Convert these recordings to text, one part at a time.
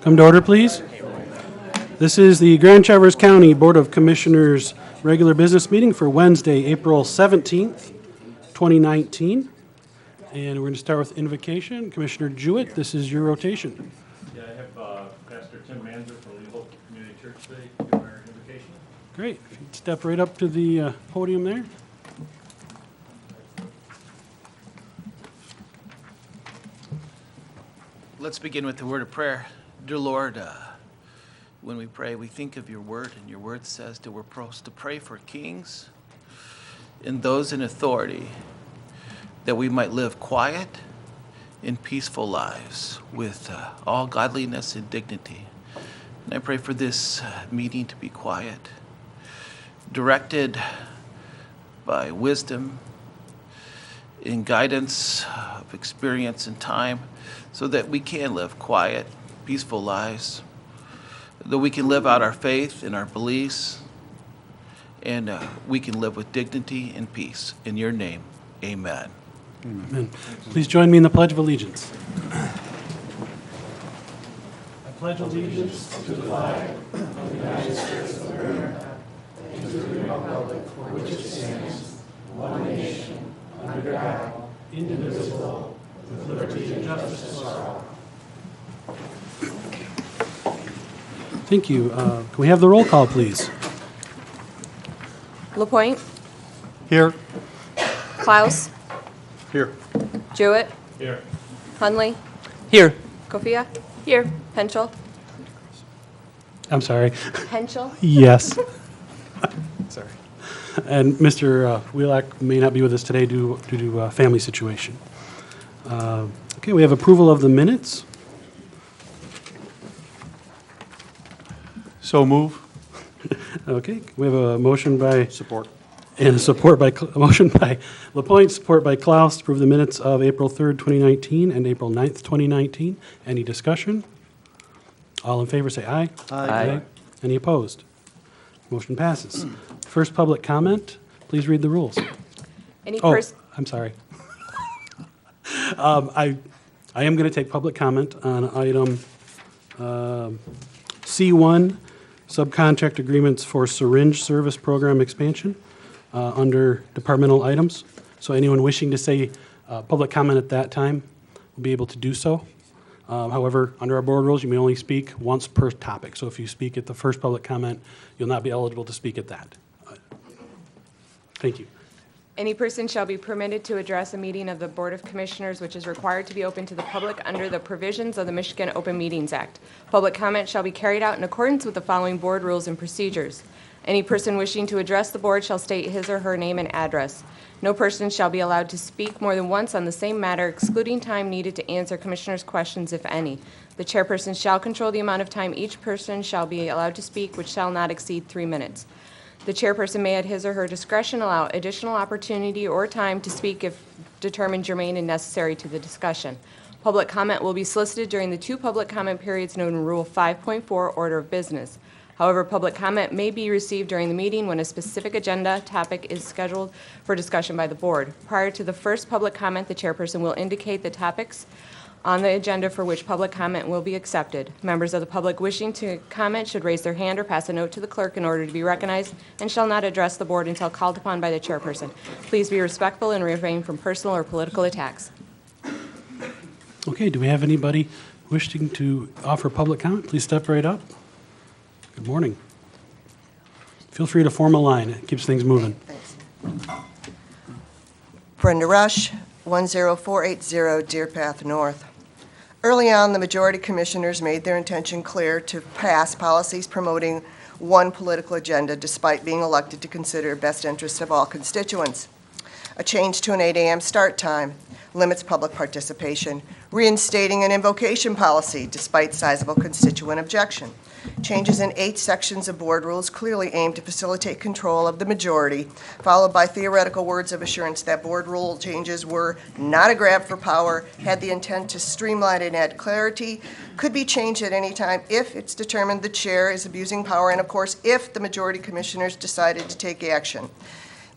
Come to order, please. This is the Grand Traverse County Board of Commissioners regular business meeting for Wednesday, April 17th, 2019. And we're going to start with invocation. Commissioner Jewett, this is your rotation. Yeah, I have Pastor Tim Manzer from New Hope Community Church today doing our invocation. Great. If you'd step right up to the podium there. Let's begin with the word of prayer. Dear Lord, when we pray, we think of your word, and your word says that we're supposed to pray for kings and those in authority, that we might live quiet and peaceful lives with all godliness and dignity. And I pray for this meeting to be quiet, directed by wisdom and guidance of experience and time, so that we can live quiet, peaceful lives, that we can live out our faith and our beliefs, and we can live with dignity and peace. In your name, amen. Amen. Please join me in the Pledge of Allegiance. I pledge allegiance to the flag of the United States of America and to the republic for which it stands, one nation, under God, indivisible, with liberty and justice for all. Thank you. Can we have the roll call, please? LaPointe, Here. Klaus, Here. Jewett, Here. Hunley, Here. Kofia, here, Henschel, I'm sorry. Henschel, Yes. Sorry. And Mr. Wheelock may not be with us today due to family situation. Okay, we have approval of the minutes. So move. Okay, we have a motion by, Support. and a motion by LaPointe, support by Klaus to approve the minutes of April 3rd, 2019 and April 9th, 2019. Any discussion? All in favor say aye. Aye. Any opposed? Motion passes. First public comment, please read the rules. any Oh, person, I'm sorry. I am going to take public comment on item C1, subcontract agreements for syringe service program expansion under departmental items. So anyone wishing to say public comment at that time will be able to do so. However, under our board rules, you may only speak once per topic. So if you speak at the first public comment, you'll not be eligible to speak at that. Thank you. any person shall be permitted to address a meeting of the Board of Commissioners which is required to be open to the public under the provisions of the Michigan Open Meetings Act. Public comment shall be carried out in accordance with the following board rules and procedures. Any person wishing to address the board shall state his or her name and address. No person shall be allowed to speak more than once on the same matter, excluding time needed to answer commissioners' questions, if any. The chairperson shall control the amount of time each person shall be allowed to speak, which shall not exceed 3 minutes. The chairperson may at his or her discretion allow additional opportunity or time to speak if determined germane and necessary to the discussion. Public comment will be solicited during the 2 public comment periods known in Rule 5.4 Order of Business. However, public comment may be received during the meeting when a specific agenda topic is scheduled for discussion by the board. Prior to the first public comment, the chairperson will indicate the topics on the agenda for which public comment will be accepted. Members of the public wishing to comment should raise their hand or pass a note to the clerk in order to be recognized and shall not address the board until called upon by the chairperson. Please be respectful and refrain from personal or political attacks. Okay, do we have anybody wishing to offer public comment? Please step right up. Good morning. Feel free to form a line. It keeps things moving. Brenda Rush, 10480 Deer Path North. Early on, the majority commissioners made their intention clear to pass policies promoting one political agenda despite being elected to consider best interests of all constituents. A change to an 8 a.m. start time limits public participation, reinstating an invocation policy despite sizable constituent objection. Changes in 8 sections of board rules clearly aim to facilitate control of the majority, followed by theoretical words of assurance that board rule changes were not a grab for power, had the intent to streamline and add clarity, could be changed at any time if it's determined the chair is abusing power, and of course, if the majority commissioners decided to take action.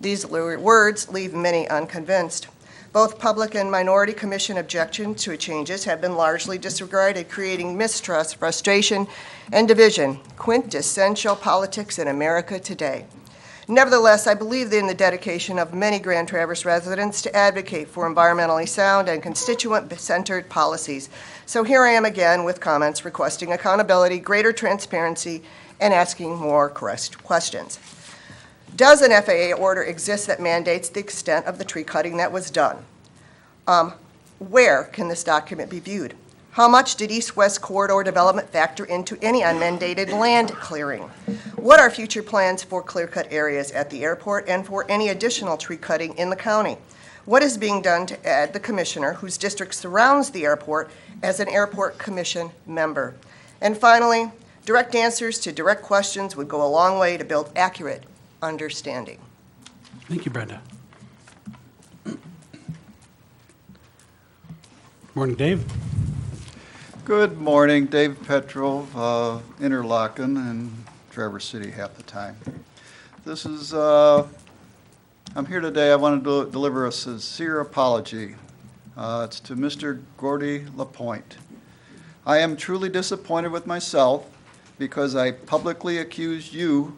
These words leave many unconvinced. Both public and minority commission objections to changes have been largely disregarded, creating mistrust, frustration, and division, quintessential politics in America today. Nevertheless, I believe in the dedication of many Grand Traverse residents to advocate for environmentally sound and constituent-centered policies. So here I am again with comments requesting accountability, greater transparency, and asking more questions. Does an FAA order exist that mandates the extent of the tree cutting that was done? Where can this document be viewed? How much did east-west corridor development factor into any unmandated land clearing? What are future plans for clear-cut areas at the airport and for any additional tree cutting in the county? What is being done to add the commissioner whose district surrounds the airport as an airport commission member? And finally, direct answers to direct questions would go a long way to build accurate understanding. Thank you, Brenda. Morning, Dave. Good morning, Dave Petrov, Interlochen and Traverse City half the time. This is, I'm here today, I want to deliver a sincere apology. It's to Mr. Gordy Lapointe. I am truly disappointed with myself because I publicly accused you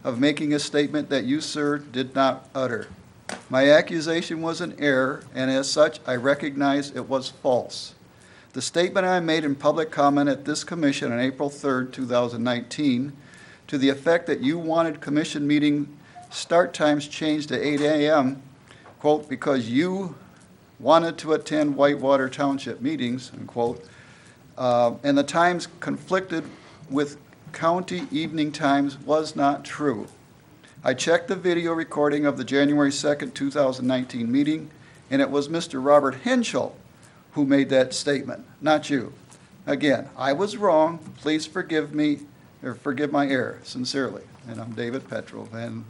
of making a statement that you, sir, did not utter. My accusation was an error, and as such, I recognize it was false. The statement I made in public comment at this commission on April 3rd, 2019, to the effect that you wanted commission meeting start times changed to 8 a.m., quote, because you wanted to attend Whitewater Township meetings, unquote, and the times conflicted with county evening times was not true. I checked the video recording of the January 2nd, 2019 meeting, and it was Mr. Robert Henschel who made that statement, not you. Again, I was wrong. Please forgive me, or forgive my error, sincerely. And I'm David Petrov, and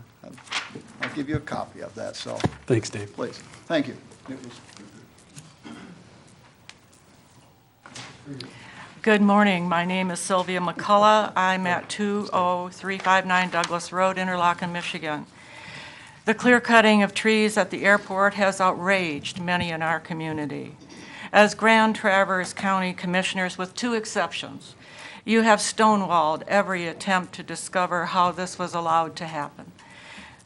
I'll give you a copy of that, so Thanks, Dave. please. Thank you. Good morning. My name is Sylvia McCullough. I'm at 20359 Douglas Road, Interlochen, Michigan. The clear cutting of trees at the airport has outraged many in our community. As Grand Traverse County Commissioners, with two exceptions, you have stonewalled every attempt to discover how this was allowed to happen.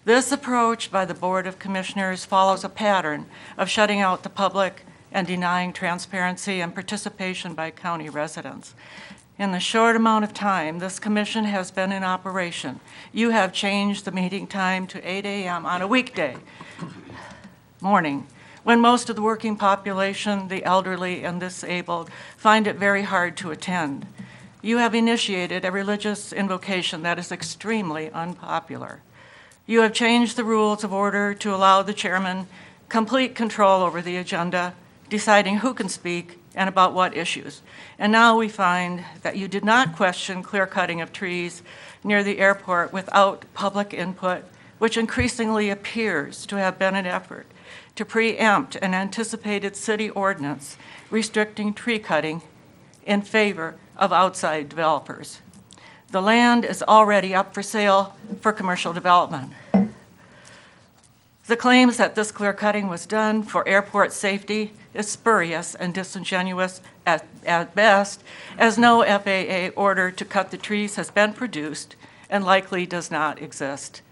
This approach by the Board of Commissioners follows a pattern of shutting out the public and denying transparency and participation by county residents. In the short amount of time this commission has been in operation, you have changed the meeting time to 8 a.m. on a weekday morning, when most of the working population, the elderly and disabled, find it very hard to attend. You have initiated a religious invocation that is extremely unpopular. You have changed the rules of order to allow the chairman complete control over the agenda, deciding who can speak and about what issues. And now we find that you did not question clear cutting of trees near the airport without public input, which increasingly appears to have been an effort to preempt an anticipated city ordinance restricting tree cutting in favor of outside developers. The land is already up for sale for commercial development. The claims that this clear cutting was done for airport safety is spurious and disingenuous at best, as no FAA order to cut the trees has been produced and likely does not exist.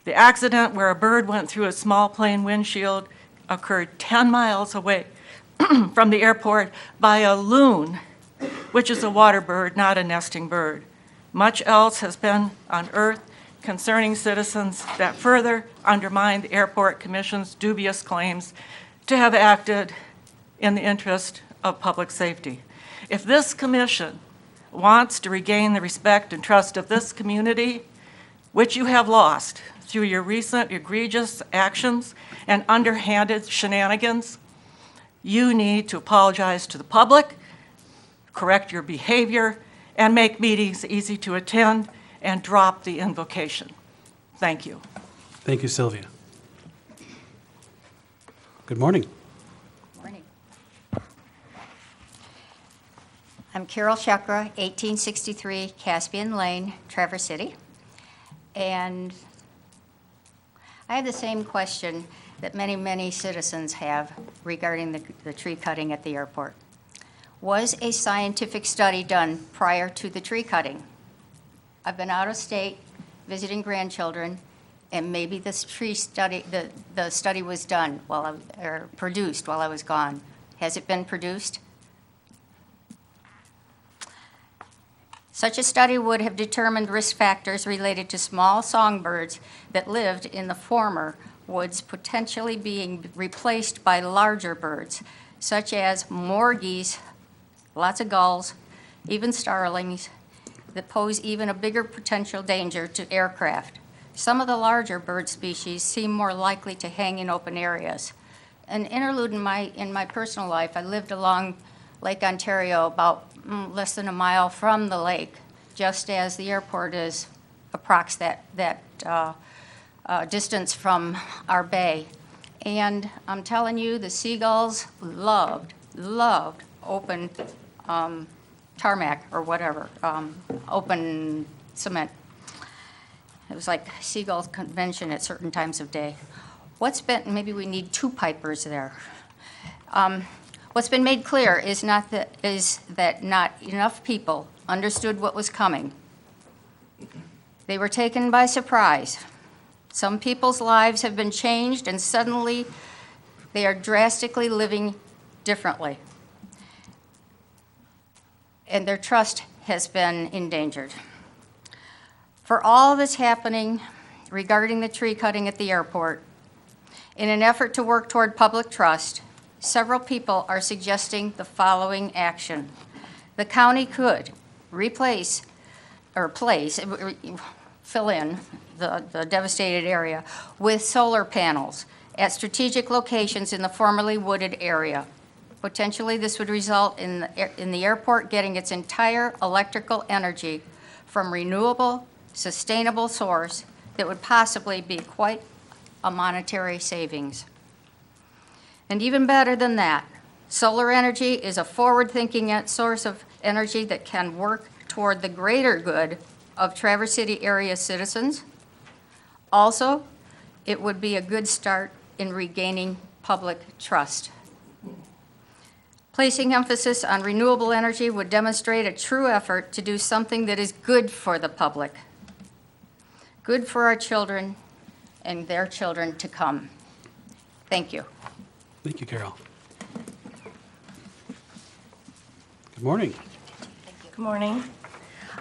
The accident where a bird went through a small plane windshield occurred 10 miles away from the airport by a loon, which is a water bird, not a nesting bird. Much else has been unearthed concerning citizens that further undermine the Airport Commission's dubious claims to have acted in the interest of public safety. If this commission wants to regain the respect and trust of this community, which you have lost through your recent egregious actions and underhanded shenanigans, you need to apologize to the public, correct your behavior, and make meetings easy to attend, and drop the invocation. Thank you. Thank you, Sylvia. Good morning. Morning. I'm Carol Shekra, 1863 Caspian Lane, Traverse City. And I have the same question that many, many citizens have regarding the tree cutting at the airport. Was a scientific study done prior to the tree cutting? I've been out of state visiting grandchildren, and maybe this tree study, the study was done or produced while I was gone. Has it been produced? Such a study would have determined risk factors related to small songbirds that lived in the former woods potentially being replaced by larger birds, such as more geese, lots of gulls, even starlings, that pose even a bigger potential danger to aircraft. Some of the larger bird species seem more likely to hang in open areas. An interlude in my personal life, I lived along Lake Ontario, about less than a mile from the lake, just as the airport is approx that distance from our bay. And I'm telling you, the seagulls loved open tarmac or whatever, open cement. It was like seagull convention at certain times of day. Maybe we need 2 pipers there. What's been made clear is that not enough people understood what was coming. They were taken by surprise. Some people's lives have been changed, and suddenly they are drastically living differently. And their trust has been endangered. For all that's happening regarding the tree cutting at the airport, in an effort to work toward public trust, several people are suggesting the following action. The county could fill in the devastated area with solar panels at strategic locations in the formerly wooded area. Potentially, this would result in the airport getting its entire electrical energy from renewable, sustainable source that would possibly be quite a monetary savings. And even better than that, solar energy is a forward-thinking source of energy that can work toward the greater good of Traverse City area citizens. Also, it would be a good start in regaining public trust. Placing emphasis on renewable energy would demonstrate a true effort to do something that is good for the public, good for our children and their children to come. Thank you. Thank you, Carol. Good morning. Good morning.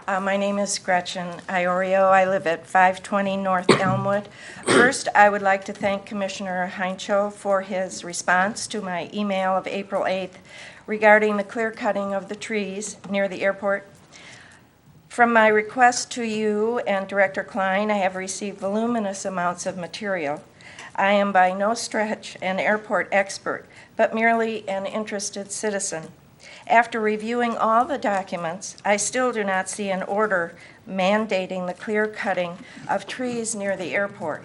My name is Gretchen Iorio. I live at 520 North Elmwood. First, I would like to thank Commissioner Heincho for his response to my email of April 8th regarding the clear cutting of the trees near the airport. From my request to you and Director Klein, I have received voluminous amounts of material. I am by no stretch an airport expert, but merely an interested citizen. After reviewing all the documents, I still do not see an order mandating the clear cutting of trees near the airport.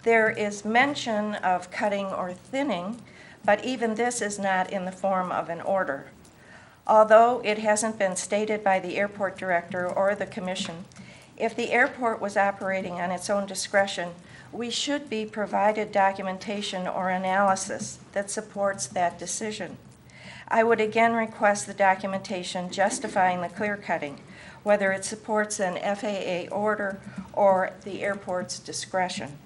There is mention of cutting or thinning, but even this is not in the form of an order. Although it hasn't been stated by the airport director or the commission, if the airport was operating on its own discretion, we should be provided documentation or analysis that supports that decision. I would again request the documentation justifying the clear cutting, whether it supports an FAA order or the airport's discretion.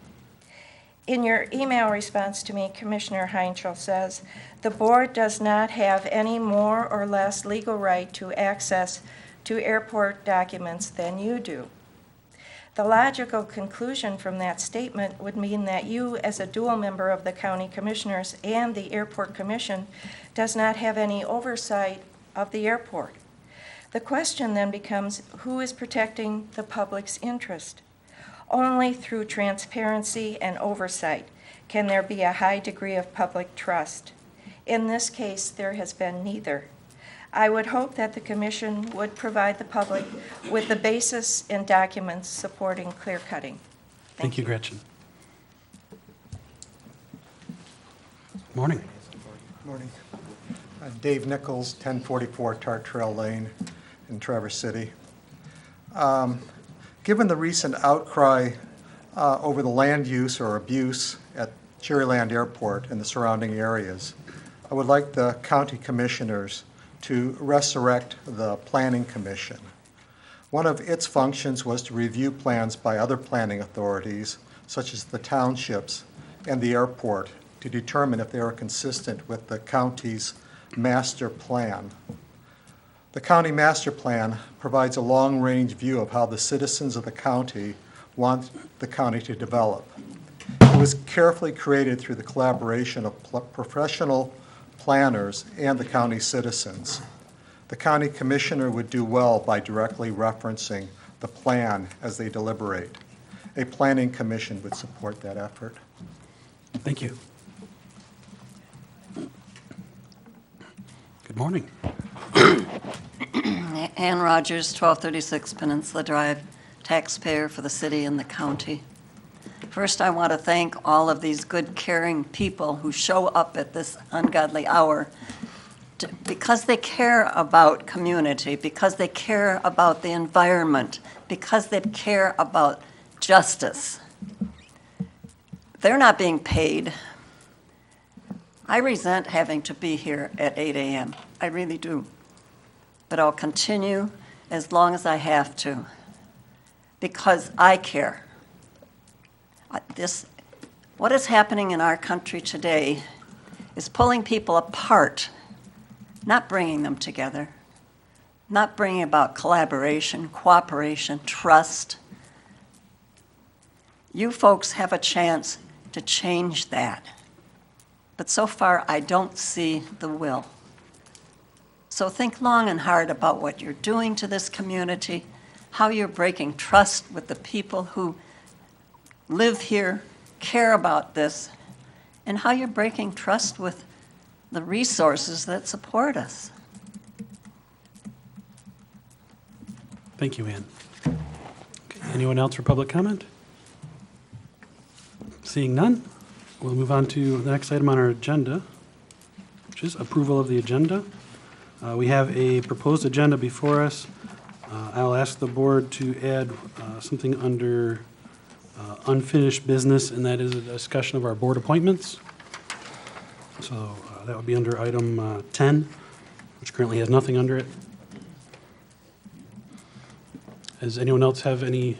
In your email response to me, Commissioner Heinchel says, the board does not have any more or less legal right to access to airport documents than you do. The logical conclusion from that statement would mean that you, as a dual member of the county commissioners and the airport commission, does not have any oversight of the airport. The question then becomes, who is protecting the public's interest? Only through transparency and oversight can there be a high degree of public trust. In this case, there has been neither. I would hope that the commission would provide the public with the basis and documents supporting clear cutting. Thank you, Gretchen. Morning. Morning. Dave Nichols, 1044 Tart Trail Lane in Traverse City. Given the recent outcry over the land use or abuse at Cherryland Airport and the surrounding areas, I would like the county commissioners to resurrect the Planning Commission. One of its functions was to review plans by other planning authorities, such as the townships and the airport, to determine if they are consistent with the county's master plan. The county master plan provides a long-range view of how the citizens of the county want the county to develop. It was carefully created through the collaboration of professional planners and the county citizens. The county commissioner would do well by directly referencing the plan as they deliberate. A planning commission would support that effort. Thank you. Good morning. Ann Rogers, 1236 Peninsula Drive, taxpayer for the city and the county. First, I want to thank all of these good, caring people who show up at this ungodly hour because they care about community, because they care about the environment, because they care about justice. They're not being paid. I resent having to be here at 8 a.m. I really do. But I'll continue as long as I have to because I care. What is happening in our country today is pulling people apart, not bringing them together, not bringing about collaboration, cooperation, trust. You folks have a chance to change that. But so far, I don't see the will. So think long and hard about what you're doing to this community, how you're breaking trust with the people who live here, care about this, and how you're breaking trust with the resources that support us. Thank you, Ann. Okay, anyone else for public comment? Seeing none, we'll move on to the next item on our agenda, which is approval of the agenda. We have a proposed agenda before us. I'll ask the board to add something under unfinished business, and that is a discussion of our board appointments. So that would be under item 10, which currently has nothing under it. Does anyone else have any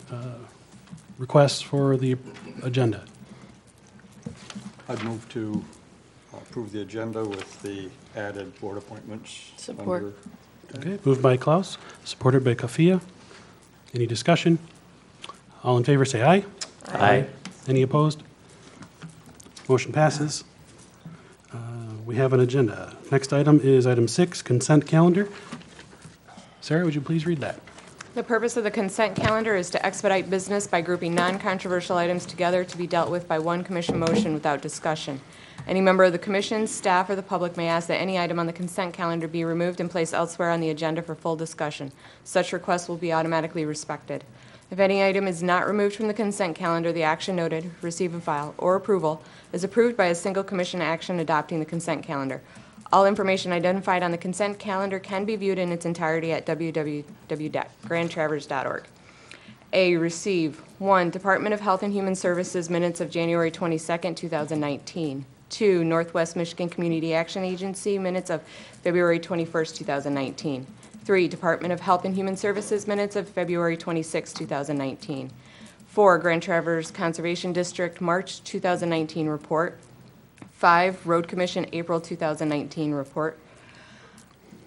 requests for the agenda? I'd move to approve the agenda with the added board appointments. Support. Okay, moved by Klaus, supported by Kafia. Any discussion? All in favor, say aye. Aye. Any opposed? Motion passes. We have an agenda. Next item is item 6, consent calendar. Sarah, would you please read that? The purpose of the consent calendar is to expedite business by grouping non-controversial items together to be dealt with by one commission motion without discussion. Any member of the commission, staff, or the public may ask that any item on the consent calendar be removed and placed elsewhere on the agenda for full discussion. Such requests will be automatically respected. If any item is not removed from the consent calendar, the action noted, receive and file, or approval is approved by a single commission action adopting the consent calendar. All information identified on the consent calendar can be viewed in its entirety at www.grandtraverse.org. A, receive 1, Department of Health and Human Services minutes of January 22nd, 2019. 2, Northwest Michigan Community Action Agency minutes of February 21st, 2019. 3, Department of Health and Human Services minutes of February 26, 2019. 4, Grand Traverse Conservation District March 2019 report. 5, Road Commission April 2019 report.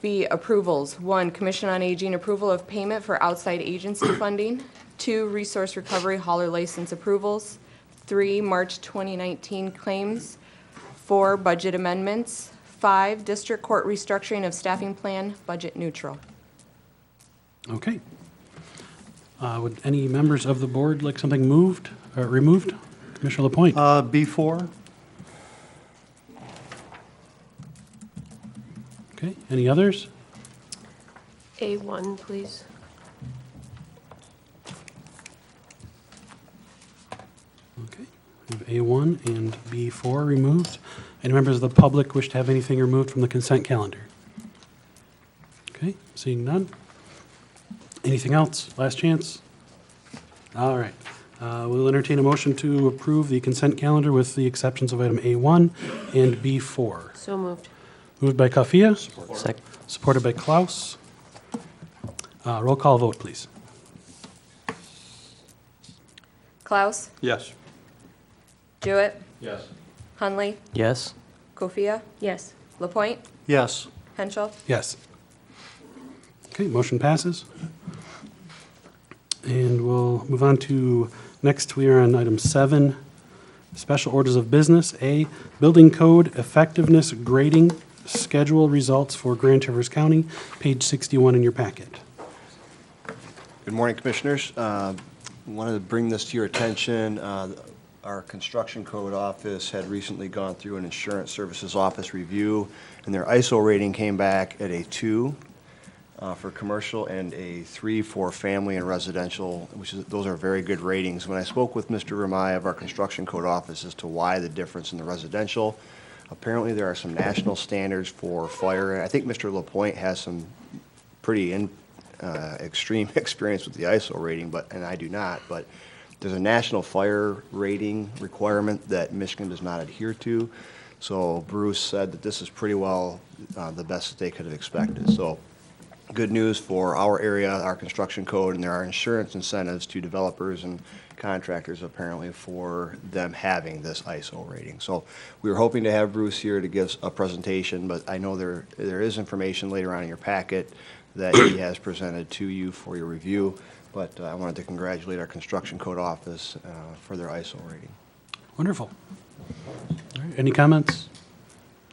B, approvals. 1, Commission on Aging approval of payment for outside agency funding. 2, Resource Recovery hauler license approvals. 3, March 2019 claims. 4, budget amendments. 5, District Court restructuring of staffing plan, budget neutral. Okay. Would any members of the board like something moved or removed? Commissioner LaPointe. B4. Okay, any others? A1, please. Okay, we have A1 and B4 removed. Any members of the public wish to have anything removed from the consent calendar? Okay, seeing none. Anything else? Last chance? All right. We'll entertain a motion to approve the consent calendar with the exceptions of item A1 and B4. So moved. Moved by Kafia, Second. supported by Klaus. Roll call vote, please. Klaus? Yes. Jewett? Yes. Hunley? Yes. Kofia? Yes. Lapointe? Yes. Henschel? Yes. Okay, motion passes. And we'll move on to, next we are on item 7, special orders of business. A, building code effectiveness grading schedule results for Grand Traverse County, page 61 in your packet. Good morning, Commissioners. Wanted to bring this to your attention. Our construction code office had recently gone through an insurance services office review, and their ISO rating came back at a 2 for commercial and a 3 for family and residential, those are very good ratings. When I spoke with Mr. Ramay of our construction code office as to why the difference in the residential, apparently there are some national standards for fire. I think Mr. Lapointe has some pretty extreme experience with the ISO rating, and I do not, but there's a national fire rating requirement that Michigan does not adhere to. So Bruce said that this is pretty well the best that they could have expected. So good news for our area, our construction code, and there are insurance incentives to developers and contractors apparently for them having this ISO rating. So we were hoping to have Bruce here to give a presentation, but I know there is information later on in your packet that he has presented to you for your review. But I wanted to congratulate our construction code office for their ISO rating. Wonderful. All right, any comments?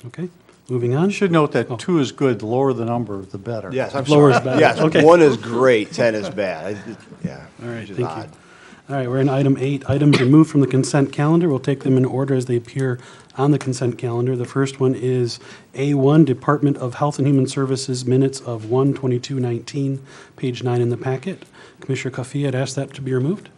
Okay, moving on. You should note that 2 is good. The lower the number, the better. Yes, I'm Lower sorry. is better. Yes, Okay. 1 is great, 10 is bad. Yeah. All right, which is thank odd. you. All right, we're in item 8. Items removed from the consent calendar. We'll take them in order as they appear on the consent calendar. The first one is A1, Department of Health and Human Services minutes of 1/22/19, page 9 in the packet. Commissioner Kafia had asked that to be removed.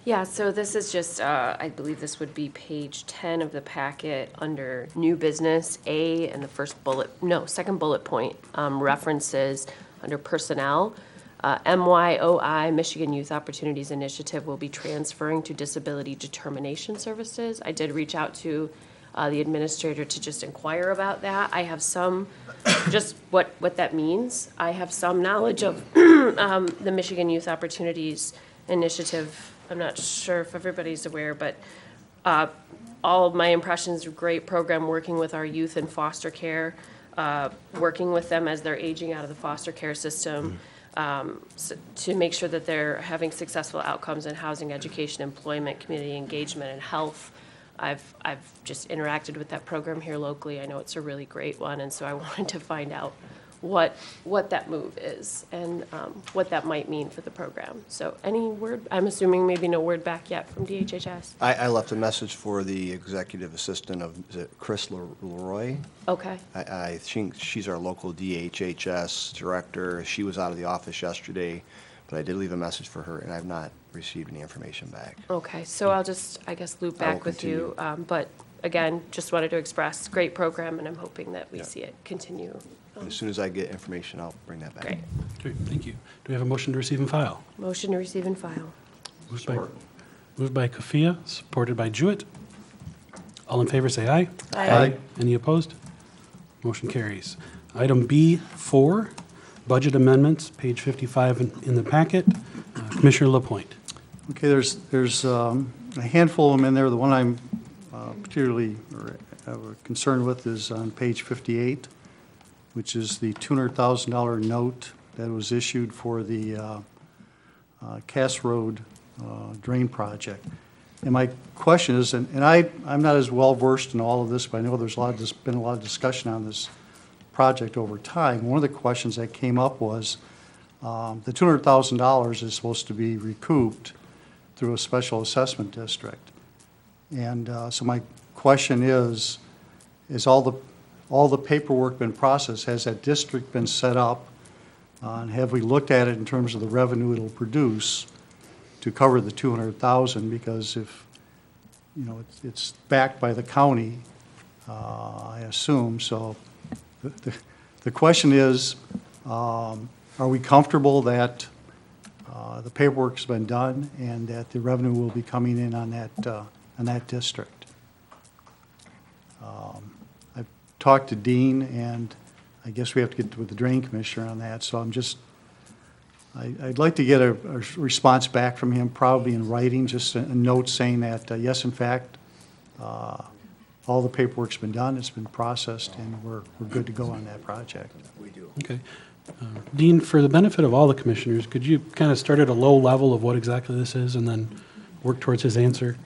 Yeah, so this is just, I believe this would be page 10 of the packet under new business, A, and the second bullet point references under personnel. MYOI, Michigan Youth Opportunities Initiative, will be transferring to Disability Determination Services. I did reach out to the administrator to just inquire about that. I have some, just what that means. I have some knowledge of the Michigan Youth Opportunities Initiative. I'm not sure if everybody's aware, but all of my impressions, great program working with our youth in foster care, working with them as they're aging out of the foster care system, to make sure that they're having successful outcomes in housing, education, employment, community engagement, and health. I've just interacted with that program here locally. I know it's a really great one, and so I wanted to find out what that move is and what that might mean for the program. So any word, I'm assuming maybe no word back yet from DHHS? I left a message for the executive assistant of, is it Chris Leroy? Okay. I think she's our local DHHS director. She was out of the office yesterday, but I did leave a message for her, and I've not received any information back. Okay, so I'll just, I guess, loop back with you. But again, just wanted to express, great program, and I'm hoping that we see it continue. As soon as I get information, I'll bring that back. Great. Great, thank you. Do we have a motion to receive and file? Motion to receive and file. Moved by Kafia, supported by Jewett. All in favor, say aye. Aye. Any opposed? Motion carries. Item B4, budget amendments, page 55 in the packet. Commissioner Lapointe. Okay, there's a handful of them in there. The one I'm particularly concerned with is on page 58, which is the $200,000 note that was issued for the Cass Road drain project. And my question is, and I'm not as well versed in all of this, but I know there's been a lot of discussion on this project over time. One of the questions that came up was the $200,000 is supposed to be recouped through a special assessment district. And so my question is all the paperwork been processed? Has that district been set up? And have we looked at it in terms of the revenue it'll produce to cover the $200,000? Because if, you know, it's backed by the county, I assume. So the question is, are we comfortable that the paperwork's been done and that the revenue will be coming in on that district. I've talked to Dean, and I guess we have to get with the drain commissioner on that, so I'd like to get a response back from him, probably in writing, just a note saying that, yes, in fact, all the paperwork's been done, it's been processed, and we're good to go on that project. We do. Okay. Dean, for the benefit of all the commissioners, could you kind of start at a low level of what exactly this is and then work towards his answer?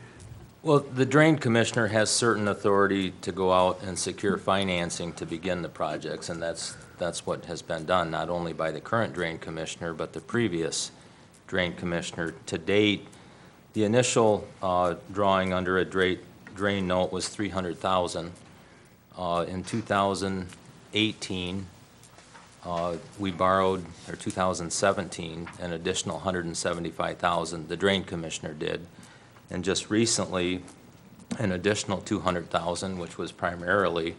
Well, the drain commissioner has certain authority to go out and secure financing to begin the projects, and that's what has been done, not only by the current drain commissioner, but the previous drain commissioner. To date, the initial drawing under a drain note was $300,000. In 2018, we borrowed, or 2017, an additional $175,000. The drain commissioner did. And just recently, an additional $200,000, which was primarily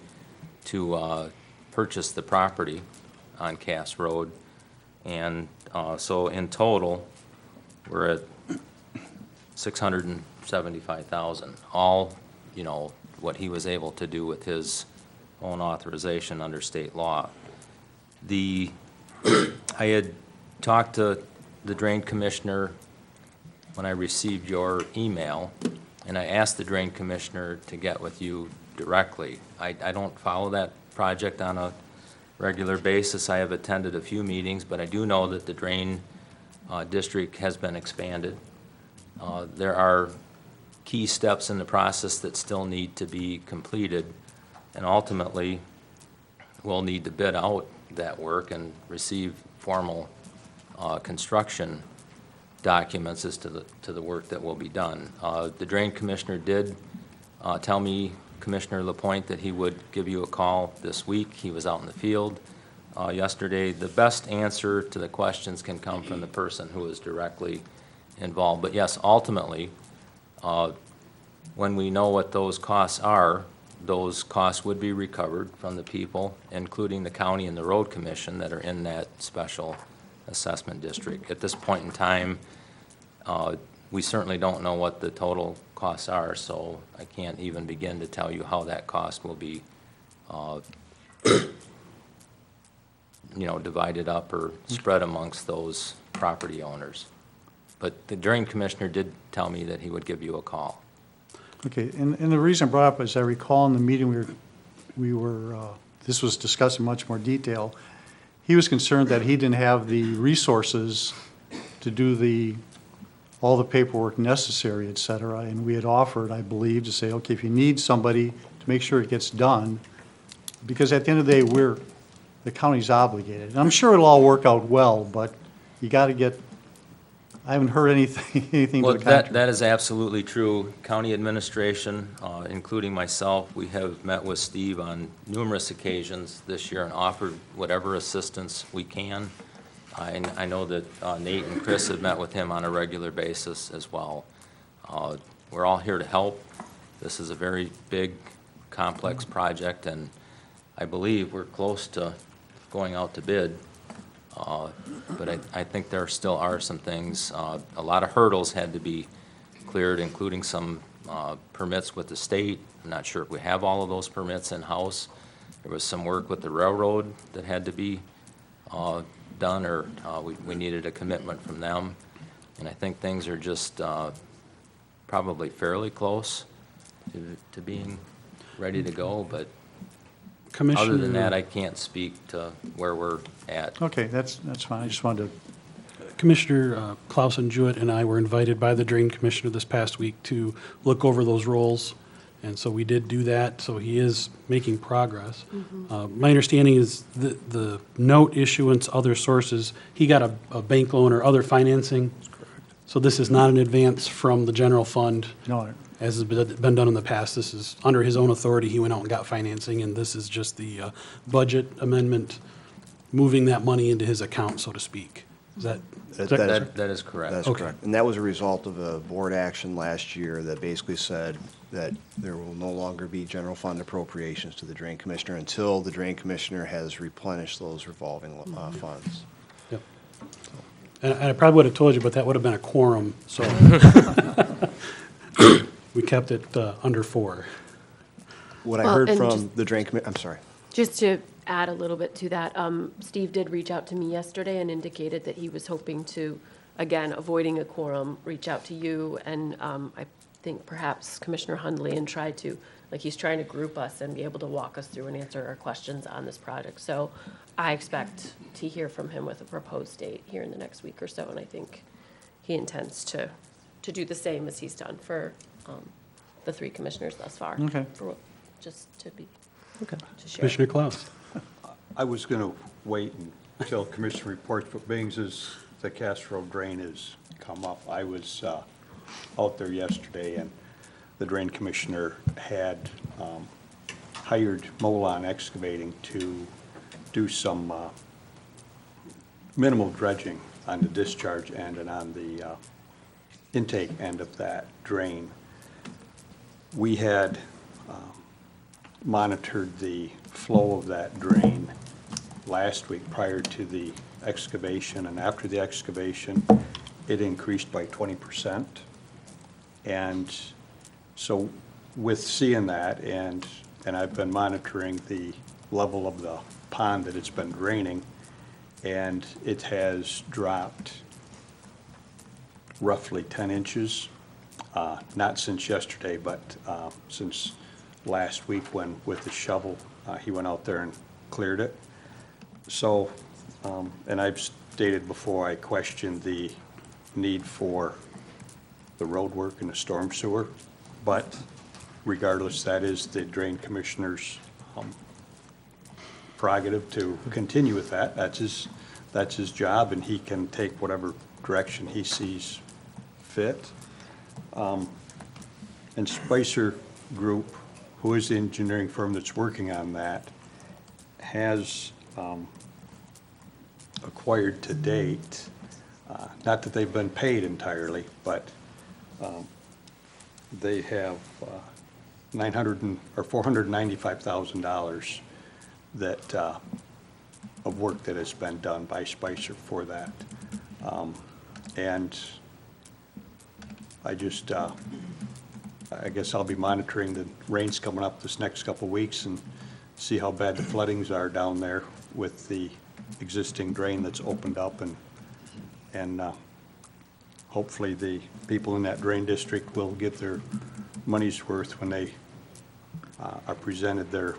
to purchase the property on Cass Road. And so in total, we're at $675,000. All, what he was able to do with his own authorization under state law. I had talked to the drain commissioner when I received your email, and I asked the drain commissioner to get with you directly. I don't follow that project on a regular basis. I have attended a few meetings, but I do know that the drain district has been expanded. There are key steps in the process that still need to be completed, and ultimately we'll need to bid out that work and receive formal construction documents as to the work that will be done. The drain commissioner did tell me, Commissioner LaPointe, that he would give you a call this week. He was out in the field yesterday. The best answer to the questions can come from the person who is directly involved. But yes, ultimately, when we know what those costs are, those costs would be recovered from the people, including the county and the road commission that are in that special assessment district. At this point in time, we certainly don't know what the total costs are, so I can't even begin to tell you how that cost will be divided up or spread amongst those property owners. But the drain commissioner did tell me that he would give you a call. Okay, and the reason I brought up is I recall in the meeting this was discussed in much more detail. He was concerned that he didn't have the resources to do all the paperwork necessary, et cetera, and we had offered, I believe, to say, okay, if you need somebody to make sure it gets done, because at the end of the day, the county's obligated. And I'm sure it'll all work out well, but you got to get, I haven't heard anything Well, to the contrary. that is absolutely true. County administration, including myself, we have met with Steve on numerous occasions this year and offered whatever assistance we can. I know that Nate and Chris have met with him on a regular basis as well. We're all here to help. This is a very big, complex project, and I believe we're close to going out to bid. But I think there still are some things, a lot of hurdles had to be cleared, including some permits with the state. I'm not sure if we have all of those permits in-house. There was some work with the railroad that had to be done, or we needed a commitment from them. And I think things are just probably fairly close to being ready to go, but other than that, I can't speak to where we're at. Okay, that's fine. I just wanted to. Commissioner Clausen Jewett and I were invited by the drain commissioner this past week to look over those rolls, and so we did do that, so he is making progress. My understanding is the note issuance, other sources, he got a bank loan or other financing. So this is not an advance from the general fund. No. As has been done in the past. This is under his own authority. He went out and got financing, and this is just the budget amendment, moving that money into his account, so to speak. Is that That is correct. That's Okay. correct. And that was a result of a board action last year that basically said that there will no longer be general fund appropriations to the drain commissioner until the drain commissioner has replenished those revolving funds. Yep. And I probably would have told you, but that would have been a quorum, so. We kept it under 4. What I Well, heard and from just- the drain committee, I'm sorry. Just to add a little bit to that, Steve did reach out to me yesterday and indicated that he was hoping to, again, avoiding a quorum, reach out to you and I think perhaps Commissioner Hundley and try to, like he's trying to group us and be able to walk us through and answer our questions on this project. So I expect to hear from him with a proposed date here in the next week or so, and I think he intends to do the same as he's done for the 3 commissioners thus far. Okay. For, just to be, Okay. to share. Commissioner Klaus. I was going to wait until commission reports, but being as the Castro drain has come up, I was out there yesterday, and the drain commissioner had hired Molon Excavating to do some minimal dredging on the discharge end and on the intake end of that drain. We had monitored the flow of that drain last week prior to the excavation, and after the excavation, it increased by 20%. And so with seeing that, and I've been monitoring the level of the pond that it's been draining, and it has dropped roughly 10 inches, not since yesterday, but since last week when with the shovel, he went out there and cleared it. So, and I've stated before, I questioned the need for the road work and the storm sewer, but regardless, that is the drain commissioner's prerogative to continue with that. That's his job, and he can take whatever direction he sees fit. And Spicer Group, who is the engineering firm that's working on that, has acquired to date, not that they've been paid entirely, but they have $495,000 that of work that has been done by Spicer for that. And I just, I guess I'll be monitoring the rains coming up this next couple of weeks and see how bad the floodings are down there with the existing drain that's opened up, and hopefully the people in that drain district will get their money's worth when they are presented their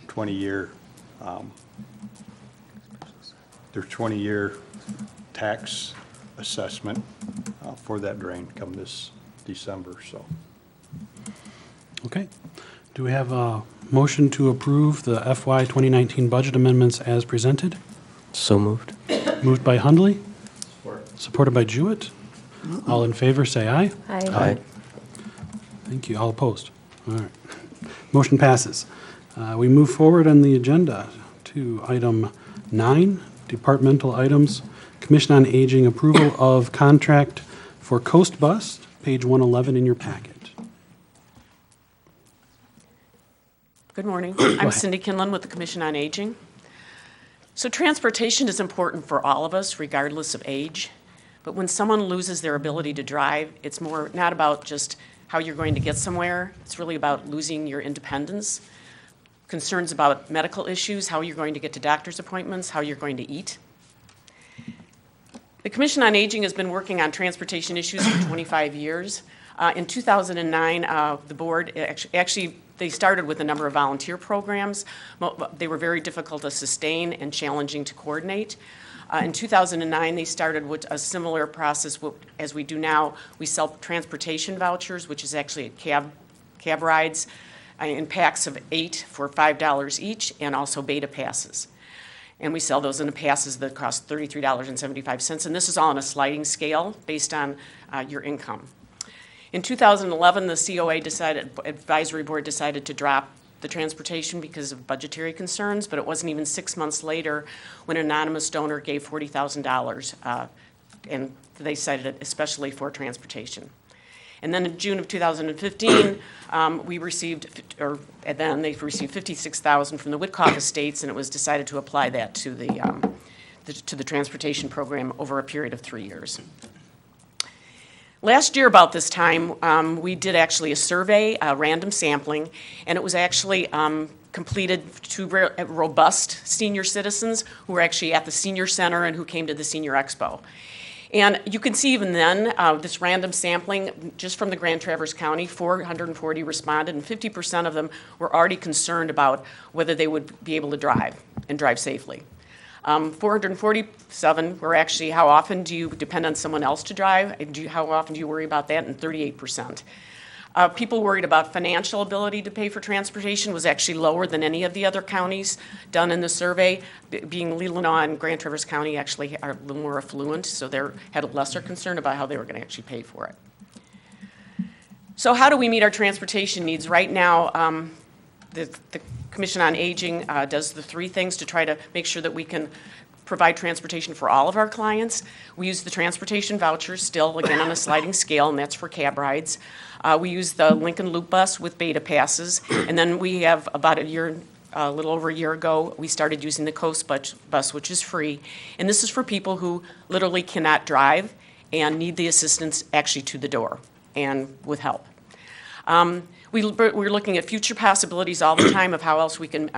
20-year tax assessment for that drain come this December, so. Okay. Do we have a motion to approve the FY 2019 budget amendments as presented? So moved. Moved by Hundley. Supported by Jewett. All in favor, say aye. Aye. Thank you. All opposed? All right. Motion passes. We move forward on the agenda to item 9, departmental items. Commission on Aging approval of contract for Coast Bus, page 111 in your packet. Good morning. I'm Cindy Kinlan with the Commission on Aging. So transportation is important for all of us, regardless of age. But when someone loses their ability to drive, it's more not about just how you're going to get somewhere. It's really about losing your independence. Concerns about medical issues, how you're going to get to doctor's appointments, how you're going to eat. The Commission on Aging has been working on transportation issues for 25 years. In 2009, the board actually they started with a number of volunteer programs. They were very difficult to sustain and challenging to coordinate. In 2009, they started with a similar process as we do now. We sell transportation vouchers, which is actually cab rides in packs of 8 for $5 each, and also beta passes. And we sell those in passes that cost $33.75, and this is all on a sliding scale based on your income. In 2011, the COA advisory board decided to drop the transportation because of budgetary concerns, but it wasn't even 6 months later when an anonymous donor gave $40,000, and they cited it especially for transportation. And then in June of 2015, they received $56,000 from the Whitcock Estates, and it was decided to apply that to the to the transportation program over a period of 3 years. Last year, about this time, we did actually a survey, a random sampling, and it was actually completed to robust senior citizens who were actually at the senior center and who came to the Senior Expo. And you can see even then, this random sampling, just from the Grand Traverse County, 440 responded, and 50% of them were already concerned about whether they would be able to drive and drive safely. 447 were actually, how often do you depend on someone else to drive? How often do you worry about that? And 38%. People worried about financial ability to pay for transportation was actually lower than any of the other counties done in the survey. Being Leelanau and Grand Traverse County actually are a little more affluent, so they had a lesser concern about how they were going to actually pay for it. So how do we meet our transportation needs? Right now, the Commission on Aging does the three things to try to make sure that we can provide transportation for all of our clients. We use the transportation vouchers still, again, on a sliding scale, and that's for cab rides. We use the Lincoln Loop bus with Beta passes, and then we have about a little over a year ago, we started using the Coast bus, which is free. And this is for people who literally cannot drive and need the assistance actually to the door and with help. We're looking at future possibilities all the time of how else we can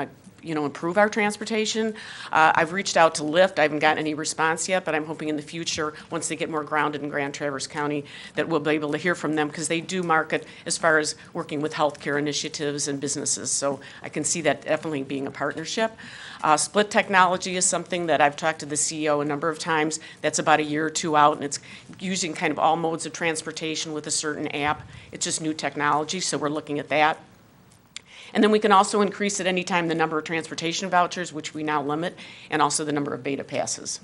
improve our transportation. I've reached out to Lyft. I haven't gotten any response yet, but I'm hoping in the future, once they get more grounded in Grand Traverse County, that we'll be able to hear from them, because they do market as far as working with healthcare initiatives and businesses. So I can see that definitely being a partnership. Split technology is something that I've talked to the CEO a number of times. That's about a year or two out, and it's using kind of all modes of transportation with a certain app. It's just new technology, so we're looking at that. And then we can also increase at any time the number of transportation vouchers, which we now limit, and also the number of Beta passes.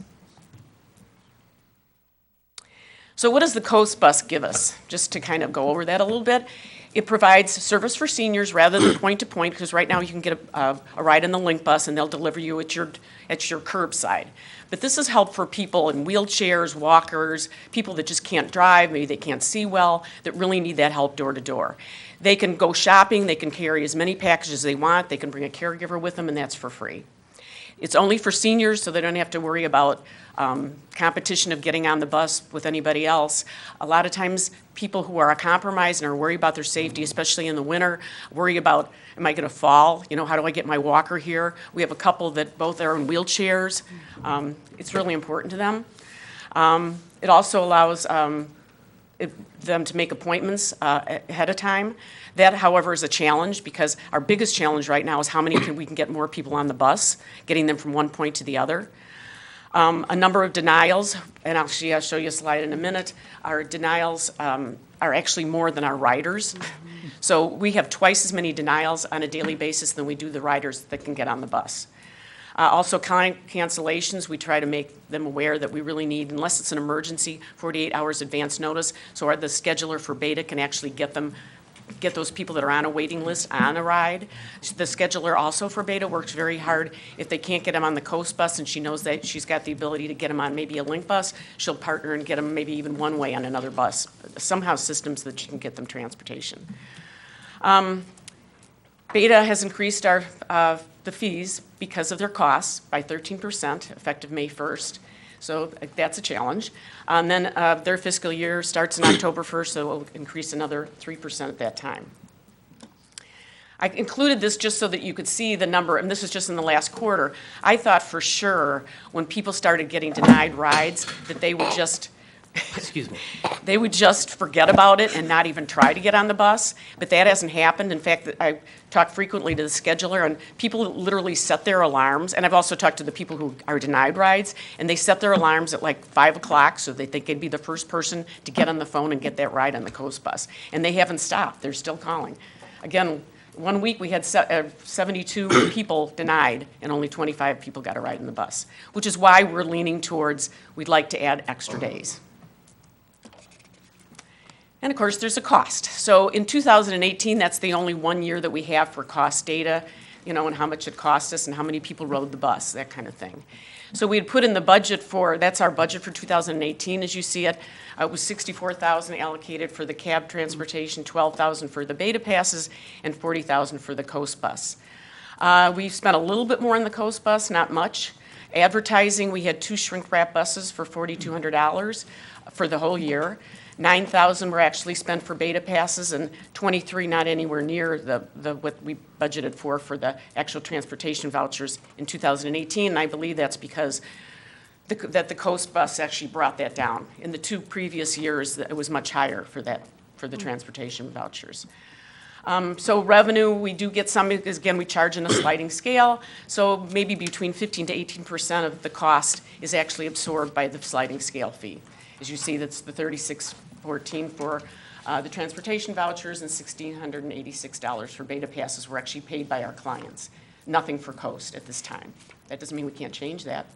So what does the Coast bus give us? Just to kind of go over that a little bit. It provides service for seniors rather than point-to-point, because right now you can get a ride in the Link bus and they'll deliver you at your curbside. But this is help for people in wheelchairs, walkers, people that just can't drive, maybe they can't see well, that really need that help door to door. They can go shopping, they can carry as many packages as they want, they can bring a caregiver with them, and that's for free. It's only for seniors, so they don't have to worry about competition of getting on the bus with anybody else. A lot of times, people who are compromised and are worried about their safety, especially in the winter, worry about, am I going to fall? How do I get my walker here? We have a couple that both are in wheelchairs. It's really important to them. It also allows them to make appointments ahead of time. That, however, is a challenge, because our biggest challenge right now is how many we can get more people on the bus, getting them from one point to the other. A number of denials, and I'll show you a slide in a minute. Our denials are actually more than our riders. So we have twice as many denials on a daily basis than we do the riders that can get on the bus. Also, cancellations, we try to make them aware that we really need, unless it's an emergency, 48 hours advance notice, so the scheduler for Beta can actually get those people that are on a waiting list on a ride. The scheduler also for Beta works very hard. If they can't get them on the Coast bus and she knows that she's got the ability to get them on maybe a Link bus, she'll partner and get them maybe even one way on another bus. Somehow systems that she can get them transportation. Beta has increased the fees because of their costs by 13% effective May 1st. So that's a challenge. And then their fiscal year starts in October 1st, so it will increase another 3% at that time. I included this just so that you could see the number, and this is just in the last quarter. I thought for sure when people started getting denied rides that they would just they would just forget about it and not even try to get on the bus, but that hasn't happened. In fact, I talk frequently to the scheduler, and people literally set their alarms, and I've also talked to the people who are denied rides, and they set their alarms at like 5 o'clock so they think they'd be the first person to get on the phone and get that ride on the Coast bus, and they haven't stopped. They're still calling. Again, one week we had 72 people denied, and only 25 people got a ride in the bus, which is why we're leaning towards we'd like to add extra days. And of course, there's a cost. So in 2018, that's the only 1 year that we have for cost data, and how much it cost us and how many people rode the bus, that kind of thing. So we had put in the budget that's our budget for 2018 as you see it. It was $64,000 allocated for the cab transportation, $12,000 for the Beta passes, and $40,000 for the Coast bus. We spent a little bit more on the Coast bus, not much. Advertising, we had 2 shrink wrap buses for $4,200 for the whole year. 9,000 were actually spent for beta passes, and 23 not anywhere near what we budgeted for the actual transportation vouchers in 2018. And I believe that's because the Coast bus actually brought that down. In the 2 previous years, it was much higher for the transportation vouchers. So revenue, we do get some, because again, we charge in a sliding scale, so maybe between 15 to 18% of the cost is actually absorbed by the sliding scale fee. As you see, that's the $36.14 for the transportation vouchers and $1,686 for beta passes were actually paid by our clients. Nothing for Coast at this time. That doesn't mean we can't change that.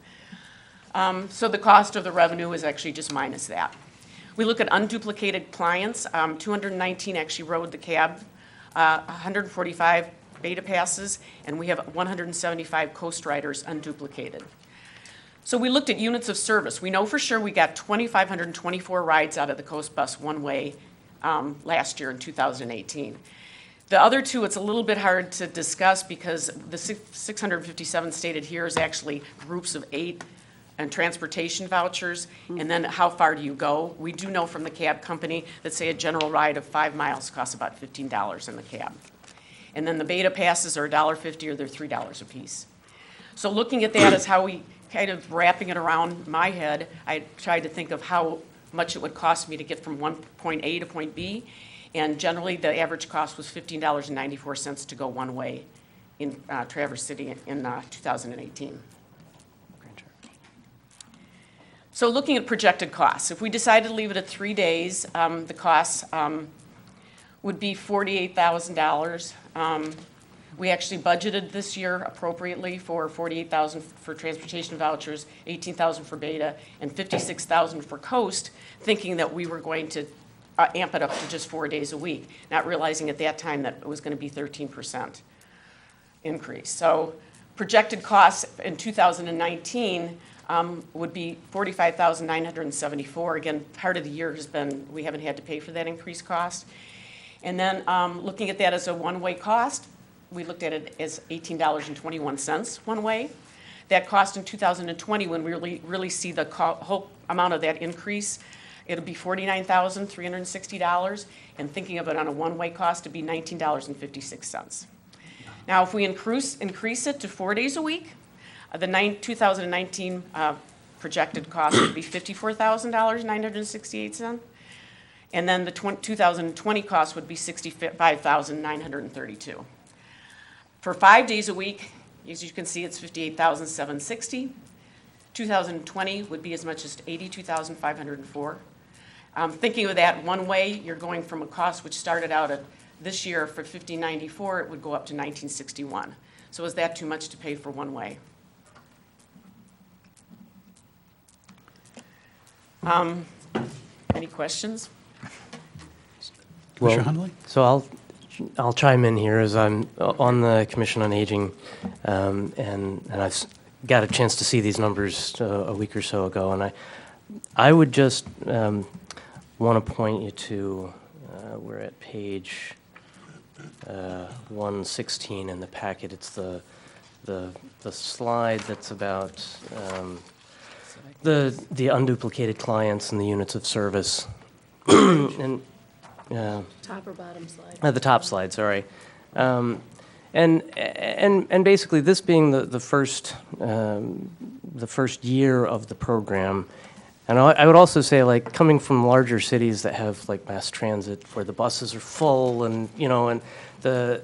So the cost of the revenue is actually just minus that. We look at unduplicated clients. 219 actually rode the cab, 145 beta passes, and we have 175 Coast riders unduplicated. So we looked at units of service. We know for sure we got 2,524 rides out of the Coast bus one way last year in 2018. The other 2, it's a little bit hard to discuss because the 657 stated here is actually groups of 8 and transportation vouchers, and then how far do you go? We do know from the cab company that, say, a general ride of 5 miles costs about $15 in the cab. And then the beta passes are $1.50 or they're $3 a piece. So looking at that as how we kind of wrapping it around my head, I tried to think of how much it would cost me to get from point A to point B, and generally the average cost was $15.94 to go one way in Traverse City in 2018. So looking at projected costs, if we decided to leave it at 3 days, the costs would be $48,000. We actually budgeted this year appropriately for $48,000 for transportation vouchers, $18,000 for beta, and $56,000 for Coast, thinking that we were going to amp it up to just 4 days a week, not realizing at that time that it was going to be 13% increase. So projected costs in 2019 would be $45,974. Again, part of the year has been, we haven't had to pay for that increased cost. And then looking at that as a one-way cost, we looked at it as $18.21 one way. That cost in 2020, when we really see the whole amount of that increase, it'll be $49,360. And thinking of it on a one-way cost, it'd be $19.56. Now, if we increase it to 4 days a week, the 2019 projected cost would be $54,968, and then the 2020 cost would be $65,932. For 5 days a week, as you can see, it's $58,760. 2020 would be as much as $82,504. Thinking of that one way, you're going from a cost which started out at this year for $15.94, it would go up to $19.61. So is that too much to pay for one way? Any questions? Commissioner Hundley? So I'll chime in here as I'm on the Commission on Aging, and I've got a chance to see these numbers a week or so ago, and I would just want to point you to we're at page 116 in the packet. It's the slide that's about the unduplicated clients and the units of service. And Top or bottom slide? The top slide, sorry. And basically, this being the first year of the program, and I would also say, like, coming from larger cities that have like mass transit where the buses are full, and and the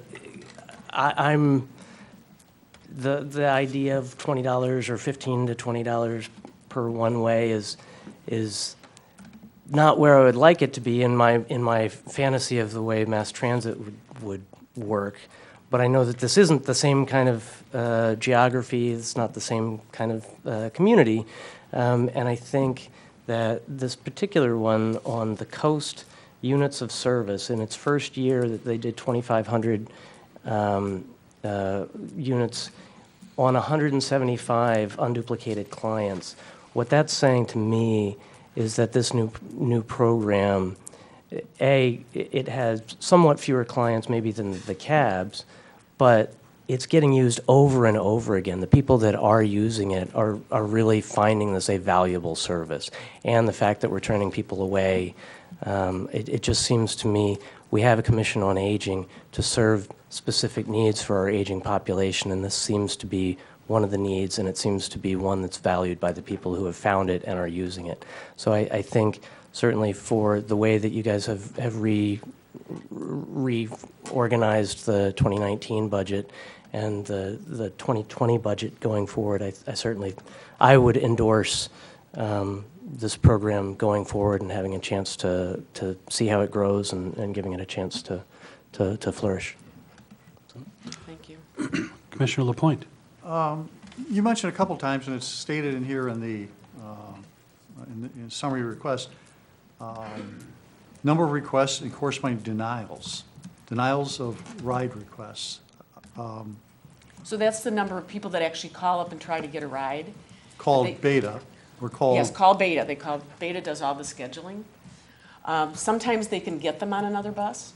idea of $20 or $15 to $20 per one way is not where I would like it to be in my fantasy of the way mass transit would work. But I know that this isn't the same kind of geography. It's not the same kind of community. And I think that this particular one on the Coast units of service, in its first year that they did 2,500 units on 175 unduplicated clients, what that's saying to me is that this new program, it has somewhat fewer clients maybe than the cabs, but it's getting used over and over again. The people that are using it are really finding this a valuable service. And the fact that we're turning people away, it just seems to me we have a Commission on Aging to serve specific needs for our aging population, and this seems to be one of the needs, and it seems to be one that's valued by the people who have found it and are using it. So I think certainly for the way that you guys have reorganized the 2019 budget and the 2020 budget going forward, I would endorse this program going forward and having a chance to see how it grows and giving it a chance to flourish. Thank you. Commissioner LaPointe. You mentioned a couple times, and it's stated in here in the in summary request, number of requests and corresponding denials of ride requests. So that's the number of people that actually call up and try to get a ride. Called Beta, or called... Yes, call Beta. Beta does all the scheduling. Sometimes they can get them on another bus,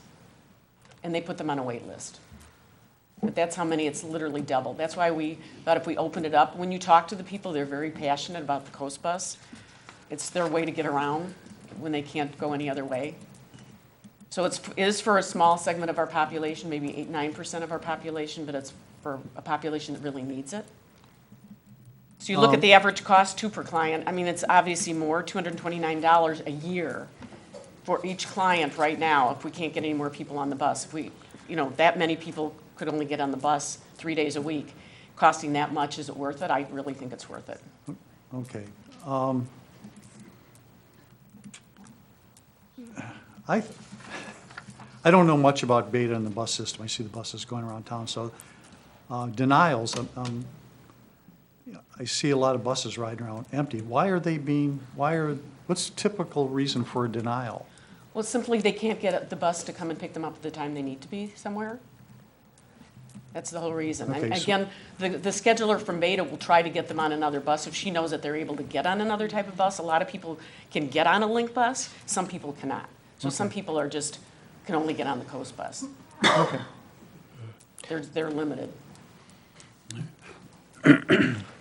and they put them on a wait list. But that's how many, it's literally double. That's why we thought if we opened it up, when you talk to the people, they're very passionate about the Coast Bus. It's their way to get around when they can't go any other way. So it is for a small segment of our population, maybe 8-9% of our population, but it's for a population that really needs it. So you look at the average cost too per client. I mean, it's obviously more, $229 a year for each client right now if we can't get any more people on the bus. If we, that many people could only get on the bus 3 days a week. Costing that much, is it worth it? I really think it's worth it. Okay. I don't know much about Beta and the bus system. I see the buses going around town. So denials, I see a lot of buses riding around empty. What's the typical reason for a denial? Well, simply they can't get the bus to come and pick them up at the time they need to be somewhere. That's the whole reason. Okay, And again, the scheduler from Beta will try to get them on another bus if she knows that they're able to get on another type of bus. A lot of people can get on a Link bus, some people cannot. So some people can only get on the Coast Bus. Okay. They're limited.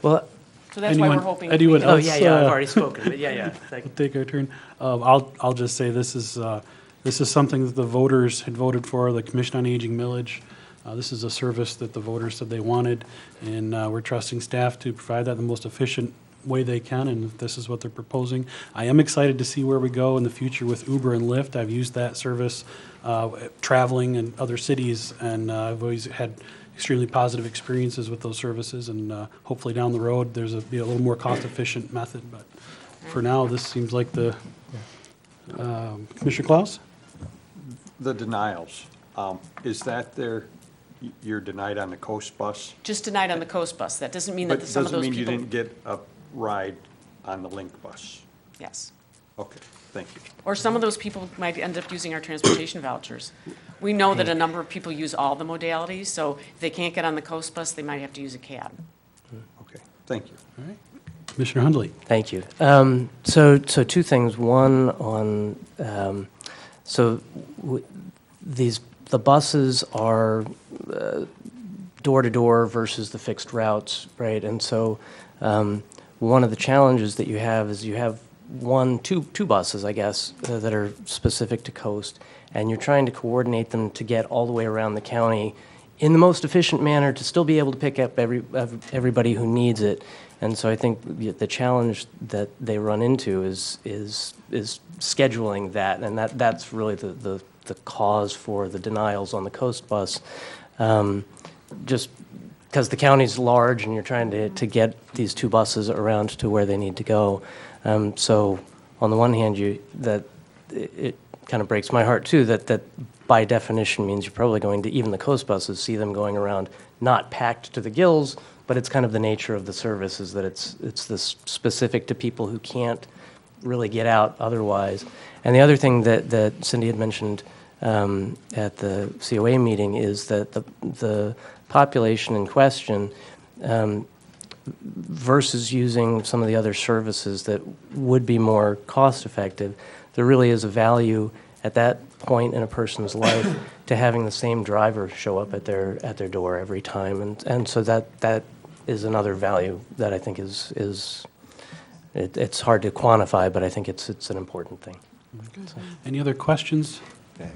Well, so that's why we're hoping. Anyone else? I've already spoken, but yeah. We'll take our turn. I'll just say this is something that the voters had voted for, the Commission on Aging millage. This is a service that the voters said they wanted, and we're trusting staff to provide that in the most efficient way they can, and this is what they're proposing. I am excited to see where we go in the future with Uber and Lyft. I've used that service traveling in other cities, and I've always had extremely positive experiences with those services, and hopefully down the road there's be a little more cost-efficient method, but for now this seems like the Commissioner Klaus? The denials, is that you're denied on the Coast Bus? Just denied on the Coast Bus. That doesn't mean that some of those people. But doesn't mean you didn't get a ride on the Link Bus? Yes. Okay, thank you. Or some of those people might end up using our transportation vouchers. We know that a number of people use all the modalities, so if they can't get on the Coast Bus, they might have to use a cab. Okay, thank you. All right. Commissioner Hundley. Thank you. So two things. One on, the buses are door-to-door versus the fixed routes, right? And so one of the challenges that you have is you have two buses, I guess, that are specific to Coast, and you're trying to coordinate them to get all the way around the county in the most efficient manner to still be able to pick up everybody who needs it. And so I think the challenge that they run into is scheduling that, and that's really the cause for the denials on the Coast Bus. Just because the county's large and you're trying to get these two buses around to where they need to go. So on the one hand, it kind of breaks my heart too that by definition means you're probably going to, even the Coast Buses, see them going around not packed to the gills, but it's kind of the nature of the service is that it's this specific to people who can't really get out otherwise. And the other thing that Cindy had mentioned at the COA meeting is that the population in question versus using some of the other services that would be more cost effective, there really is a value at that point in a person's life to having the same driver show up at their door every time, and so that is another value that I think it's hard to quantify, but I think it's an important thing. So. Any other questions? Okay.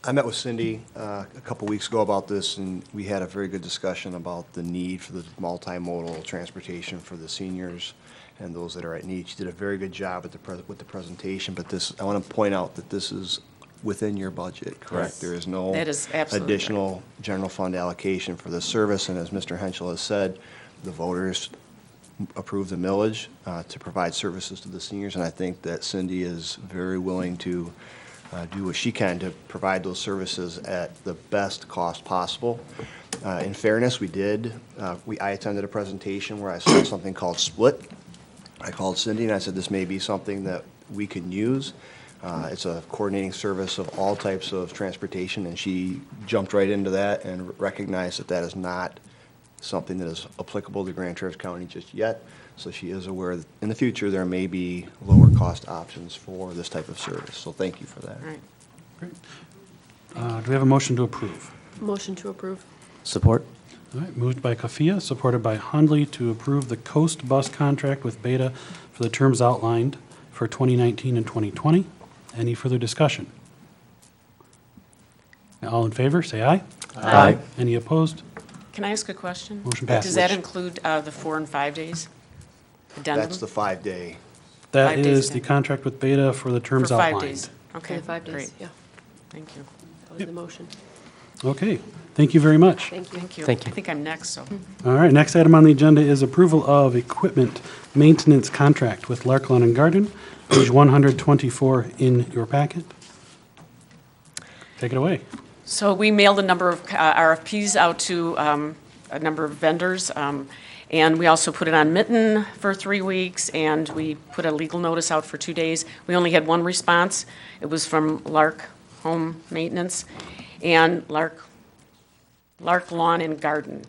I met with Cindy a couple weeks ago about this, and we had a very good discussion about the need for the multimodal transportation for the seniors and those that are at need. She did a very good job with the presentation, but I want to point out that this is within your budget, correct? Yes. There is no That is absolutely additional general fund allocation for this service, and as Mr. Henschel has said, the voters approved the millage to provide services to the seniors, and I think that Cindy is very willing to do what she can to provide those services at the best cost possible. In fairness, I attended a presentation where I saw something called Split. I called Cindy and I said, this may be something that we can use. It's a coordinating service of all types of transportation, and she jumped right into that and recognized that that is not something that is applicable to Grand Traverse County just yet. So she is aware that in the future there may be lower cost options for this type of service. So thank you for that. All right. Great. Do we have a motion to approve? Motion to approve. Support. All right, moved by Kafia, supported by Hundley to approve the Coast Bus contract with Beta for the terms outlined for 2019 and 2020. Any further discussion? All in favor, say aye. Aye. Any opposed? Can I ask a question? Motion passes. Does that include the 4 and 5 days? Addendum? That's the 5-day. That 5 days is the addendum. contract with Beta for the terms For 5 outlined. days. For Okay, the 5 days, great. yeah. Thank you. That was the motion. Okay, thank you very much. Thank you. Thank you. Thank you. I think I'm next, so. All right, next item on the agenda is approval of equipment maintenance contract with Lark Lawn and Garden, page 124 in your packet. Take it away. So we mailed a number of RFPs out to a number of vendors, and we also put it on Mitten for 3 weeks, and we put a legal notice out for 2 days. We only had one response. It was from Lark Home Maintenance and Lark Lawn and Garden.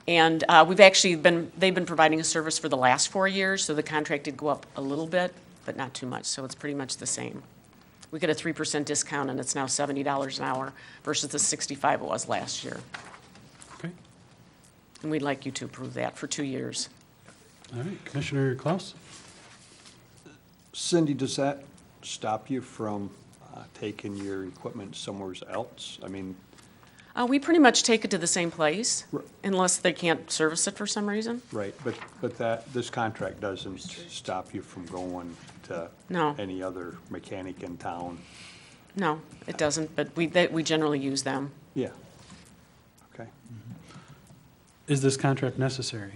And they've been providing a service for the last 4 years, so the contract did go up a little bit, but not too much, so it's pretty much the same. We get a 3% discount, and it's now $70 an hour versus the $65 it was last year. Okay. And we'd like you to approve that for 2 years. All right, Commissioner Klaus? Cindy, does that stop you from taking your equipment somewhere else? I mean, We pretty much take it to the same place unless they can't service it for some reason. right, but this contract doesn't stop you from going to No. any other mechanic in town? No, it doesn't, but we generally use them. Yeah. Okay. Is this contract necessary?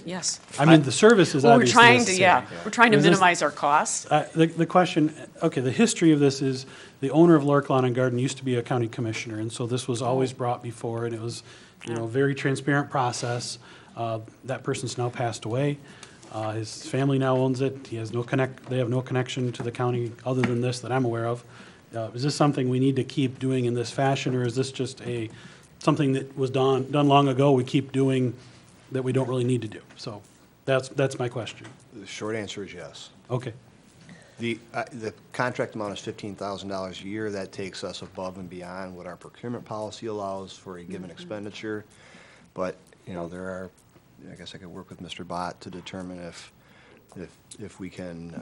Yes. I mean, the service is Well, obviously we're trying to, necessary. yeah, we're trying to Is this- minimize our costs. The question, okay, the history of this is the owner of Lark Lawn and Garden used to be a county commissioner, and so this was always brought before, and it was, a very transparent process. That person's now passed away. His family now owns it. They have no connection to the county other than this that I'm aware of. Is this something we need to keep doing in this fashion, or is this just something that was done long ago, we keep doing that we don't really need to do? So that's my question. The short answer is yes. Okay. The contract amount is $15,000 a year. That takes us above and beyond what our procurement policy allows for a given expenditure. But, there are, I guess I could work with Mr. Bott to determine if we can,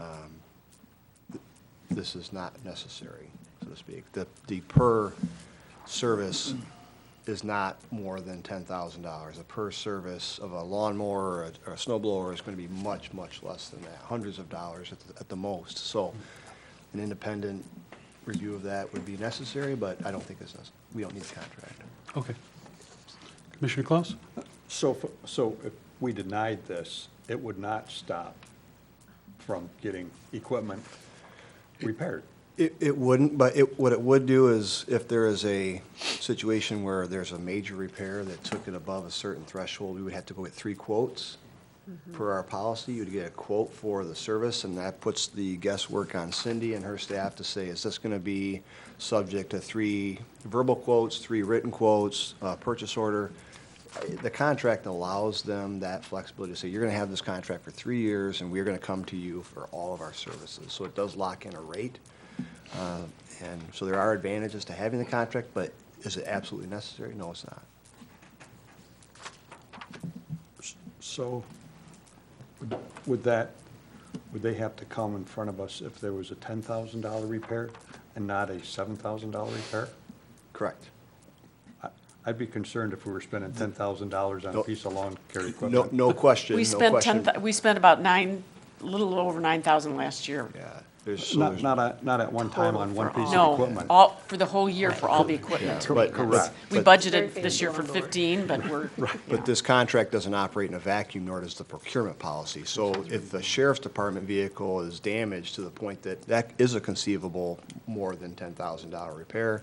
this is not necessary, so to speak. The per service is not more than $10,000. The per service of a lawnmower or a snow blower is going to be much, much less than that, hundreds of dollars at the most. So an independent review of that would be necessary, but I don't think we don't need a contract. Okay. Commissioner Klaus? So if we denied this, it would not stop from getting equipment repaired? It wouldn't, but what it would do is if there is a situation where there's a major repair that took it above a certain threshold, we would have to go get 3 quotes. Per our policy, you'd get a quote for the service, and that puts the guesswork on Cindy and her staff to say, is this going to be subject to 3 verbal quotes, 3 written quotes, purchase order? The contract allows them that flexibility to say, you're going to have this contract for 3 years, and we're going to come to you for all of our services. So it does lock in a rate. And so there are advantages to having the contract, but is it absolutely necessary? No, it's not. So would they have to come in front of us if there was a $10,000 repair and not a $7,000 repair? Correct. I'd be concerned if we were spending $10,000 on No. a piece of lawn care No, equipment. no question, We no spent question. we spent about a little over 9,000 last year. Yeah, there's, Not at one time on one piece of No, equipment. all, for the whole year for all the equipment. but- Correct. We budgeted this year for 15, but we're, But this contract doesn't operate in a vacuum, nor does the procurement policy. So if the sheriff's department vehicle is damaged to the point that that is a conceivable more than $10,000 repair,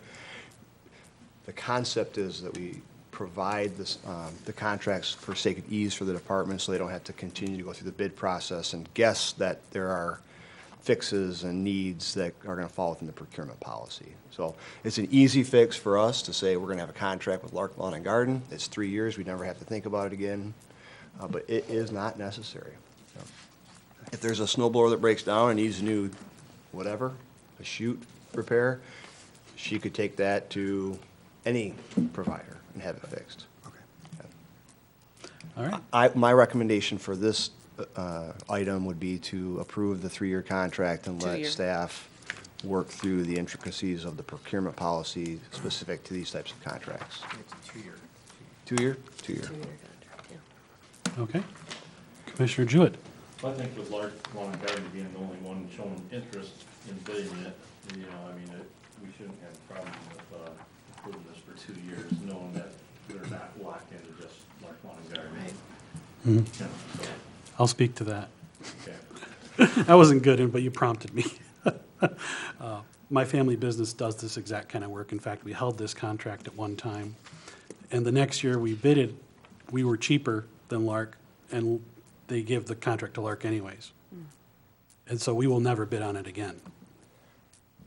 the concept is that we provide this, the contracts for sake of ease for the department, so they don't have to continue to go through the bid process and guess that there are fixes and needs that are going to fall within the procurement policy. So it's an easy fix for us to say we're going to have a contract with Lark Lawn and Garden. It's 3 years. We never have to think about it again. But it is not necessary. If there's a snow blower that breaks down and needs a new whatever, a chute repair, she could take that to any provider and have it fixed. All right. My recommendation for this item would be to approve the 3-year contract and let 2 year. staff work through the intricacies of the procurement policy specific to these types of contracts. It's 2 year. 2-year? 2-year. Okay. Commissioner Jewett. I think with Lark Lawn and Garden being the only one showing interest in bidding it, you know, I mean, we shouldn't have a problem with approving this for 2 years, knowing that they're not locked into just Lark Lawn and Garden. Right. You know, so, I'll speak to that. okay. I wasn't good in, but you prompted me. My family business does this exact kind of work. In fact, we held this contract at one time. And the next year we bid it, we were cheaper than Lark, and they give the contract to Lark anyways. And so we will never bid on it again.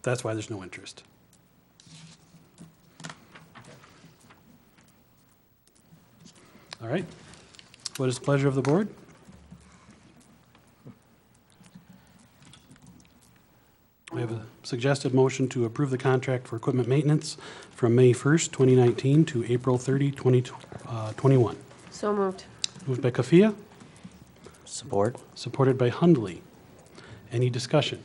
That's why there's no interest. All right. What is the pleasure of the board? We have a suggested motion to approve the contract for equipment maintenance from May 1st, 2019 to April 30, 2021. So moved. Moved by Kafia, Support. supported by Hundley. Any discussion?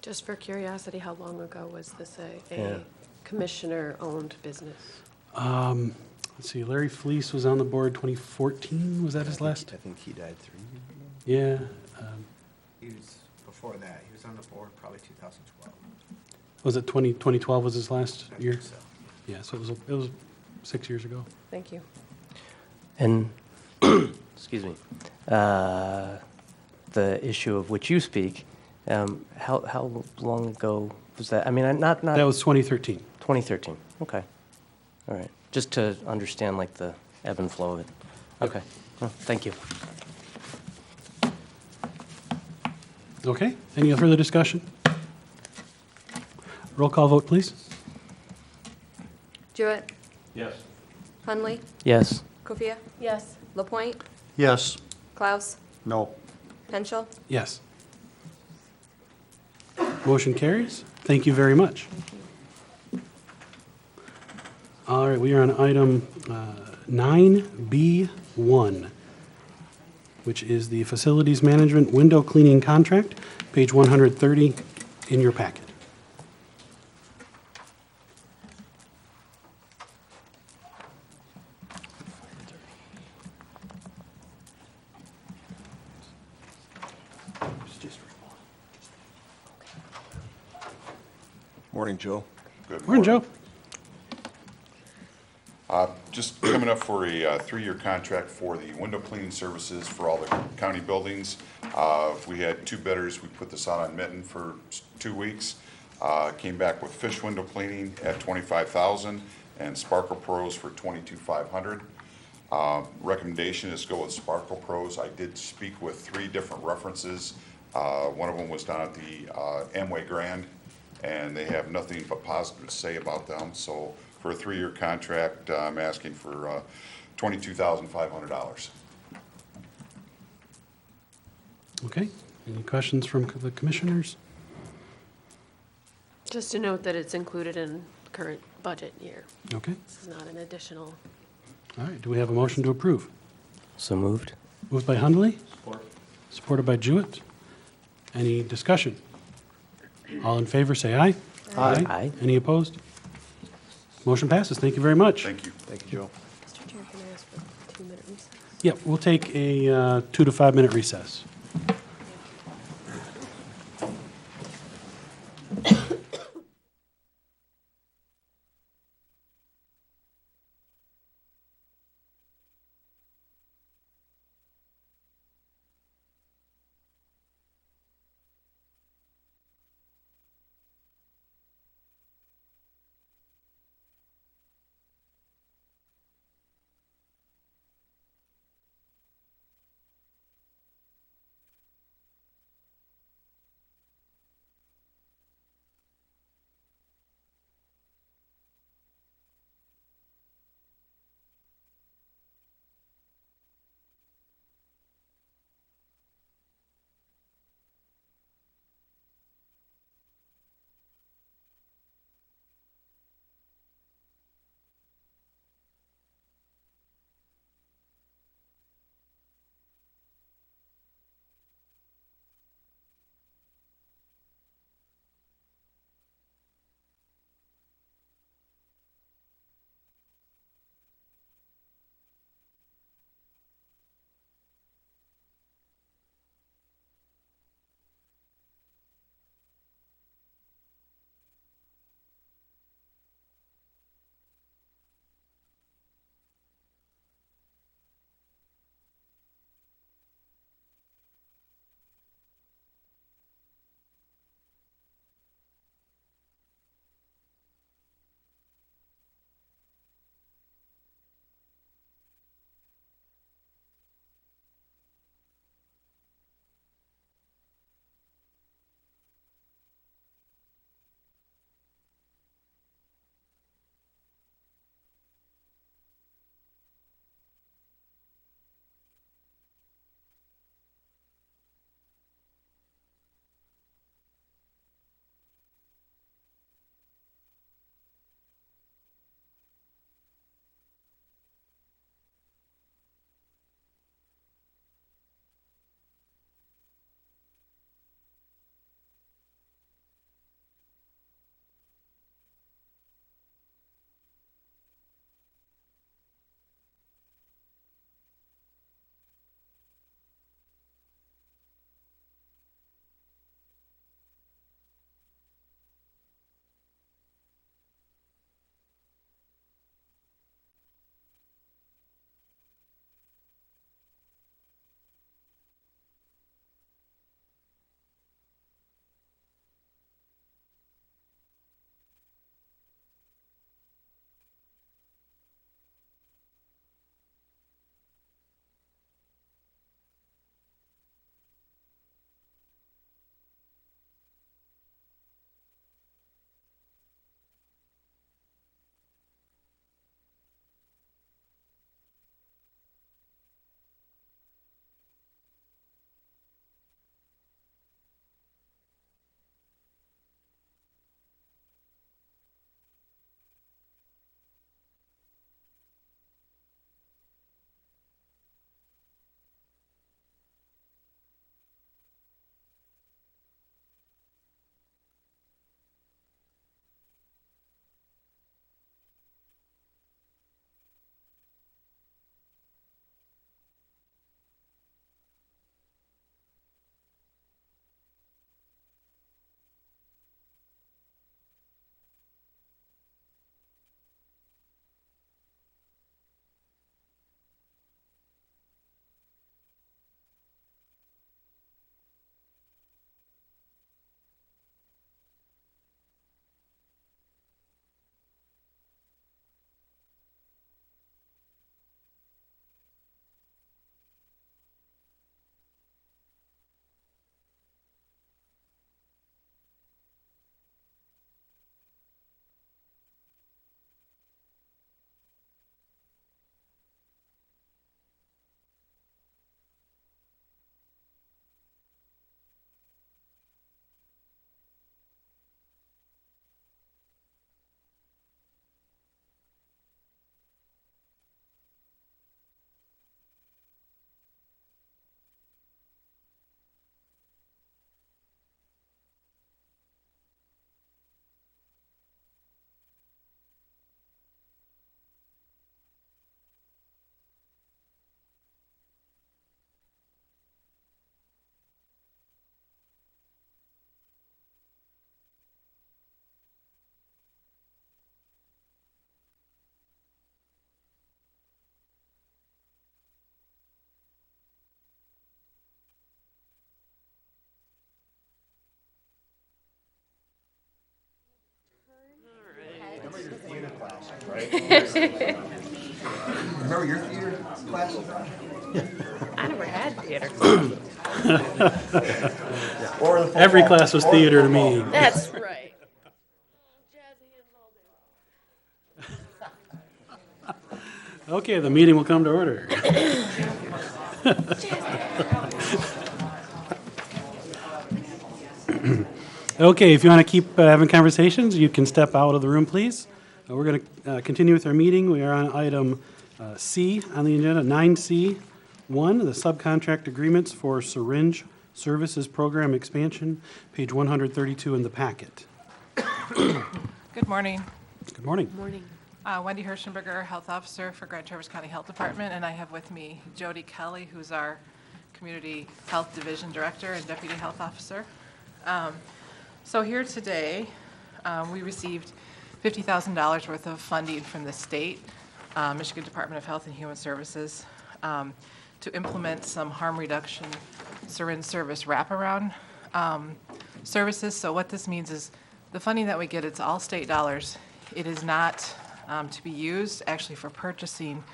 Just for curiosity, how long ago was this Yeah. a commissioner-owned business? Let's see, Larry Fleece was on the board 2014, was that his last? I think he died 3 years ago. Yeah. He was, before that, he was on the board probably 2012. Was it 2012 was his last I year? think so. Yeah, so it was 6 years ago. Thank you. And, excuse me, the issue of which you speak, how long ago was that? I mean, not That was 2013. 2013. Okay. All right. Just to understand like the ebb and flow of it. Okay. Well, thank you. Okay, any further discussion? Roll call vote, please. Jewett, Yes. Hundley, Yes. Kofia? Yes. Lapointe, Yes. Klaus, No. Henschel? Yes. Motion carries. Thank you very much. All right, we are on item 9B1, which is the Facilities Management Window Cleaning Contract, page 130 in your packet. Morning, Joe. Good Morning, Joe. Just coming up for a 3-year contract for the window cleaning services for all the county buildings. We had 2 bidders. We put this out on Mitten for 2 weeks. Came back with Fish Window Cleaning at $25,000 and Sparkle Pros for $22,500. Recommendation is go with Sparkle Pros. I did speak with 3 different references. One of them was down at the Amway Grand, and they have nothing but positive to say about them. So for a 3-year contract, I'm asking for $22,500. Okay, any questions from the commissioners? Just to note that it's included in current budget year. Okay. This is not an additional. All right, do we have a motion to approve? So moved. Moved by Hundley, Support. supported by Jewett. Any discussion? All in favor, say aye. Aye. Aye. Any opposed? Motion passes. Thank you very much. Thank you. Thank you, Joe. Mr. Chair, can I ask for a 2-minute recess? Yep, we'll take a 2 to 5 minute recess. Remember your theater classes? I never had theater. Every class was theater to me. That's right. Okay, the meeting will come to order. Okay, if you want to keep having conversations, you can step out of the room, please. We're going to continue with our meeting. We are on item C on the agenda, 9C1, the subcontract agreements for syringe services program expansion, page 132 in the packet. Good morning. Good morning. Morning. Wendy Hirschenberger, Health Officer for Grand Traverse County Health Department, and I have with me Jody Kelly, who's our Community Health Division Director and Deputy Health Officer. So here today, we received $50,000 worth of funding from the state, Michigan Department of Health and Human Services, to implement some harm reduction syringe service wraparound services. So what this means is the funding that we get, it's all state dollars. It is not to be used actually for purchasing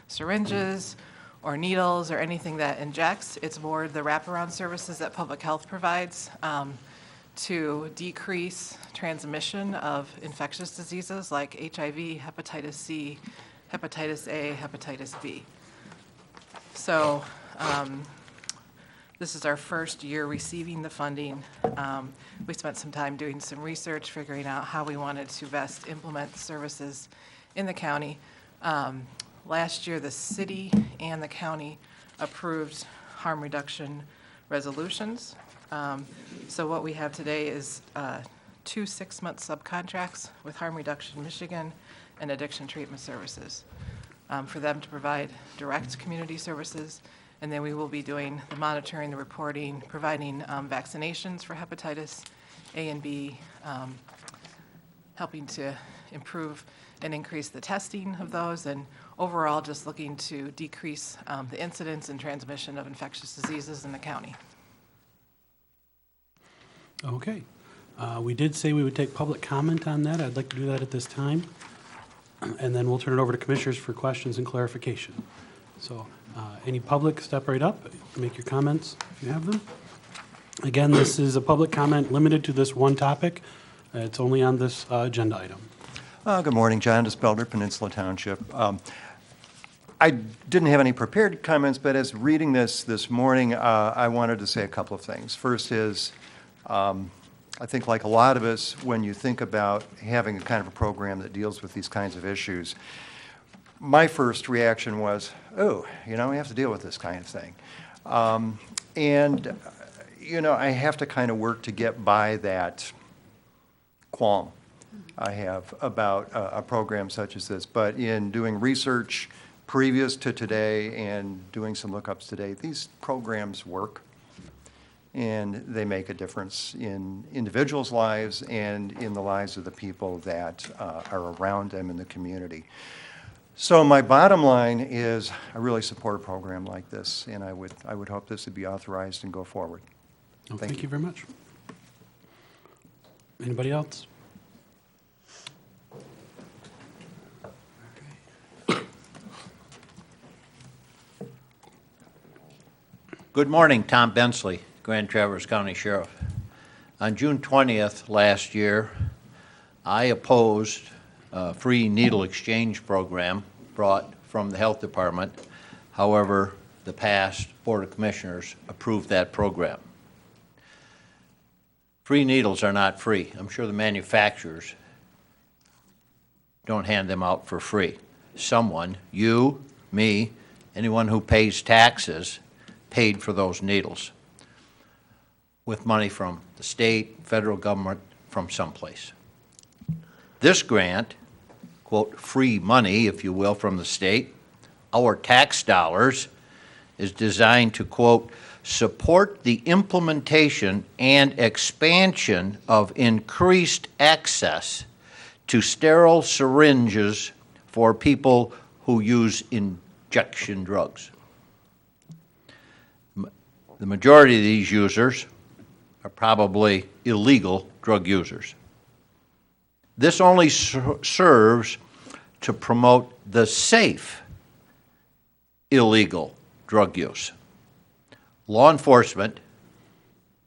syringes or needles or anything that injects. It's more the wraparound services that public health provides to decrease transmission of infectious diseases like HIV, hepatitis C, hepatitis A, hepatitis B. So this is our first year receiving the funding. We spent some time doing some research, figuring out how we wanted to best implement the services in the county. Last year, the city and the county approved harm reduction resolutions. So what we have today is 2 6-month subcontracts with Harm Reduction Michigan and Addiction Treatment Services for them to provide direct community services. And then we will be doing the monitoring, the reporting, providing vaccinations for hepatitis A and B, helping to improve and increase the testing of those, and overall just looking to decrease the incidence and transmission of infectious diseases in the county. Okay. We did say we would take public comment on that. I'd like to do that at this time. And then we'll turn it over to commissioners for questions and clarification. So any public, step right up, make your comments if you have them. Again, this is a public comment limited to this one topic. It's only on this agenda item. Good morning, John Dispelder, Peninsula Township. I didn't have any prepared comments, but as reading this morning, I wanted to say a couple of things. First is, I think like a lot of us, when you think about having a kind of a program that deals with these kinds of issues, my first reaction was, oh, we have to deal with this kind of thing. And, I have to kind of work to get by that qualm I have about a program such as this. But in doing research previous to today and doing some lookups today, these programs work. And they make a difference in individuals' lives and in the lives of the people that are around them in the community. So my bottom line is I really support a program like this, and I would hope this would be authorized and go forward. Well, thank you very much. Anybody else? Good morning, Tom Bensley, Grand Traverse County Sheriff. On June 20th last year, I opposed a free needle exchange program brought from the Health Department. However, the past Board of Commissioners approved that program. Free needles are not free. I'm sure the manufacturers don't hand them out for free. Someone, you, me, anyone who pays taxes, paid for those needles with money from the state, federal government, from someplace. This grant, quote, free money, if you will, from the state, our tax dollars, is designed to, quote, support the implementation and expansion of increased access to sterile syringes for people who use injection drugs. The majority of these users are probably illegal drug users. This only serves to promote the safe illegal drug use. Law enforcement,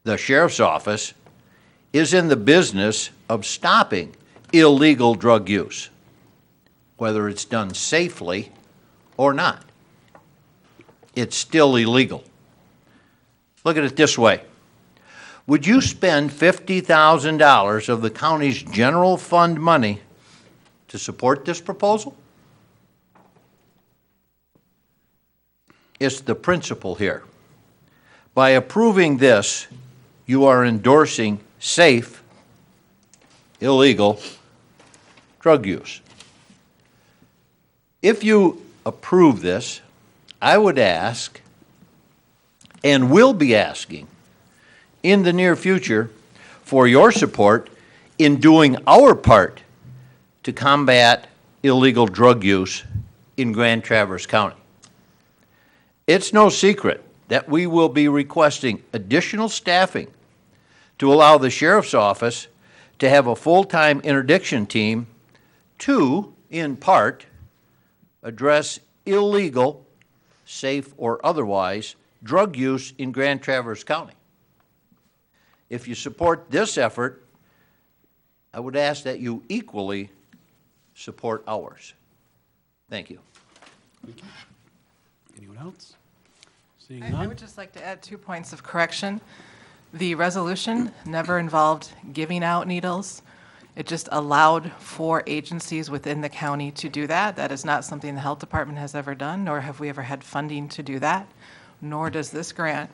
the sheriff's office, is in the business of stopping illegal drug use, whether it's done safely or not. It's still illegal. Look at it this way. Would you spend $50,000 of the county's general fund money to support this proposal? It's the principle here. By approving this, you are endorsing safe, illegal drug use. If you approve this, I would ask, and will be asking, in the near future, for your support in doing our part to combat illegal drug use in Grand Traverse County. It's no secret that we will be requesting additional staffing to allow the sheriff's office to have a full-time interdiction team to, in part, address illegal, safe or otherwise, drug use in Grand Traverse County. If you support this effort, I would ask that you equally support ours. Thank you. Anyone else? Seeing I none? would just like to add 2 points of correction. The resolution never involved giving out needles. It just allowed for agencies within the county to do that. That is not something the health department has ever done, nor have we ever had funding to do that, nor does this grant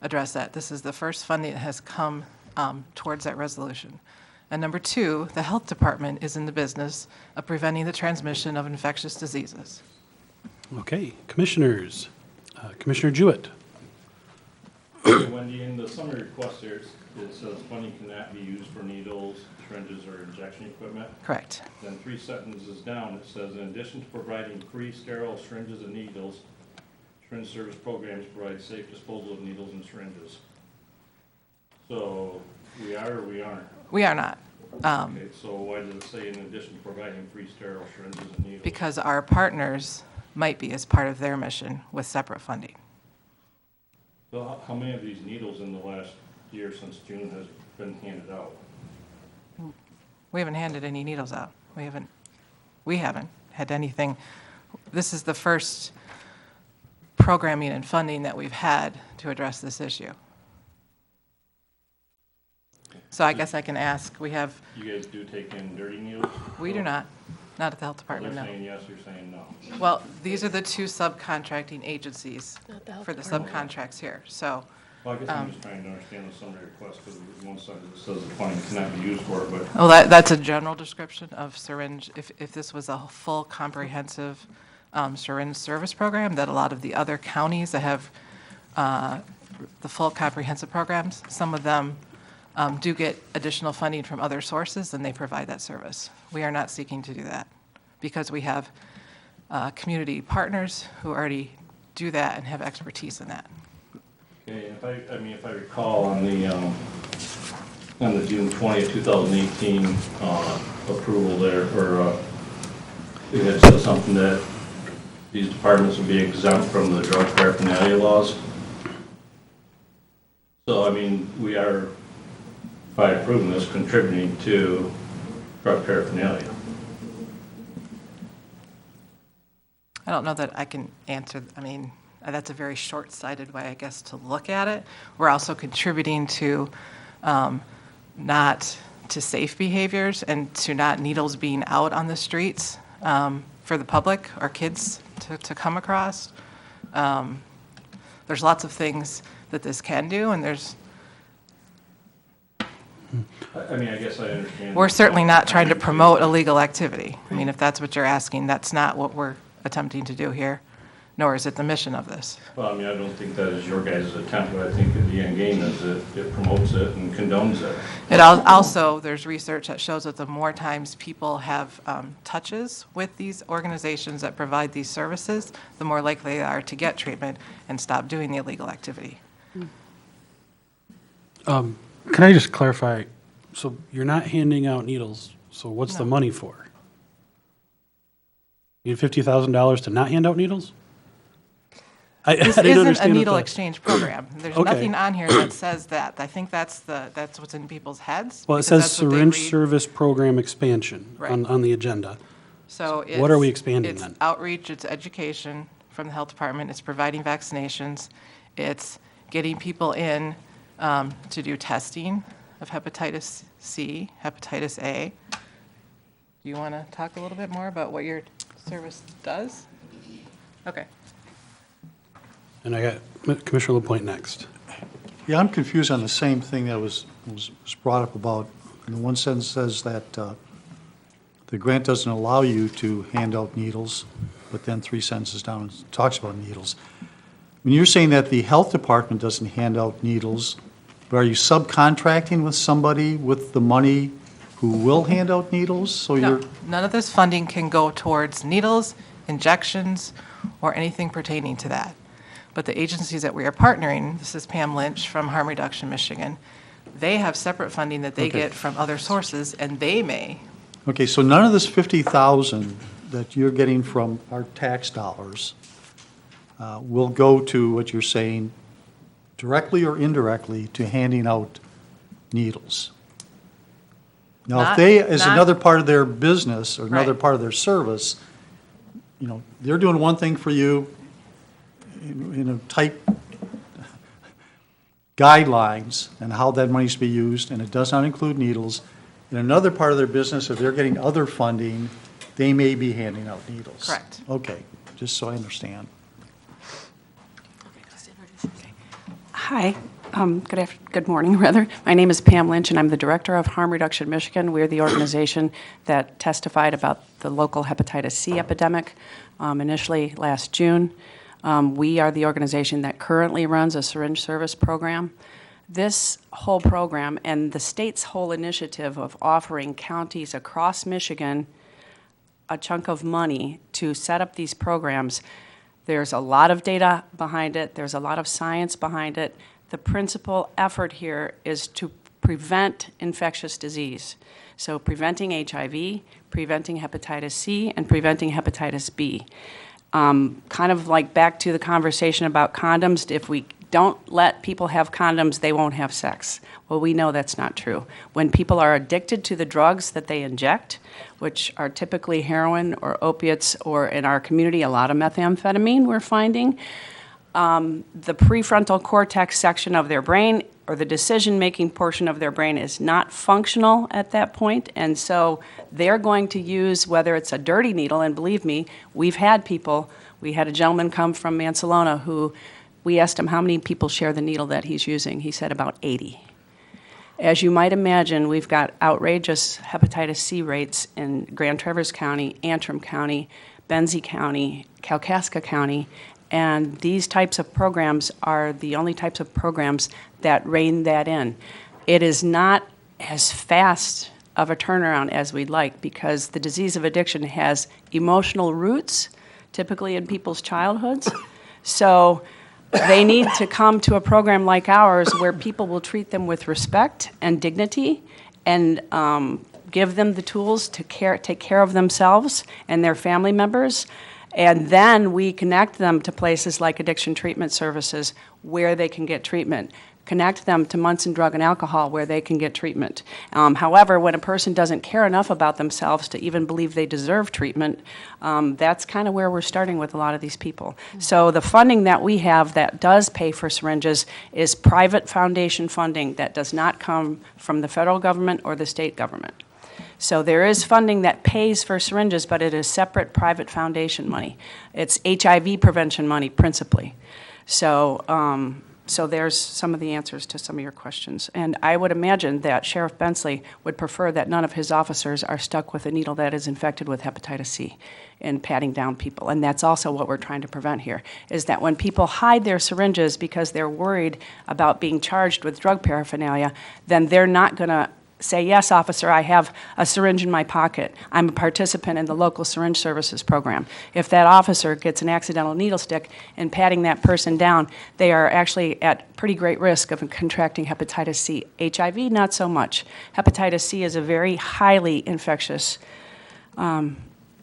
address that. This is the first funding that has come towards that resolution. And number 2, the health department is in the business of preventing the transmission of infectious diseases. Okay, commissioners. Commissioner Jewett. Wendy, in the summary request there, it says funding cannot be used for needles, syringes, or injection equipment. Correct. Then 3 sentences down, it says, in addition to providing free sterile syringes and needles, syringe service programs provide safe disposal of needles and syringes. So we are or we aren't? We are not. Okay, so why does it say in addition to providing free sterile syringes and needles? Because our partners might be as part of their mission with separate funding. So how many of these needles in the last year since June has been handed out? We haven't handed any needles out. We haven't had anything. This is the first programming and funding that we've had to address this issue. So I guess I can ask, we have, You guys do take in dirty needles? we do not at the health Well, department, they're no. saying yes, you're saying no. Well, these are the 2 subcontracting agencies Not the health for the department. subcontracts here, so. Well, I guess I'm just trying to understand the summary request, because one side it says the funding cannot be used for it, but Well, that's a general description of syringe. If this was a full comprehensive syringe service program, that a lot of the other counties that have the full comprehensive programs, some of them do get additional funding from other sources, and they provide that service. We are not seeking to do that because we have community partners who already do that and have expertise in that. okay, if I recall on the June 20th, 2018 approval there, or it had said something that these departments would be exempt from the drug paraphernalia laws. So, we are, by approving this, contributing to drug paraphernalia. I don't know that I can answer, that's a very short-sighted way, I guess, to look at it. We're also contributing to not to safe behaviors and to not needles being out on the streets for the public or kids to come across. There's lots of things that this can do, and there's I guess I understand. we're certainly not trying to promote illegal activity. If that's what you're asking, that's not what we're attempting to do here, nor is it the mission of this. Well, I don't think that is your guys' attempt, but I think at the end game is that it promotes it and condones it. It also, there's research that shows that the more times people have touches with these organizations that provide these services, the more likely they are to get treatment and stop doing the illegal activity. Can I just clarify? So you're not handing out needles, so what's the No. money for? You need $50,000 to not hand out needles? I This didn't isn't a understand what needle the- exchange program. There's Okay. nothing on here that says that. I think that's what's in people's heads. Well, it because says that's what they syringe read. service program expansion Right. on the agenda. So What are we it's- expanding it's then? outreach, it's education from the health department, it's providing vaccinations, it's getting people in to do testing of hepatitis C, hepatitis A. Do you want to talk a little bit more about what your service does? Okay. And I got Commissioner LaPointe next. Yeah, I'm confused on the same thing that was brought up about, in one sentence says that the grant doesn't allow you to hand out needles, but then 3 sentences down it talks about needles. When you're saying that the health department doesn't hand out needles, but are you subcontracting with somebody with the money who will hand out needles? So No, you're, none of this funding can go towards needles, injections, or anything pertaining to that. But the agencies that we are partnering, this is Pam Lynch from Harm Reduction Michigan, they have separate funding that they Okay. get from other sources, and they may. okay, so none of this 50,000 that you're getting from our tax dollars will go to what you're saying, directly or indirectly, to handing out needles. Now, if Not- they, as not- another part of their business or another Right. part of their service, you know, they're doing one thing for you in a tight guidelines and how that money's to be used, and it does not include needles. In another part of their business, if they're getting other funding, they may be handing out needles. Correct. Okay, just so I understand. Hi, good morning, rather. My name is Pam Lynch, and I'm the director of Harm Reduction Michigan. We're the organization that testified about the local hepatitis C epidemic initially last June. We are the organization that currently runs a syringe service program. This whole program and the state's whole initiative of offering counties across Michigan a chunk of money to set up these programs, there's a lot of data behind it. There's a lot of science behind it. The principal effort here is to prevent infectious disease. So preventing HIV, preventing hepatitis C, and preventing hepatitis B. Kind of like back to the conversation about condoms, if we don't let people have condoms, they won't have sex. Well, we know that's not true. When people are addicted to the drugs that they inject, which are typically heroin or opiates, or in our community, a lot of methamphetamine, we're finding, the prefrontal cortex section of their brain, or the decision-making portion of their brain, is not functional at that point, and so they're going to use, whether it's a dirty needle, and believe me, we had a gentleman come from Mansalona who, we asked him how many people share the needle that he's using. He said about 80. As you might imagine, we've got outrageous hepatitis C rates in Grand Traverse County, Antrim County, Benzie County, Kalkaska County, and these types of programs are the only types of programs that rein that in. It is not as fast of a turnaround as we'd like, because the disease of addiction has emotional roots, typically in people's childhoods. So they need to come to a program like ours where people will treat them with respect and dignity, and give them the tools to take care of themselves and their family members. And then we connect them to places like Addiction Treatment Services where they can get treatment. Connect them to Munson Drug and Alcohol where they can get treatment. However, when a person doesn't care enough about themselves to even believe they deserve treatment, that's kind of where we're starting with a lot of these people. So the funding that we have that does pay for syringes is private foundation funding that does not come from the federal government or the state government. So there is funding that pays for syringes, but it is separate private foundation money. It's HIV prevention money principally. So there's some of the answers to some of your questions. And I would imagine that Sheriff Bensley would prefer that none of his officers are stuck with a needle that is infected with hepatitis C and patting down people. And that's also what we're trying to prevent here, is that when people hide their syringes because they're worried about being charged with drug paraphernalia, then they're not going to say, yes, officer, I have a syringe in my pocket. I'm a participant in the local syringe services program. If that officer gets an accidental needle stick and patting that person down, they are actually at pretty great risk of contracting hepatitis C. HIV, not so much. Hepatitis C is a very highly infectious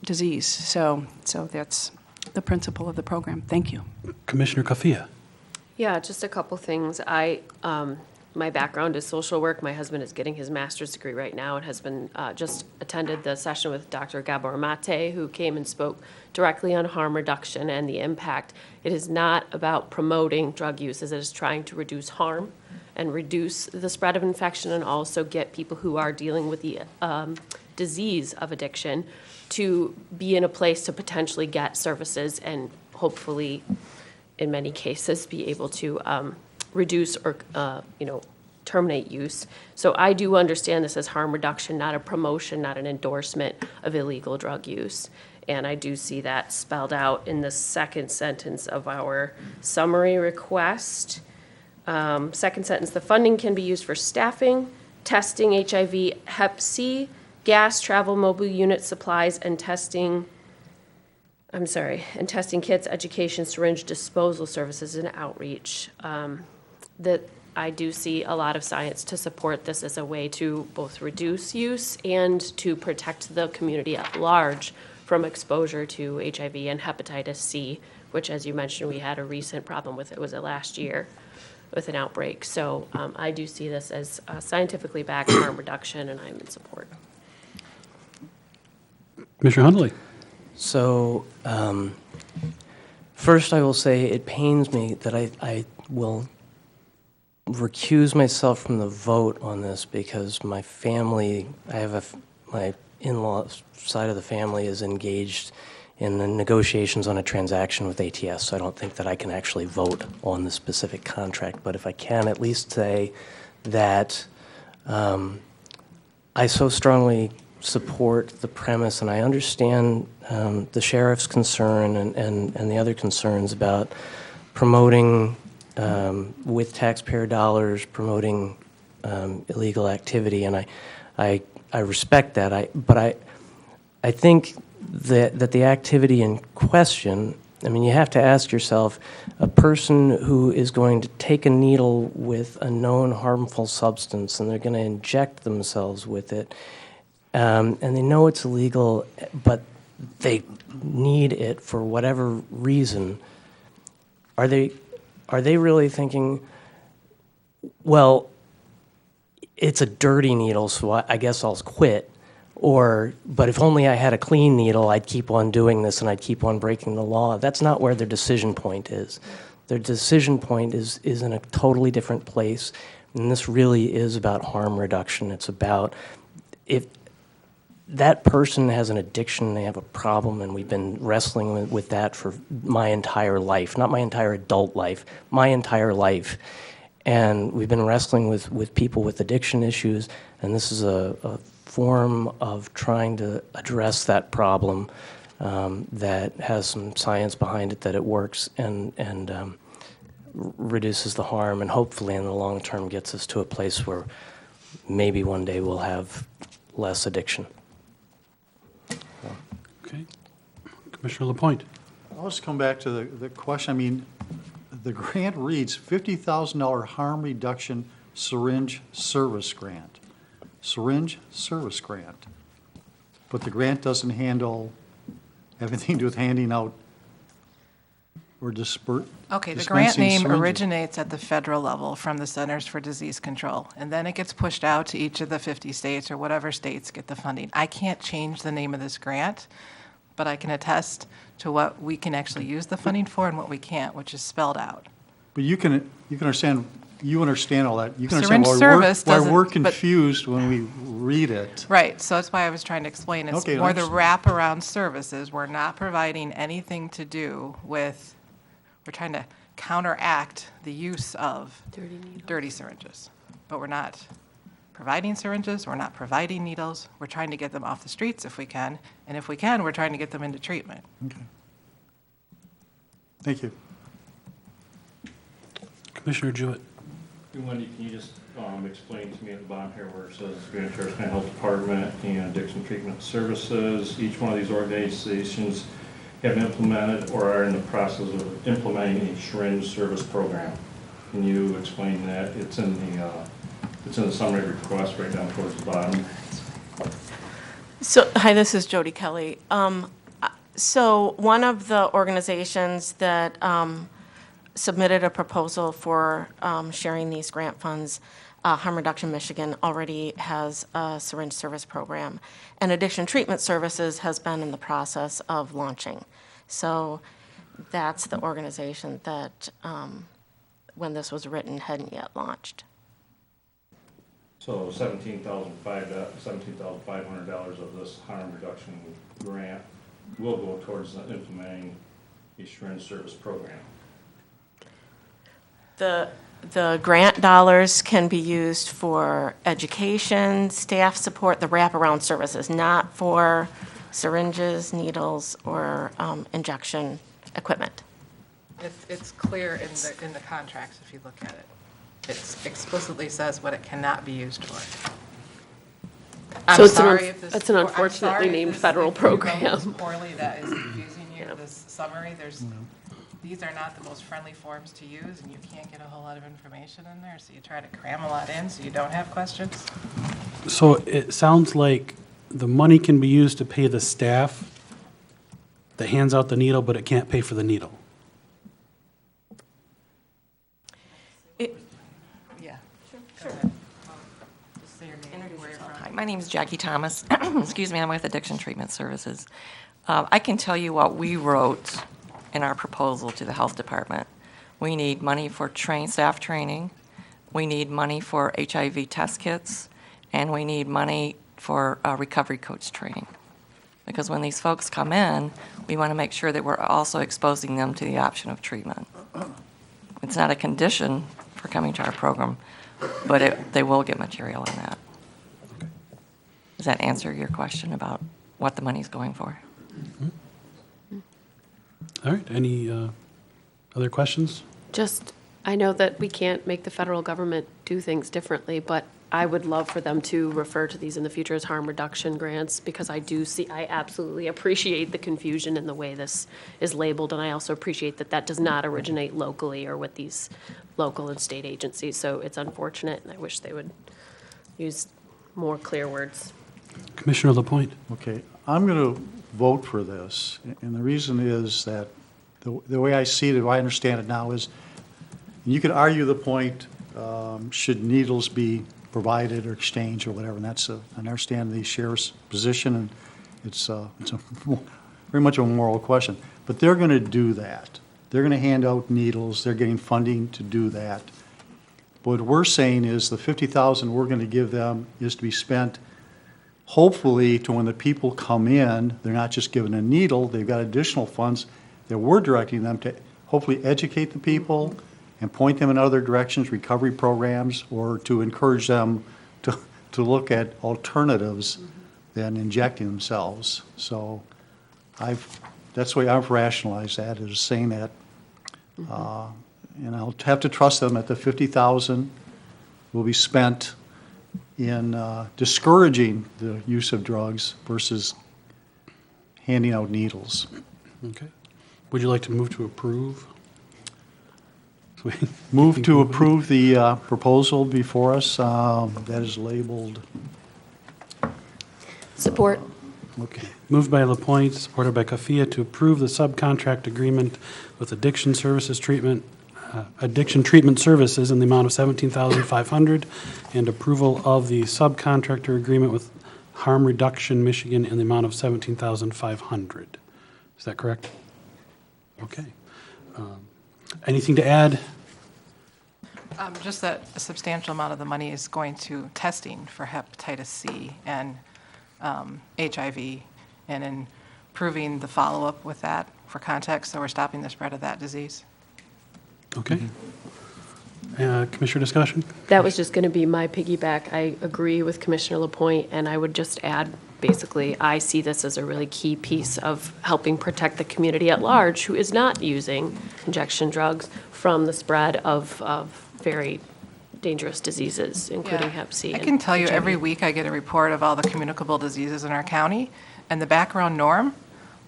disease. So that's the principle of the program. Thank you. Commissioner Kafia. Yeah, just a couple things. My background is social work. My husband is getting his master's degree right now and has been, just attended the session with Dr. Gabor Mate, who came and spoke directly on harm reduction and the impact. It is not about promoting drug use, as it is trying to reduce harm and reduce the spread of infection and also get people who are dealing with the disease of addiction to be in a place to potentially get services and hopefully, in many cases, be able to reduce or, terminate use. So I do understand this as harm reduction, not a promotion, not an endorsement of illegal drug use. And I do see that spelled out in the second sentence of our summary request. Second sentence, the funding can be used for staffing, testing HIV, Hep C, gas, travel, mobile unit supplies, and testing kits, education, syringe disposal services, and outreach. That I do see a lot of science to support this as a way to both reduce use and to protect the community at large from exposure to HIV and hepatitis C, which, as you mentioned, we had a recent problem with. It was last year with an outbreak. So I do see this as scientifically backed harm reduction, and I'm in support. Commissioner Hundley. So, first I will say it pains me that I will recuse myself from the vote on this because my family, my in-law side of the family is engaged in the negotiations on a transaction with ATS, so I don't think that I can actually vote on the specific contract. But if I can at least say that I so strongly support the premise, and I understand the sheriff's concern and the other concerns about promoting, with taxpayer dollars, promoting illegal activity, and I respect that. But I think that the activity in question, I mean, you have to ask yourself, a person who is going to take a needle with a known harmful substance and they're going to inject themselves with it, and they know it's illegal, but they need it for whatever reason, are they really thinking, well, it's a dirty needle, so I guess I'll quit? But if only I had a clean needle, I'd keep on doing this and I'd keep on breaking the law. That's not where their decision point is. Their decision point is in a totally different place, and this really is about harm reduction. It's about if that person has an addiction, they have a problem, and we've been wrestling with that for my entire life, not my entire adult life, my entire life. And we've been wrestling with people with addiction issues, and this is a form of trying to address that problem that has some science behind it, that it works and reduces the harm, and hopefully in the long term gets us to a place where maybe one day we'll have less addiction. Okay. Commissioner LaPointe. I'll just come back to the question. I mean, the grant reads $50,000 harm reduction syringe service grant. Syringe service grant. But the grant doesn't handle everything to do with handing out or Okay, the grant name originates at the federal level from the Centers for Disease Control, and then it gets pushed out to each of the 50 states or whatever states get the funding. I can't change the name of this grant, but I can attest to what we can actually use the funding for and what we can't, which is spelled out. But you can understand all that. You can Syringe understand service why we're doesn't- confused when we read it. Right, so that's why I was trying to explain. It's Okay, more the understand. wraparound services. We're not providing anything to do with, we're trying to counteract the use of dirty syringes. But we're not providing syringes, we're not providing needles, we're trying to get them off the streets if we can, and if we can, we're trying to get them into treatment. Okay. Thank you. Commissioner Jewett. Wendy, can you just explain to me at the bottom here where it says Grand Terrace County Health Department and Addiction Treatment Services, each one of these organizations have implemented or are in the process of implementing a syringe service program. Can you explain that? It's in the summary request right down towards the bottom. So, hi, this is Jody Kelly. So one of the organizations that submitted a proposal for sharing these grant funds, Harm Reduction Michigan, already has a syringe service program. And Addiction Treatment Services has been in the process of launching. So that's the organization that, when this was written, hadn't yet launched. So $17,500 of this harm reduction grant will go towards implementing a syringe service program. The grant dollars can be used for education, staff support, the wraparound services, not for syringes, needles, or injection equipment. It's clear in the contracts if you look at it. It explicitly says what it cannot be used for. So it's an unfortunately named federal program. Poorly, that is confusing you, this summary, these are not the most friendly forms to use, and you can't get a whole lot of information in there, so you try to cram a lot in so you don't have questions. So it sounds like the money can be used to pay the staff that hands out the needle, but it can't pay for the needle. Yeah. Sure. Just say your name and where you're from. Hi, my name is Jackie Thomas. Excuse me, I'm with Addiction Treatment Services. I can tell you what we wrote in our proposal to the health department. We need money for staff training, we need money for HIV test kits, and we need money for recovery coach training. Because when these folks come in, we want to make sure that we're also exposing them to the option of treatment. It's not a condition for coming to our program, but they will get material in that. Does that answer your question about what the money's going for? All right, any other questions? Just, I know that we can't make the federal government do things differently, but I would love for them to refer to these in the future as harm reduction grants, because I absolutely appreciate the confusion in the way this is labeled, and I also appreciate that that does not originate locally or with these local and state agencies, so it's unfortunate, and I wish they would use more clear words. Commissioner LaPointe. Okay, I'm going to vote for this, and the reason is that the way I see it, the way I understand it now is, you could argue the point, should needles be provided or exchanged or whatever, and I understand the sheriff's position, and it's very much a moral question. But they're going to do that. They're going to hand out needles. They're getting funding to do that. What we're saying is the $50,000 we're going to give them is to be spent hopefully to when the people come in, they're not just given a needle, they've got additional funds that we're directing them to hopefully educate the people and point them in other directions, recovery programs, or to encourage them to look at alternatives than injecting themselves. So that's the way I've rationalized that, is saying that, and I'll have to trust them that the $50,000 will be spent in discouraging the use of drugs versus handing out needles. Okay. Would you like to move to approve? Move to approve the proposal before us that is labeled. Support. Okay. Moved by LaPointe, supported by Kafia, to approve the subcontract agreement with Addiction Treatment Services in the amount of $17,500, and approval of the subcontractor agreement with Harm Reduction Michigan in the amount of $17,500. Is that correct? Okay. Anything to add? Just that a substantial amount of the money is going to testing for hepatitis C and HIV, and improving the follow-up with that for context, so we're stopping the spread of that disease. Okay. Commissioner discussion? That was just going to be my piggyback. I agree with Commissioner LaPointe, and I would just add, basically, I see this as a really key piece of helping protect the community at large who is not using injection drugs from the spread of very dangerous diseases, including Hep C. I and can tell you HIV. every week I get a report of all the communicable diseases in our county, and the background norm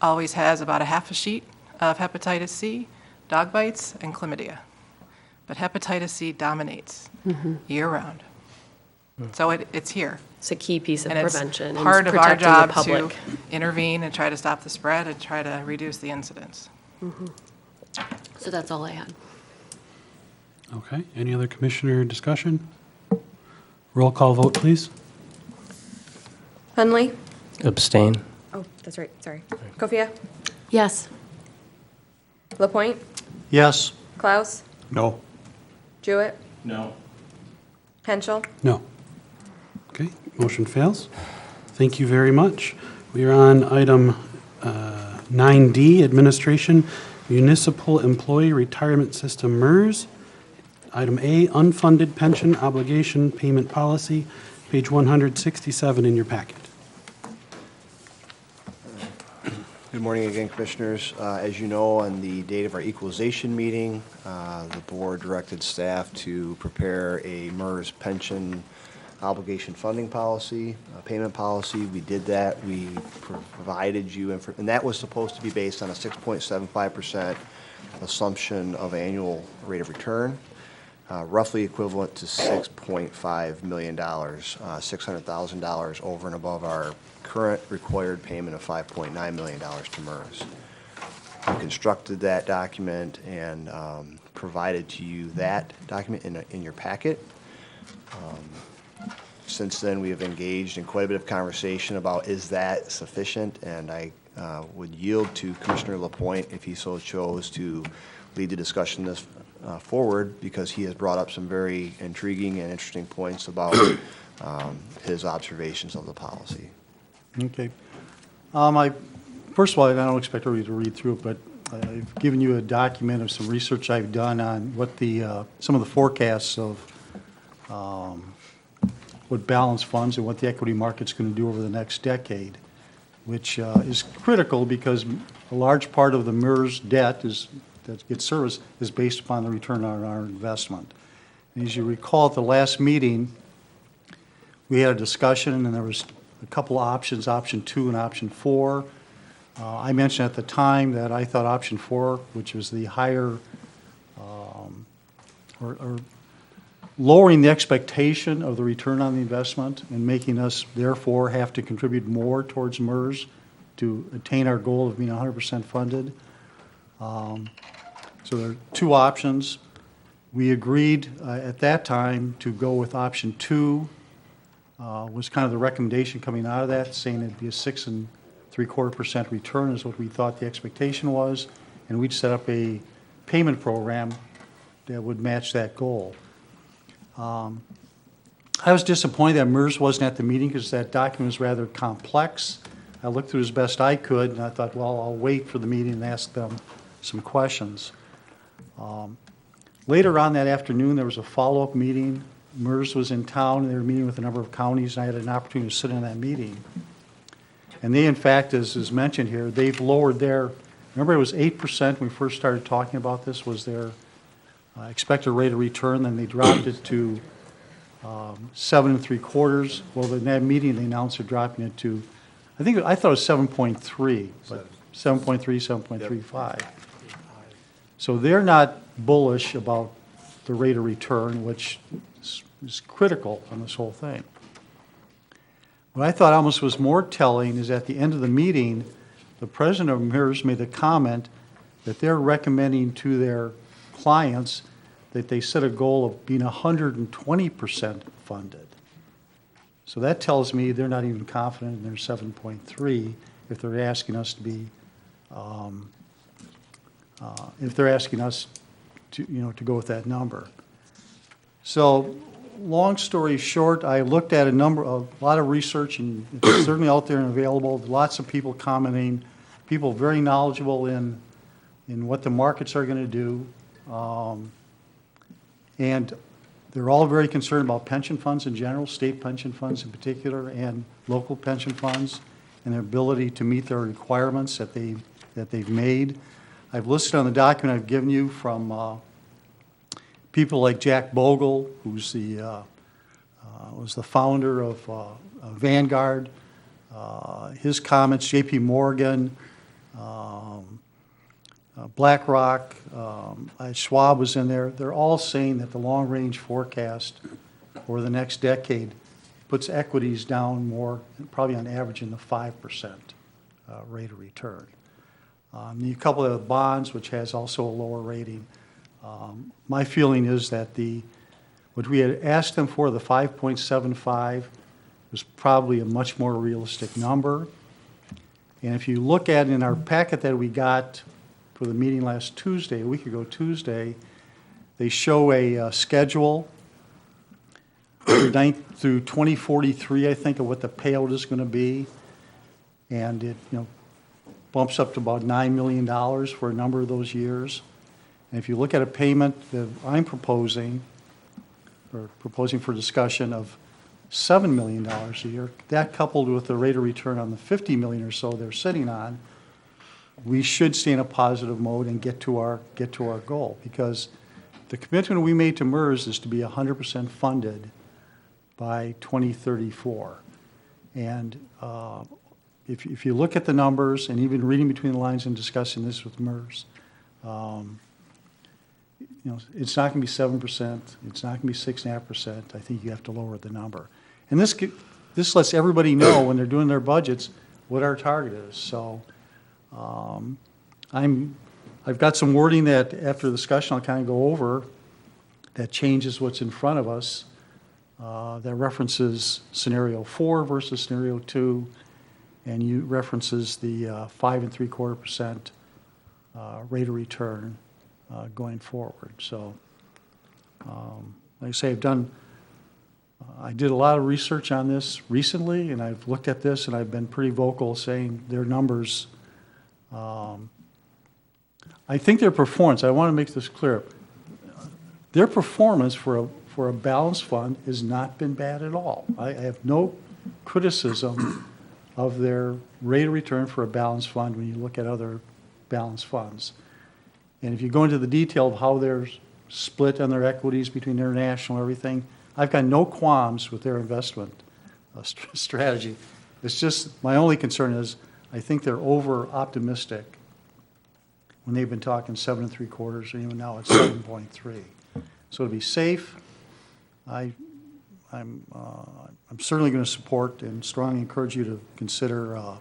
always has about a half a sheet of hepatitis C, dog bites, and chlamydia. But hepatitis C dominates year-round. So it's here. It's a key piece of And it's prevention and part of our protecting the job to public. intervene and try to stop the spread and try to reduce the incidents. So that's all I had. Okay, any other commissioner discussion? Roll call vote, please. Hunley? Abstain. Oh, that's right, sorry. Kofia? Yes. Lapointe? Yes. Klaus? No. Jewett? No. Henschel? No. Okay, motion fails. Thank you very much. We are on item 9D, Administration Municipal Employee Retirement System MERS. Item A, Unfunded Pension Obligation Payment Policy, page 167 in your packet. Good morning again, Commissioners. As you know, on the date of our equalization meeting, the board directed staff to prepare a MERS pension obligation funding policy, payment policy. We did that. We provided you, and that was supposed to be based on a 6.75% assumption of annual rate of return, roughly equivalent to $6.5 million, $600,000 over and above our current required payment of $5.9 million to MERS. We constructed that document and provided to you that document in your packet. Since then, we have engaged in quite a bit of conversation about is that sufficient, and I would yield to Commissioner Lapointe if he so chose to lead the discussion this forward, because he has brought up some very intriguing and interesting points about his observations of the policy. Okay. First of all, I don't expect everybody to read through it, but I've given you a document of some research I've done on what some of the forecasts of what balance funds and what the equity market's going to do over the next decade, which is critical because a large part of the MERS debt that gets serviced is based upon the return on our investment. And as you recall, at the last meeting, we had a discussion, and there was a couple of options, option 2 and option 4. I mentioned at the time that I thought option 4, which was the higher, or lowering the expectation of the return on the investment and making us therefore have to contribute more towards MERS to attain our goal of being 100% funded. So there are two options. We agreed at that time to go with option 2, was kind of the recommendation coming out of that, saying it'd be a 6.75% return is what we thought the expectation was, and we'd set up a payment program that would match that goal. I was disappointed that MERS wasn't at the meeting because that document was rather complex. I looked through as best I could, and I thought, well, I'll wait for the meeting and ask them some questions. Later on that afternoon, there was a follow-up meeting. MERS was in town, and they were meeting with a number of counties, and I had an opportunity to sit in that meeting. And they, in fact, as is mentioned here, they've lowered their, remember it was 8% when we first started talking about this, was their expected rate of return, then they dropped it to 7.75. Well, in that meeting, they announced they're dropping it to, I thought it was 7.3, but 7.3, 7.35. So they're not bullish about the rate of return, which is critical on this whole thing. What I thought almost was more telling is at the end of the meeting, the president of MERS made the comment that they're recommending to their clients that they set a goal of being 120% funded. So that tells me they're not even confident in their 7.3 if they're asking us to be, if they're asking us to, to go with that number. So, long story short, I looked at a lot of research, and it's certainly out there and available. Lots of people commenting, people very knowledgeable in what the markets are going to do. And they're all very concerned about pension funds in general, state pension funds in particular, and local pension funds, and their ability to meet their requirements that they've made. I've listed on the document I've given you from people like Jack Bogle, who's was the founder of Vanguard, his comments, J.P. Morgan, BlackRock, Schwab was in there. They're all saying that the long-range forecast for the next decade puts equities down more, probably on average in the 5% rate of return. A couple of bonds, which has also a lower rating. My feeling is that what we had asked them for, the 5.75, was probably a much more realistic number. And if you look at in our packet that we got for the meeting last Tuesday, a week ago Tuesday, they show a schedule through 2043, I think, of what the payout is going to be. And it, bumps up to about $9 million for a number of those years. And if you look at a payment that I'm proposing for discussion of $7 million a year, that coupled with the rate of return on the $50 million or so they're sitting on, we should stay in a positive mode and get to our goal. Because the commitment we made to MERS is to be 100% funded by 2034. And if you look at the numbers, and even reading between the lines and discussing this with MERS, it's not going to be 7%. It's not going to be 6.5%. I think you have to lower the number. And this lets everybody know when they're doing their budgets what our target is. So I've got some wording that after the discussion I'll kind of go over that changes what's in front of us. That references scenario 4 versus scenario 2, and you references the 5.75% rate of return going forward. So, like I say, I did a lot of research on this recently, and I've looked at this, and I've been pretty vocal saying their numbers. I think their performance, I want to make this clear, their performance for a balanced fund has not been bad at all. I have no criticism of their rate of return for a balanced fund when you look at other balanced funds. And if you go into the detail of how they're split on their equities between international and everything, I've got no qualms with their investment strategy. It's just, my only concern is I think they're over-optimistic when they've been talking 7.75, and even now it's 7.3. So to be safe, I'm certainly going to support and strongly encourage you to consider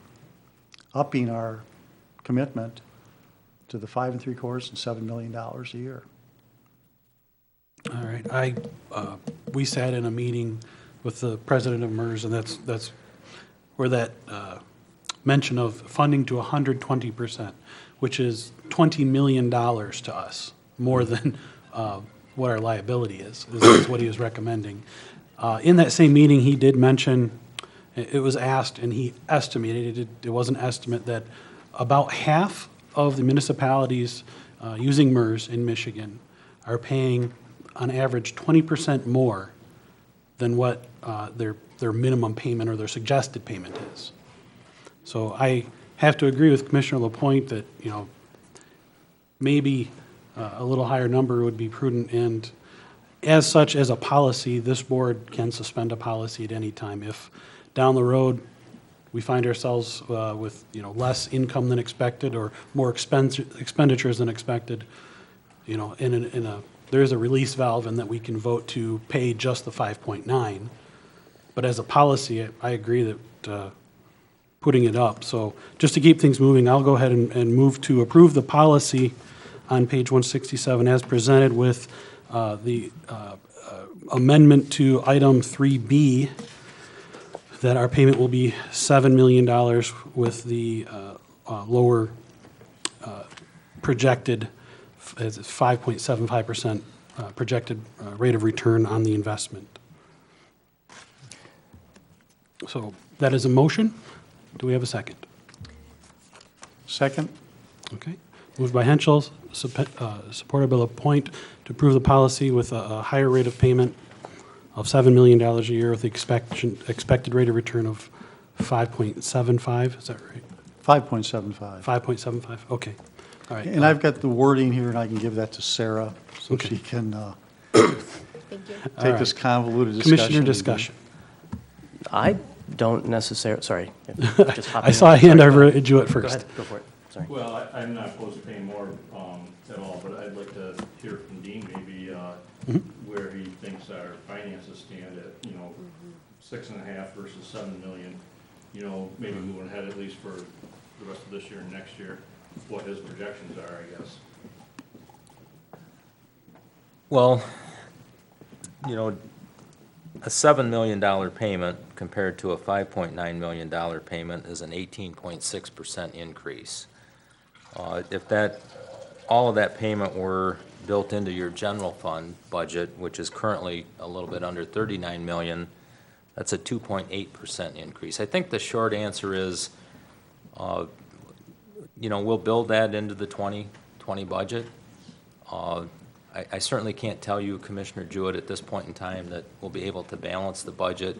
upping our commitment to the 5.75 and $7 million a year. All right. We sat in a meeting with the president of MERS, and that's where that mention of funding to 120%, which is $20 million to us, more than what our liability is what he was recommending. In that same meeting, he did mention, it was asked, and he estimated, it was an estimate, that about half of the municipalities using MERS in Michigan are paying on average 20% more than what their minimum payment or their suggested payment is. So I have to agree with Commissioner LaPointe that, maybe a little higher number would be prudent, and as such, as a policy, this board can suspend a policy at any time. If down the road we find ourselves with less income than expected or more expenditures than expected, there is a release valve in that we can vote to pay just the 5.9. But as a policy, I agree that putting it up. So just to keep things moving, I'll go ahead and move to approve the policy on page 167 as presented with the amendment to item 3B, that our payment will be $7 million with the lower projected 5.75% projected rate of return on the investment. So that is a motion. Do we have a second? Second. Okay. Moved by Henschel, supported by LaPointe, to approve the policy with a higher rate of payment of $7 million a year with the expected rate of return of 5.75. Is that right? 5.75. 5.75. Okay. All right. And I've got the wording here, and I can give that to Sarah so she can take this convoluted discussion. Commissioner discussion. I don't necessarily, sorry. Just I saw a hand over at you at first. Go ahead, go for it. Sorry. Well, I'm not opposed to paying more at all, but I'd like to hear from Dean, maybe where he thinks our finances stand at, 6.5 versus 7 million, maybe moving ahead at least for the rest of this year and next year, what his projections are, I guess. Well, a $7 million payment compared to a $5.9 million payment is an 18.6% increase. If all of that payment were built into your general fund budget, which is currently a little bit under 39 million, that's a 2.8% increase. I think the short answer is, we'll build that into the 2020 budget. I certainly can't tell you, Commissioner Jewett, at this point in time that we'll be able to balance the budget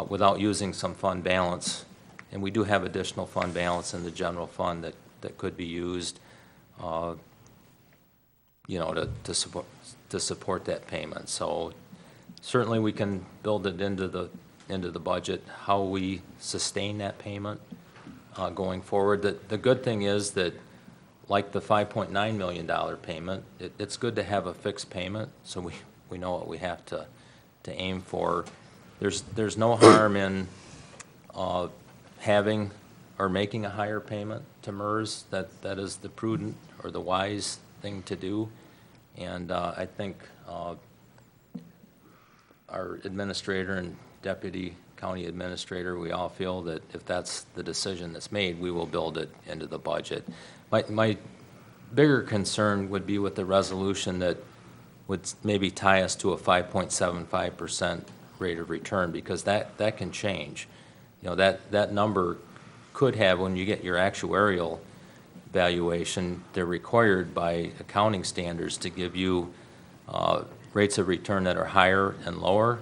without using some fund balance. And we do have additional fund balance in the general fund that could be used, to support that payment. So certainly we can build it into the budget. How we sustain that payment going forward. The good thing is that, like the $5.9 million payment, it's good to have a fixed payment, so we know what we have to aim for. There's no harm in having or making a higher payment to MERS. That is the prudent or the wise thing to do. And I think our administrator and deputy county administrator, we all feel that if that's the decision that's made, we will build it into the budget. My bigger concern would be with the resolution that would maybe tie us to a 5.75% rate of return, because that can change. That number could have, when you get your actuarial valuation, they're required by accounting standards to give you rates of return that are higher and lower.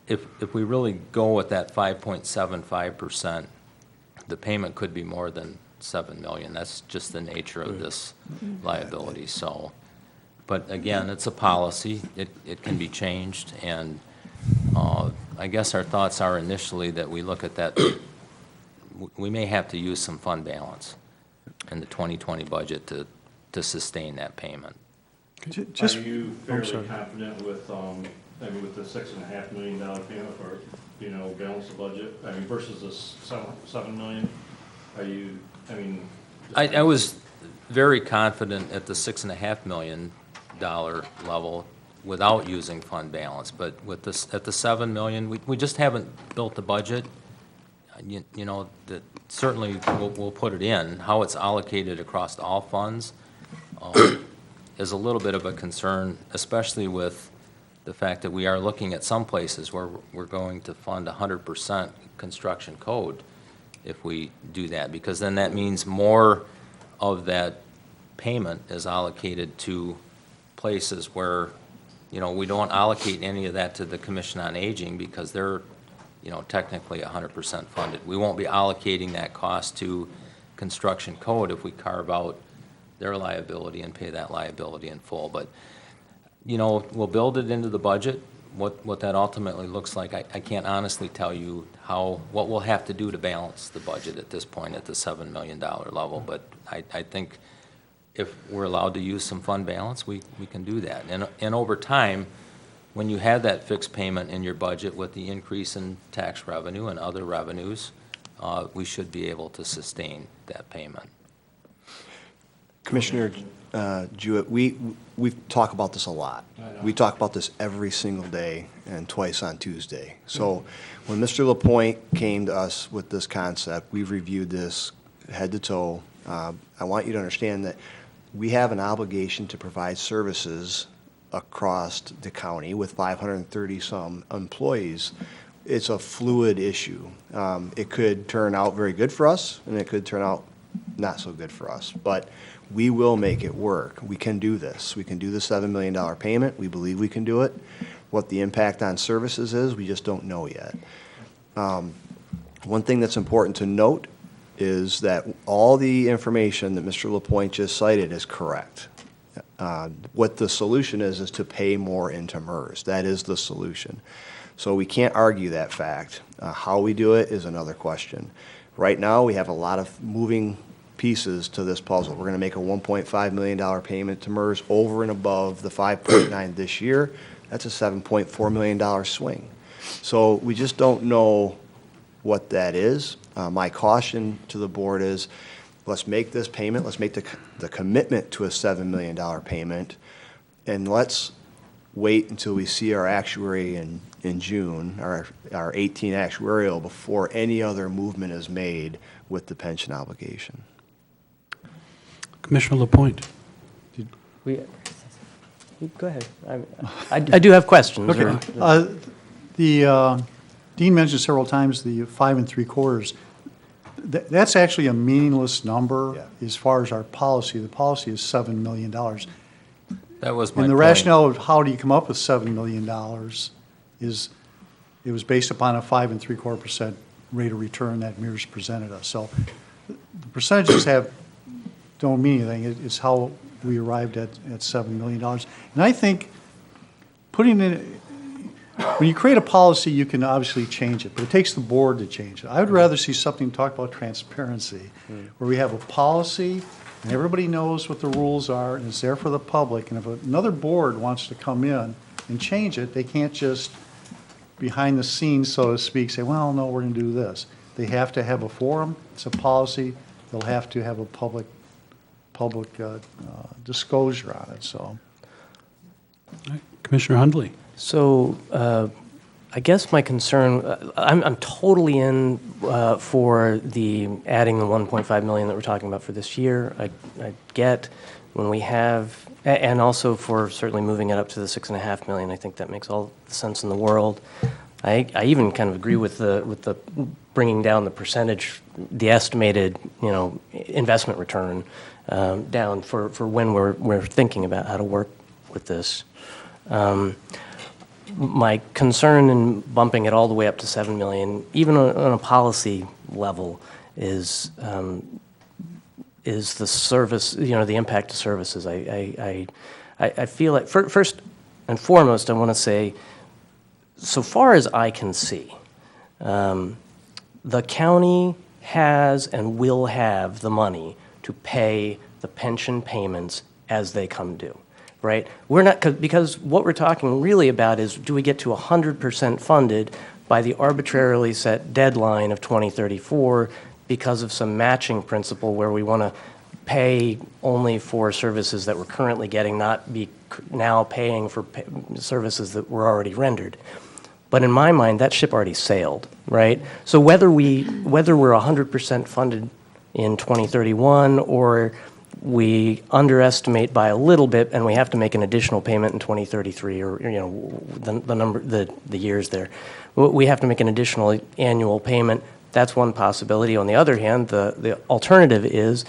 If we really go with that 5.75%, the payment could be more than 7 million. That's just the nature of this liability. So, but again, it's a policy. It can be changed, and I guess our thoughts are initially that we look at that. We may have to use some fund balance in the 2020 budget to sustain that payment. Are you fairly confident with, with the $6.5 million payment for, balance the budget? Versus the 7 million? Are you, I was very confident at the $6.5 million level without using fund balance, but with this, at the 7 million, we just haven't built the budget. That certainly we'll put it in. How it's allocated across all funds is a little bit of a concern, especially with the fact that we are looking at some places where we're going to fund 100% construction code if we do that, because then that means more of that payment is allocated to places where, we don't allocate any of that to the Commission on Aging because they're, technically 100% funded. We won't be allocating that cost to construction code if we carve out their liability and pay that liability in full. But, we'll build it into the budget. What that ultimately looks like, I can't honestly tell you what we'll have to do to balance the budget at this point at the $7 million level. But I think if we're allowed to use some fund balance, we can do that. And over time, when you have that fixed payment in your budget with the increase in tax revenue and other revenues, we should be able to sustain that payment. Commissioner Jewett, we talk about this a lot. We talk about this every single day and twice on Tuesday. So when Mr. LaPointe came to us with this concept, we've reviewed this head to toe. I want you to understand that we have an obligation to provide services across the county with 530-some employees. It's a fluid issue. It could turn out very good for us, and it could turn out not so good for us. But we will make it work. We can do this. We can do the $7 million payment. We believe we can do it. What the impact on services is, we just don't know yet. One thing that's important to note is that all the information that Mr. LaPointe just cited is correct. What the solution is to pay more into MERS. That is the solution. So we can't argue that fact. How we do it is another question. Right now, we have a lot of moving pieces to this puzzle. We're going to make a $1.5 million payment to MERS over and above the 5.9 this year. That's a $7.4 million swing. So we just don't know what that is. My caution to the board is, let's make this payment, let's make the commitment to a $7 million payment, and let's wait until we see our actuary in June, our 18 actuarial, before any other movement is made with the pension obligation. Commissioner LaPointe. Go ahead. I do have questions. Okay. Dean mentioned several times the 5 3/4. That's actually a meaningless number as far as our policy. The policy is $7 million. That was my And the point. rationale of how do you come up with $7 million is it was based upon a 5 3/4% rate of return that MERS presented us. So the percentages don't mean anything. It's how we arrived at $7 million. And I think when you create a policy, you can obviously change it, but it takes the board to change it. I would rather see something talk about transparency, where we have a policy and everybody knows what the rules are and it's there for the public. And if another board wants to come in and change it, they can't just behind the scenes, so to speak, say, well, no, we're going to do this. They have to have a forum. It's a policy. They'll have to have a public disclosure on it. So, Commissioner Hundley. So I guess my concern, I'm totally in for the adding the 1.5 million that we're talking about for this year. I get when we have, and also for certainly moving it up to the 6.5 million. I think that makes all the sense in the world. I even kind of agree with the bringing down the percentage, the estimated investment return down for when we're thinking about how to work with this. My concern in bumping it all the way up to 7 million, even on a policy level, is the service, the impact to services. I feel like, first and foremost, I want to say, so far as I can see, the county has and will have the money to pay the pension payments as they come due. Right? We're not, because what we're talking really about is, do we get to 100% funded by the arbitrarily set deadline of 2034 because of some matching principle where we want to pay only for services that we're currently getting, not be now paying for services that were already rendered. But in my mind, that ship already sailed, right? So whether we're 100% funded in 2031 or we underestimate by a little bit and we have to make an additional payment in 2033 or the years there, we have to make an additional annual payment. That's one possibility. On the other hand, the alternative is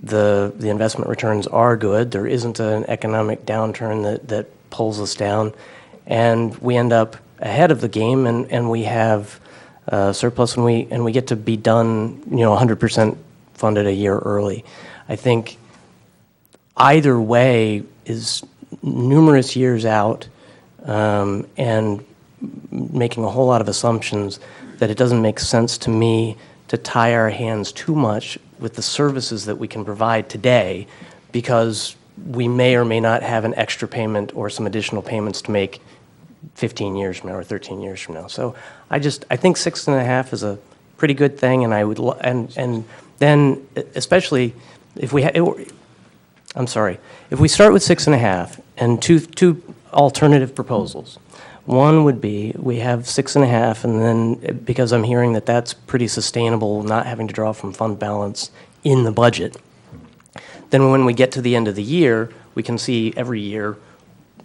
the investment returns are good. There isn't an economic downturn that pulls us down, and we end up ahead of the game and we have surplus and we get to be done 100% funded a year early. I think either way is numerous years out and making a whole lot of assumptions that it doesn't make sense to me to tie our hands too much with the services that we can provide today, because we may or may not have an extra payment or some additional payments to make 15 years from now or 13 years from now. So I think 6.5 is a pretty good thing, and I would and then especially if we start with 6.5 and two alternative proposals. One would be we have 6.5, and then because I'm hearing that that's pretty sustainable, not having to draw from fund balance in the budget. Then when we get to the end of the year, we can see every year.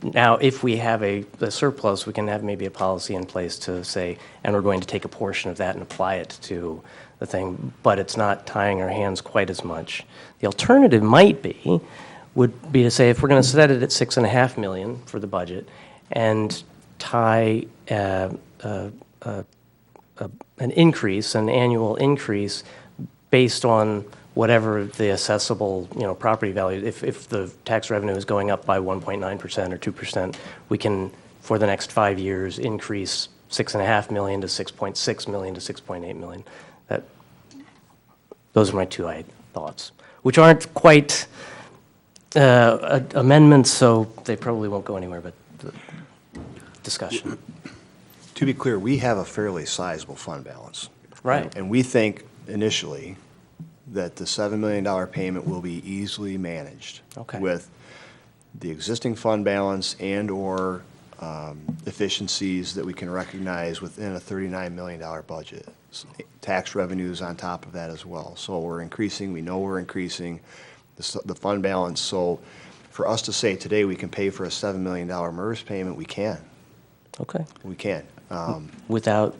Now, if we have a surplus, we can have maybe a policy in place to say, and we're going to take a portion of that and apply it to the thing, but it's not tying our hands quite as much. The alternative would be to say, if we're going to set it at 6.5 million for the budget and tie an annual increase based on whatever the assessable, property value. If the tax revenue is going up by 1.9% or 2%, we can, for the next 5 years, increase 6.5 million to 6.6 million to 6.8 million. Those are my two thoughts, which aren't quite amendments, so they probably won't go anywhere, but discussion. To be clear, we have a fairly sizable fund balance. Right. And we think initially that the $7 million payment will be easily managed. Okay. With the existing fund balance and/or efficiencies that we can recognize within a $39 million budget. Tax revenues on top of that as well. So we're increasing, we know we're increasing the fund balance. So for us to say today we can pay for a $7 million MERS payment, we can. Okay. We can. Without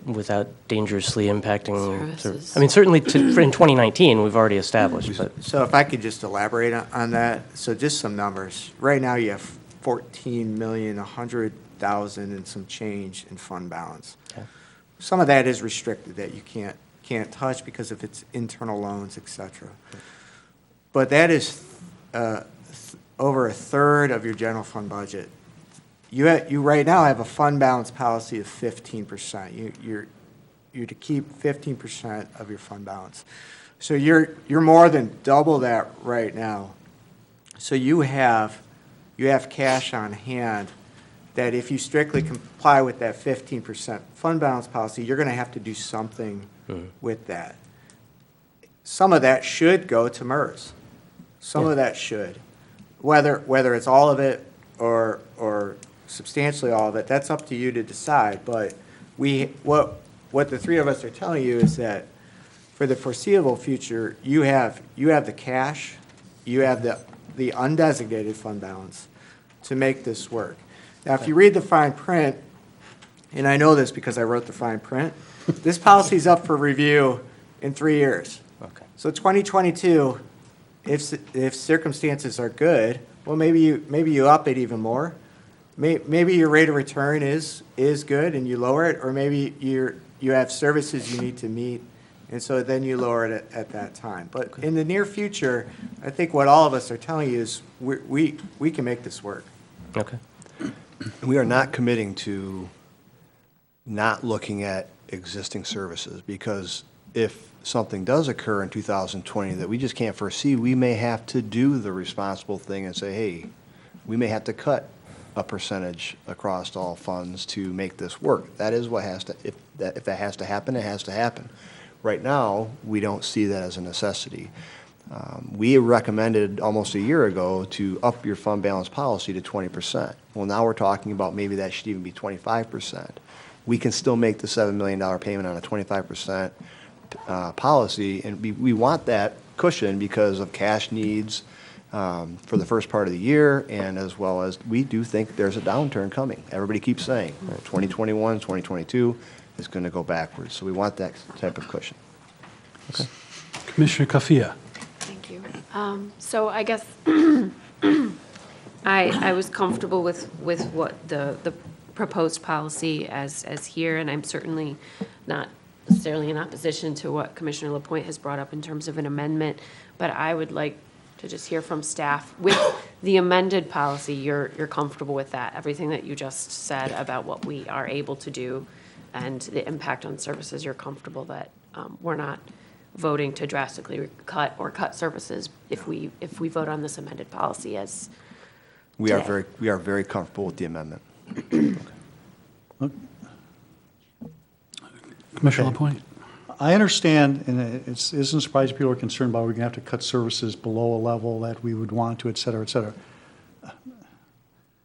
dangerously impacting Services. I mean, certainly in 2019, we've already established, but So if I could just elaborate on that, so just some numbers. Right now, you have 14,100,000 and some change in fund balance. Okay. Some of that is restricted, that you can't touch because of its internal loans, et cetera. But that is over a third of your general fund budget. You right now have a fund balance policy of 15%. You're to keep 15% of your fund balance. So you're more than double that right now. So you have cash on hand that if you strictly comply with that 15% fund balance policy, you're going to have to do something with that. Some of that should go to MERS. Some of that should. Whether it's all of it or substantially all of it, that's up to you to decide. But what the three of us are telling you is that for the foreseeable future, you have the cash, you have the undesignated fund balance to make this work. Now, if you read the fine print, and I know this because I wrote the fine print, this policy is up for review in 3 years. okay. So 2022, if circumstances are good, well, maybe you up it even more. Maybe your rate of return is good and you lower it, or maybe you have services you need to meet, and so then you lower it at that time. But in the near future, I think what all of us are telling you is we can make this work. Okay. We are not committing to not looking at existing services, because if something does occur in 2020 that we just can't foresee, we may have to do the responsible thing and say, hey, we may have to cut a percentage across all funds to make this work. That is what has to, if that has to happen, it has to happen. Right now, we don't see that as a necessity. We recommended almost a year ago to up your fund balance policy to 20%. Well, now we're talking about maybe that should even be 25%. We can still make the $7 million payment on a 25% policy, and we want that cushion because of cash needs for the first part of the year, and as well as we do think there's a downturn coming. Everybody keeps saying 2021, 2022 is going to go backwards, so we want that type of cushion. Okay. Commissioner Kafia. Thank you. So I guess I was comfortable with what the proposed policy as here, and I'm certainly not necessarily in opposition to what Commissioner LaPointe has brought up in terms of an amendment, but I would like to just hear from staff. With the amended policy, you're comfortable with that, everything that you just said about what we are able to do and the impact on services, you're comfortable that we're not voting to drastically cut services if we vote on this amended policy as We today. are very comfortable with the amendment. Commissioner LaPointe. I understand, and it isn't surprising people are concerned about we're going to have to cut services below a level that we would want to, et cetera, et cetera.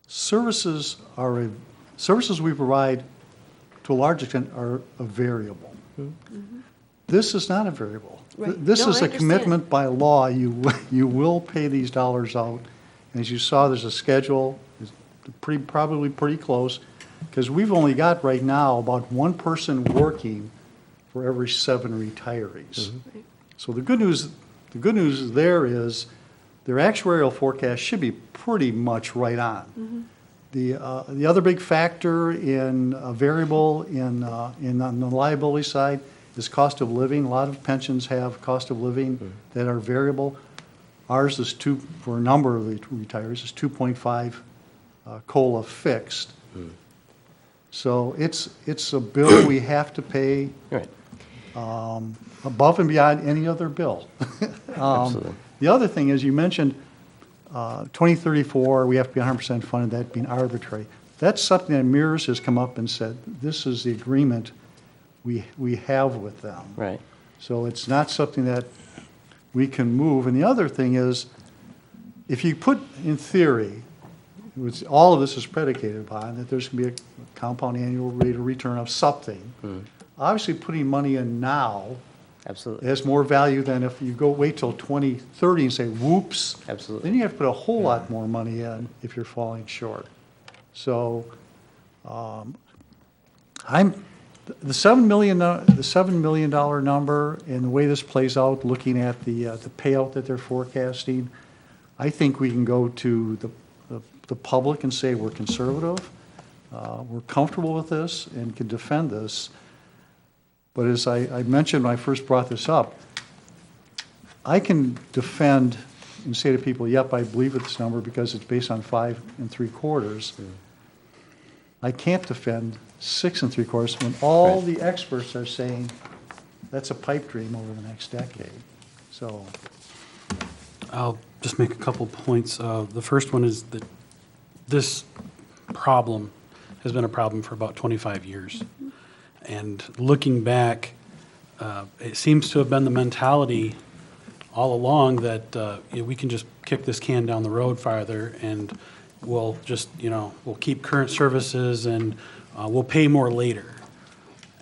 Services we provide to a large extent are a variable. This is not a variable. Right. This No, is I a commitment by law. You will pay these dollars out. And as you saw, there's a schedule, it's probably pretty close, because we've only got right now about one person working for every 7 retirees. So the good news there is their actuarial forecast should be pretty much right on. The other big factor in a variable on the liability side is cost of living. A lot of pensions have cost of living that are variable. Ours is for a number of the retirees, is 2.5 COLA fixed. Mm. So it's a bill we have to pay. Right. above and beyond any other bill. Absolutely. The other thing is, you mentioned 2034, we have to be 100% funded, that being arbitrary. That's something that MERS has come up and said, this is the agreement we have with them. Right. So it's not something that we can move. And the other thing is, if you put, in theory, which all of this is predicated upon, that there's going to be a compound annual rate of return of something, obviously putting money in now Absolutely. has more value than if you go wait till 2030 and say, whoops. Absolutely. Then you have to put a whole lot more money in if you're falling short. So the $7 million number and the way this plays out, looking at the payout that they're forecasting, I think we can go to the public and say we're conservative, we're comfortable with this and can defend this. But as I mentioned when I first brought this up, I can defend and say to people, yep, I believe with this number because it's based on 5 3/4. I can't defend 6 3/4 when all the experts are saying that's a pipe dream over the next decade. So I'll just make a couple points. The first one is that this problem has been a problem for about 25 years. And looking back, it seems to have been the mentality all along that we can just kick this can down the road farther and we'll just, we'll keep current services and we'll pay more later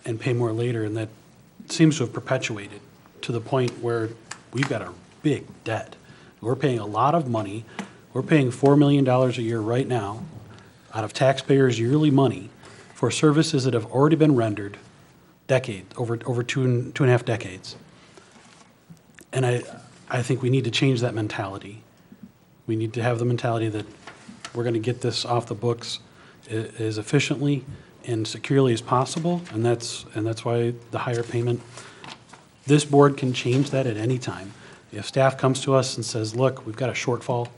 and pay more later. And that seems to have perpetuated to the point where we've got a big debt. We're paying a lot of money. We're paying $4 million a year right now out of taxpayers' yearly money for services that have already been rendered over two and a half decades. And I think we need to change that mentality. We need to have the mentality that we're going to get this off the books as efficiently and securely as possible, and that's why the higher payment. This board can change that at any time. If staff comes to us and says, look, we've got a shortfall,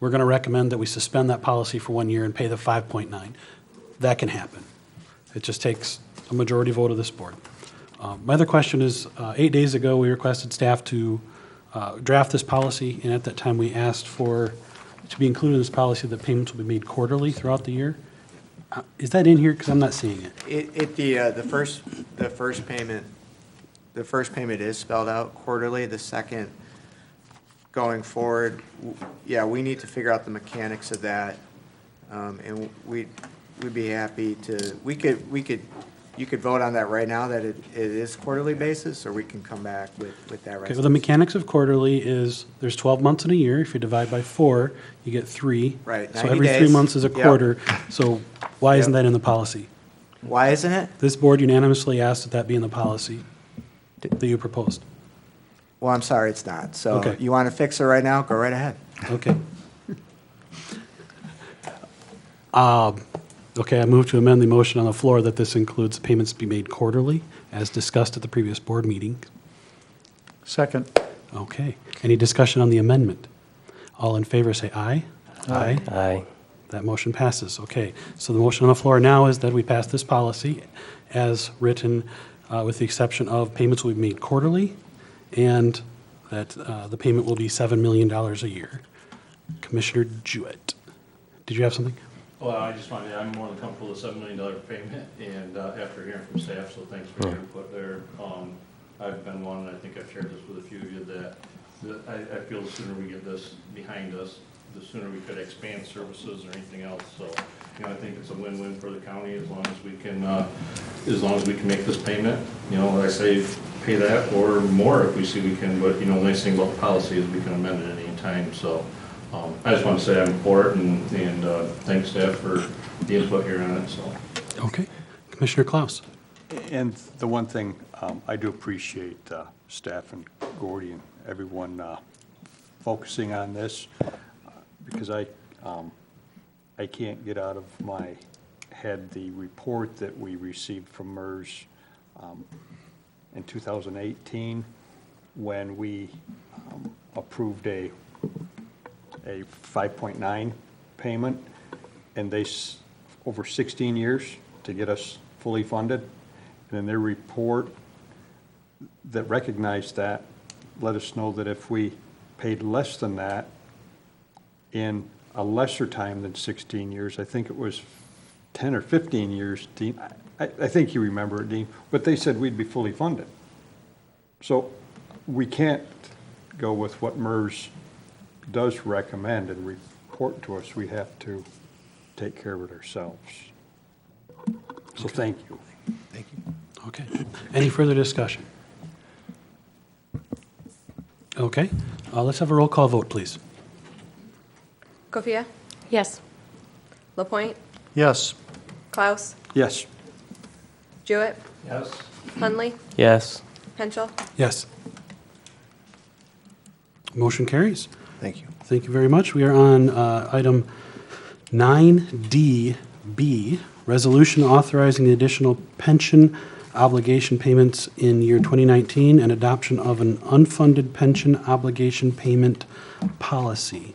we're going to recommend that we suspend that policy for 1 year and pay the 5.9. That can happen. It just takes a majority vote of this board. My other question is, 8 days ago, we requested staff to draft this policy, and at that time, we asked for to be included in this policy that payments will be made quarterly throughout the year. Is that in here? Because I'm not seeing it. The first payment is spelled out quarterly. The second, going forward, we need to figure out the mechanics of that. And we'd be happy to, you could vote on that right now, that it is quarterly basis, or we can come back with that Okay, well, resolution. the mechanics of quarterly is there's 12 months in a year. If you divide by 4, you get 3. Right, So 90 every 3 days. months is a Yep. quarter. So why isn't Yep. that in the policy? Why isn't it? This board unanimously asked that that be in the policy that you proposed. Well, I'm sorry, it's not. So Okay. you want to fix it right now? Go right ahead. Okay. Okay, I move to amend the motion on the floor that this includes payments to be made quarterly, as discussed at the previous board meeting. second. Okay. Any discussion on the amendment? All in favor, say aye. Aye. Aye. That motion passes. Okay. So the motion on the floor now is that we pass this policy as written, with the exception of payments will be made quarterly, and that the payment will be $7 million a year. Commissioner Jewett, did you have something? Well, I just wanted, I'm more than comfortable with $7 million payment, and after hearing from staff, so thanks for your input there. I've been one, and I think I've shared this with a few of you, that I feel the sooner we get this behind us, the sooner we could expand services or anything else. So, I think it's a win-win for the county as long as we can make this payment. Like I say, pay that or more if we see we can, but, the nice thing about the policy is we can amend it at any time, so. I just want to say I'm for it, and thanks staff for the input here on it, so. Okay. Commissioner Klaus. And the one thing, I do appreciate staff and Gordy and everyone focusing on this, because I can't get out of my head the report that we received from MERS in 2018 when we approved a 5.9 payment, and over 16 years to get us fully funded. And in their report, that recognized that let us know that if we paid less than that in a lesser time than 16 years, I think it was 10 or 15 years, Dean, I think you remember it, Dean, but they said we'd be fully funded. So we can't go with what MERS does recommend and report to us. We have to take care of it ourselves. So thank you. Thank you. Okay. Any further discussion? Okay. Let's have a roll call vote, please. Koffia? Yes. Lapointe? Yes. Klaus? Yes. Jewett? Yes. Hundley? Yes. Henschel? Yes. Motion carries. Thank you. Thank you very much. We are on item 9DB, resolution authorizing the additional pension obligation payments in year 2019 and adoption of an unfunded pension obligation payment policy.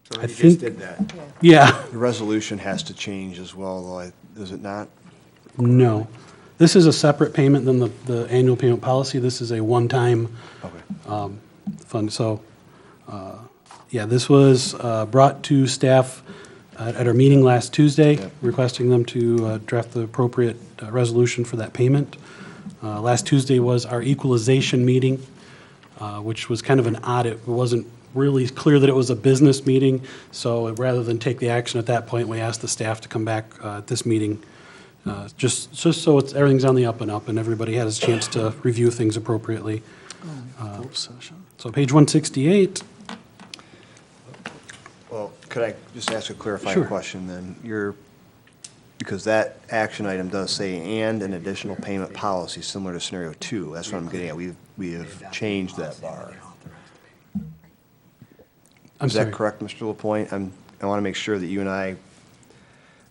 So I you just think- did that. Yeah, The resolution has to change as well, though, is it not? no. This is a separate payment than the annual payment policy. This is a one-time Okay. fund. So, yeah, this was brought to staff at our meeting last Tuesday, requesting them to draft the appropriate resolution for that payment. Last Tuesday was our equalization meeting, which was kind of an audit. It wasn't really clear that it was a business meeting, so rather than take the action at that point, we asked the staff to come back at this meeting, just so everything's on the up and up and everybody has a chance to review things appropriately. So page 168. Well, could I just ask a clarifying Sure. question then? Because that action item does say, and an additional payment policy similar to scenario 2. That's what I'm getting at. We have changed that bar. Is that correct, Mr. Lapointe? I want to make sure that you and I,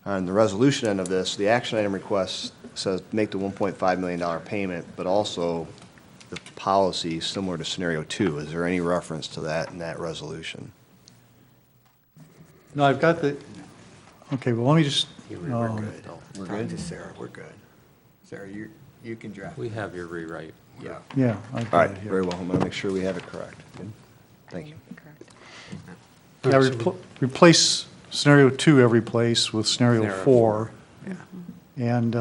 on the resolution end of this, the action item request says make the $1.5 million payment, but also the policy similar to scenario 2. Is there any reference to that in that resolution? No, I've got the, okay, well, let me just, We're good. We're Talk good? to Sarah, we're good. Sarah, you can draft. We have your rewrite. Yeah. yeah. I've All got right, it here. very well. I'm going to make sure we have it correct. Thank you. Yeah, replace scenario 2 every place with scenario Scenario 4. Yeah. And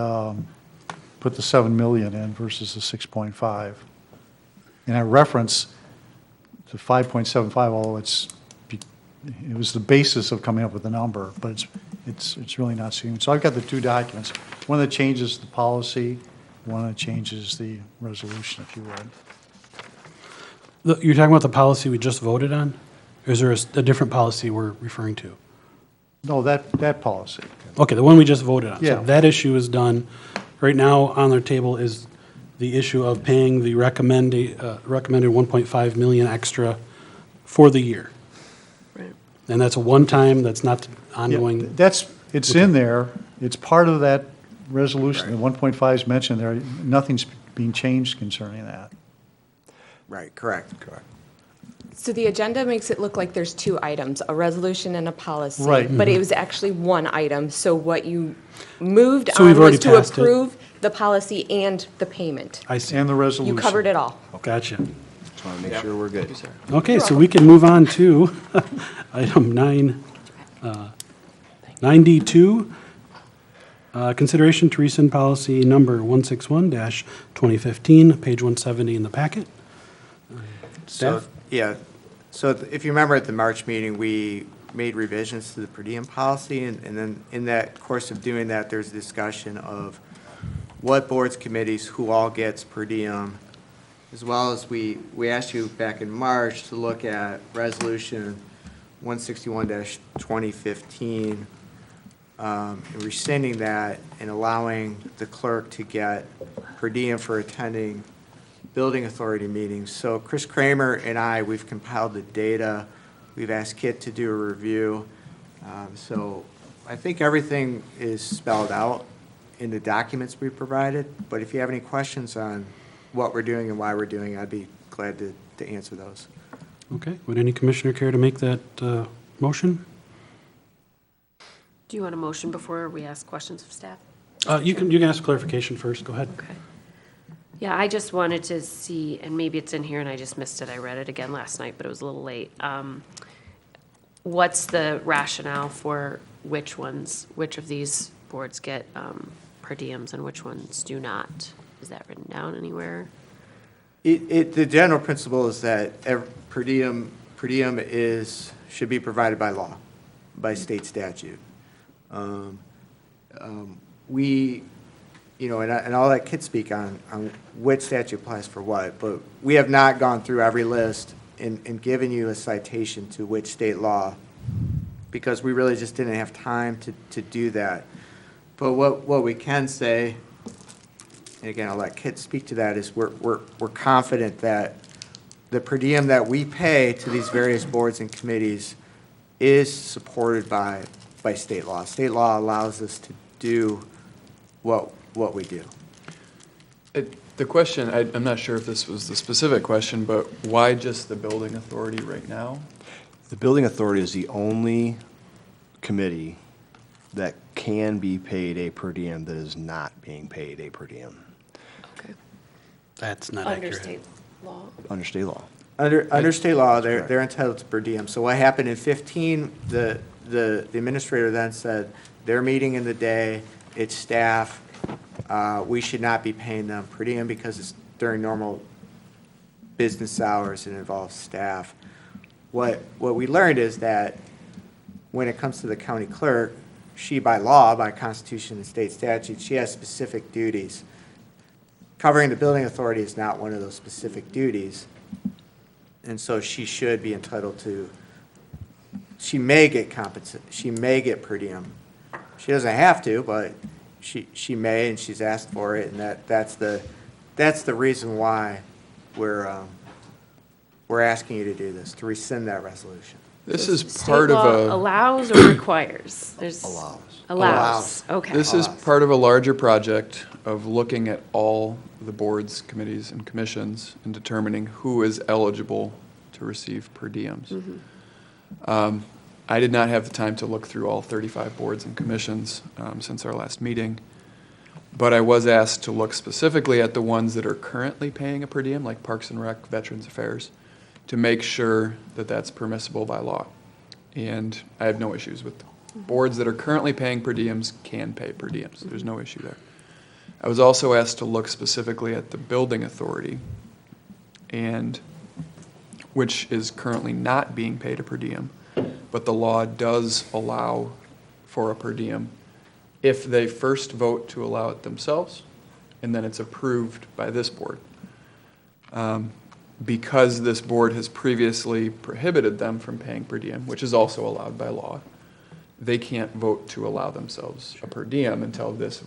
put the 7 million in versus the 6.5. And I reference the 5.75, although it was the basis of coming up with the number, but it's really not seen. So I've got the two documents. One that changes the policy, one that changes the resolution, if you would. You're talking about the policy we just voted on? Or is there a different policy we're referring to? No, that policy. Okay, the one we just voted on. Yeah. So that issue is done. Right now on their table is the issue of paying the recommended 1.5 million extra for the year. Right. And that's a one-time, that's not ongoing. Yeah, it's in there. It's part of that resolution. The 1.5 is mentioned there. Nothing's being changed concerning that. Right, correct. Correct. So the agenda makes it look like there's two items, a resolution and a policy. Right. But it was actually one item, so what you moved So we've on was already to passed it. approve the policy and the payment. I see. And the resolution. You covered it all. Gotcha. Just want to make sure we're good. Okay, so we can move on to item 9D2, consideration to rescind policy number 161-2015, page 170 in the packet. So, Staff? yeah, so if you remember at the March meeting, we made revisions to the per diem policy, and then in that course of doing that, there's a discussion of what boards, committees, who all gets per diem, as well as we asked you back in March to look at resolution 161-2015, and rescinding that and allowing the clerk to get per diem for attending building authority meetings. So Chris Kramer and I, we've compiled the data. We've asked Kit to do a review. So I think everything is spelled out in the documents we provided. But if you have any questions on what we're doing and why we're doing it, I'd be glad to answer those. Okay, would any commissioner care to make that motion? Do you want a motion before we ask questions of staff? You can ask clarification first, go ahead. Okay. Yeah, I just wanted to see, and maybe it's in here and I just missed it. I read it again last night, but it was a little late. What's the rationale for which of these boards get per diems and which ones do not? Is that written down anywhere? The general principle is that per diem should be provided by law, by state statute. We, and I'll let Kit speak on which statute applies for what, but we have not gone through every list and given you a citation to which state law, because we really just didn't have time to do that. But what we can say, and again, I'll let Kit speak to that, is we're confident that the per diem that we pay to these various boards and committees is supported by state law. State law allows us to do what we do. The question, I'm not sure if this was the specific question, but why just the building authority right now? The building authority is the only committee that can be paid a per diem that is not being paid a per diem. Okay. That's not Under accurate. state law? Under state law. Under state law, they're entitled to per diem. So what happened in 15, the administrator then said, they're meeting in the day, it's staff, we should not be paying them per diem because it's during normal business hours and involves staff. What we learned is that when it comes to the county clerk, she by law, by constitution and state statute, she has specific duties. Covering the building authority is not one of those specific duties. And so she should be entitled to, she may get per diem. She doesn't have to, but she may, and she's asked for it, and that's the reason why we're asking you to do this, to rescind that resolution. This is State part of law a. allows or requires? Allows. Allows, okay. This is part of a larger project of looking at all the boards, committees, and commissions and determining who is eligible to receive per diems. I did not have the time to look through all 35 boards and commissions since our last meeting, but I was asked to look specifically at the ones that are currently paying a per diem, like Parks and Rec, Veterans Affairs, to make sure that that's permissible by law. And I have no issues with boards that are currently paying per diems can pay per diems. There's no issue there. I was also asked to look specifically at the building authority, and which is currently not being paid a per diem, but the law does allow for a per diem if they first vote to allow it themselves, and then it's approved by this board. Because this board has previously prohibited them from paying per diem, which is also allowed by law, they can't vote to allow themselves a per diem until this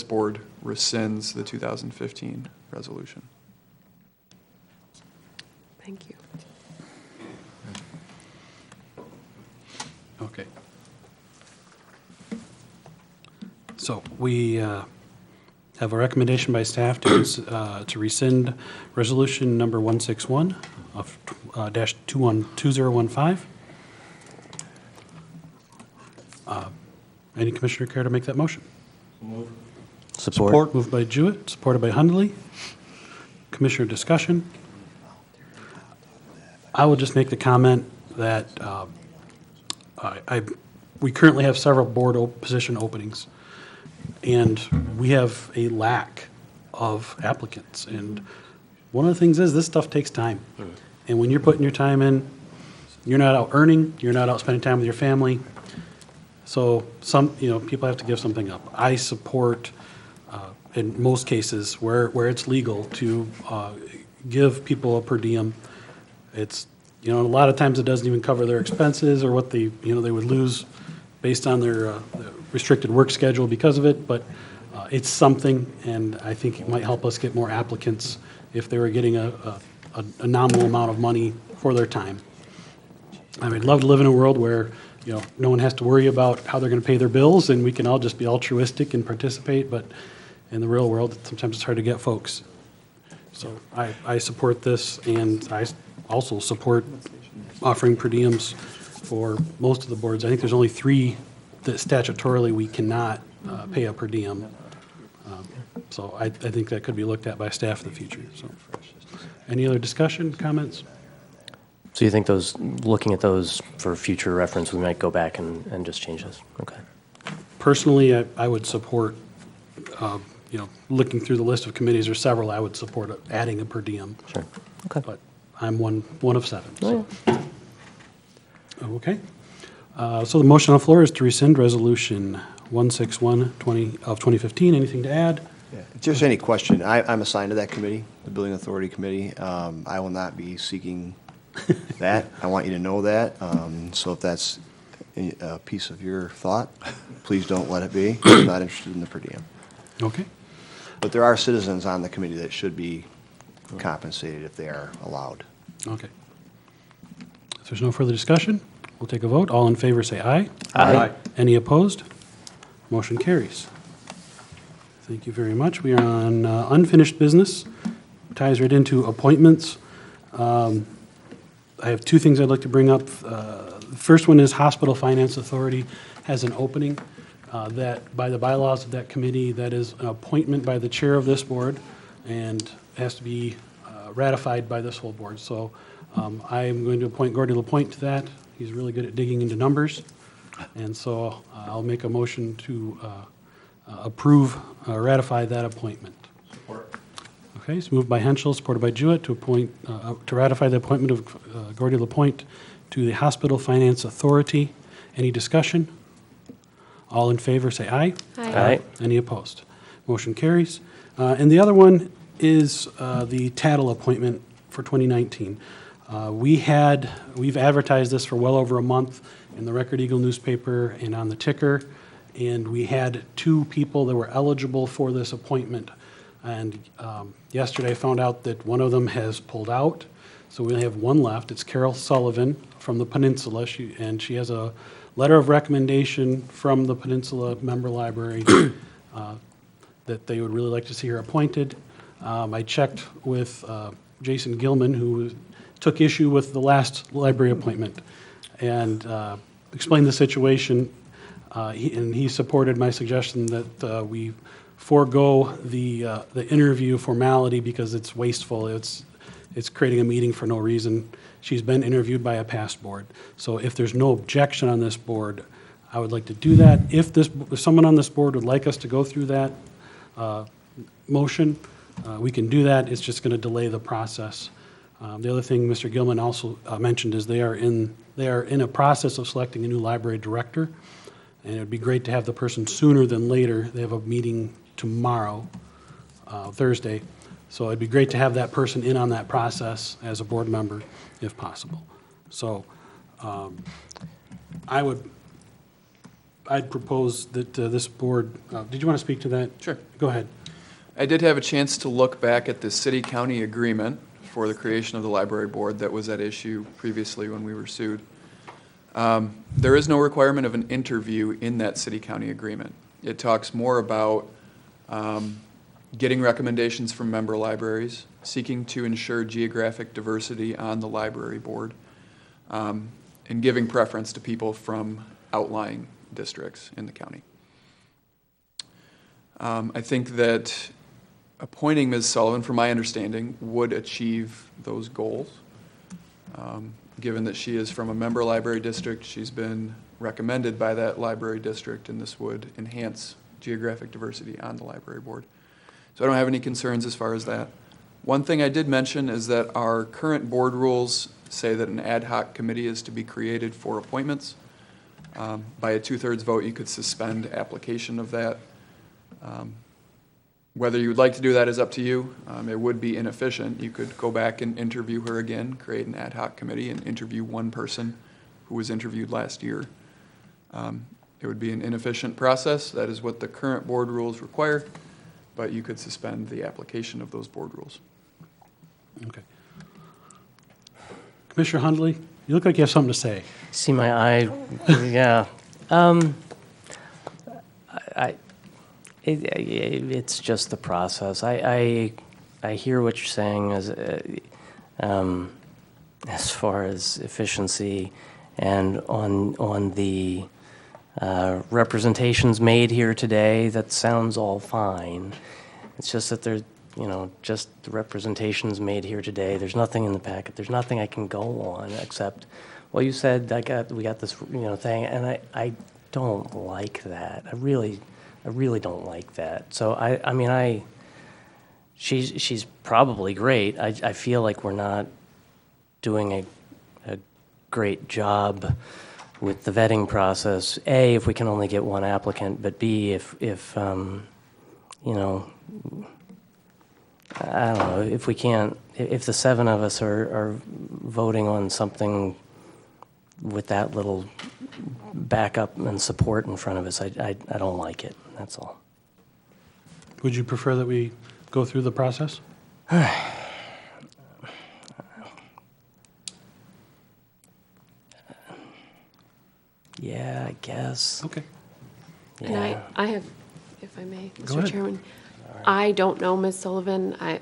board rescinds the 2015 resolution. Thank you. Okay. So we have a recommendation by staff to rescind resolution number 161 of -2015. Any commissioner care to make that motion? Support. Moved by Jewett, supported by Hundley. Commissioner discussion. I will just make the comment that we currently have several board position openings, and we have a lack of applicants. And one of the things is this stuff takes time. And when you're putting your time in, you're not out earning, you're not out spending time with your family. So people have to give something up. I support, in most cases, where it's legal to give people a per diem. It's, a lot of times it doesn't even cover their expenses or what they would lose based on their restricted work schedule because of it, but it's something, and I think it might help us get more applicants if they were getting a nominal amount of money for their time. I would love to live in a world where no one has to worry about how they're going to pay their bills, and we can all just be altruistic and participate, but in the real world, sometimes it's hard to get folks. So I support this, and I also support offering per diems for most of the boards. I think there's only 3 that statutorily we cannot pay a per diem. So I think that could be looked at by staff in the future, so. Any other discussion, comments? So you think those, looking at those for future reference, we might go back and just change this? Okay. Personally, I would support, looking through the list of committees, or several, I would support adding a per diem. Sure. Okay. But I'm one of 7. So. Okay. So the motion on the floor is to rescind Resolution 161 of 2015. Anything to add? Just any question. I'm assigned to that committee, the Building Authority Committee. I will not be seeking that. I want you to know that. So if that's a piece of your thought, please don't let it be. I'm not interested in the per diem. Okay. But there are citizens on the committee that should be compensated if they are allowed. Okay. If there's no further discussion, we'll take a vote. All in favor, say aye. Aye. Any opposed? Motion carries. Thank you very much. We are on unfinished business. Ties right into appointments. I have 2 things I'd like to bring up. The first one is Hospital Finance Authority has an opening that, by the bylaws of that committee, that is an appointment by the chair of this board and has to be ratified by this whole board. So I am going to appoint Gordy LaPointe to that. He's really good at digging into numbers. And so I'll make a motion to ratify that appointment. Support. Okay, it's moved by Henschel, supported by Jewett, to ratify the appointment of Gordy LaPointe to the Hospital Finance Authority. Any discussion? All in favor, say aye. Aye. Any opposed? Motion carries. And the other one is the Tattle appointment for 2019. We've advertised this for well over a month in the Record Eagle newspaper and on the ticker, and we had 2 people that were eligible for this appointment. And yesterday I found out that one of them has pulled out, so we only have one left. It's Carol Sullivan from the Peninsula, and she has a letter of recommendation from the Peninsula Member Library that they would really like to see her appointed. I checked with Jason Gilman, who took issue with the last library appointment, and explained the situation. And he supported my suggestion that we forego the interview formality because it's wasteful. It's creating a meeting for no reason. She's been interviewed by a past board. So if there's no objection on this board, I would like to do that. If someone on this board would like us to go through that motion, we can do that. It's just going to delay the process. The other thing Mr. Gilman also mentioned is they are in a process of selecting a new library director, and it would be great to have the person sooner than later. They have a meeting tomorrow, Thursday, so it'd be great to have that person in on that process as a board member, if possible. So I'd propose that this board, did you want to speak to that? Sure. Go ahead. I did have a chance to look back at the city-county agreement for the creation of the library board that was at issue previously when we were sued. There is no requirement of an interview in that city-county agreement. It talks more about getting recommendations from member libraries, seeking to ensure geographic diversity on the library board, and giving preference to people from outlying districts in the county. I think that appointing Ms. Sullivan, from my understanding, would achieve those goals. Given that she is from a member library district, she's been recommended by that library district, and this would enhance geographic diversity on the library board. So I don't have any concerns as far as that. One thing I did mention is that our current board rules say that an ad hoc committee is to be created for appointments. By a 2/3 vote, you could suspend application of that. Whether you would like to do that is up to you. It would be inefficient. You could go back and interview her again, create an ad hoc committee, and interview one person who was interviewed last year. It would be an inefficient process. That is what the current board rules require, but you could suspend the application of those board rules. Okay. Commissioner Hundley, you look like you have something to say. See my eye, yeah. It's just the process. I hear what you're saying as far as efficiency and on the representations made here today. That sounds all fine. It's just that there's, just the representations made here today. There's nothing in the packet. There's nothing I can go on except, well, you said we got this, thing, and I don't like that. I really don't like that. So she's probably great. I feel like we're not doing a great job with the vetting process. A, if we can only get one applicant, but B, if I don't know, if we can't, if the seven of us are voting on something with that little backup and support in front of us, I don't like it, that's all. Would you prefer that we go through the process? Yeah, I guess. Okay. And I have, if I may, Go Mr. ahead. Chairman, I don't know Ms. Sullivan. As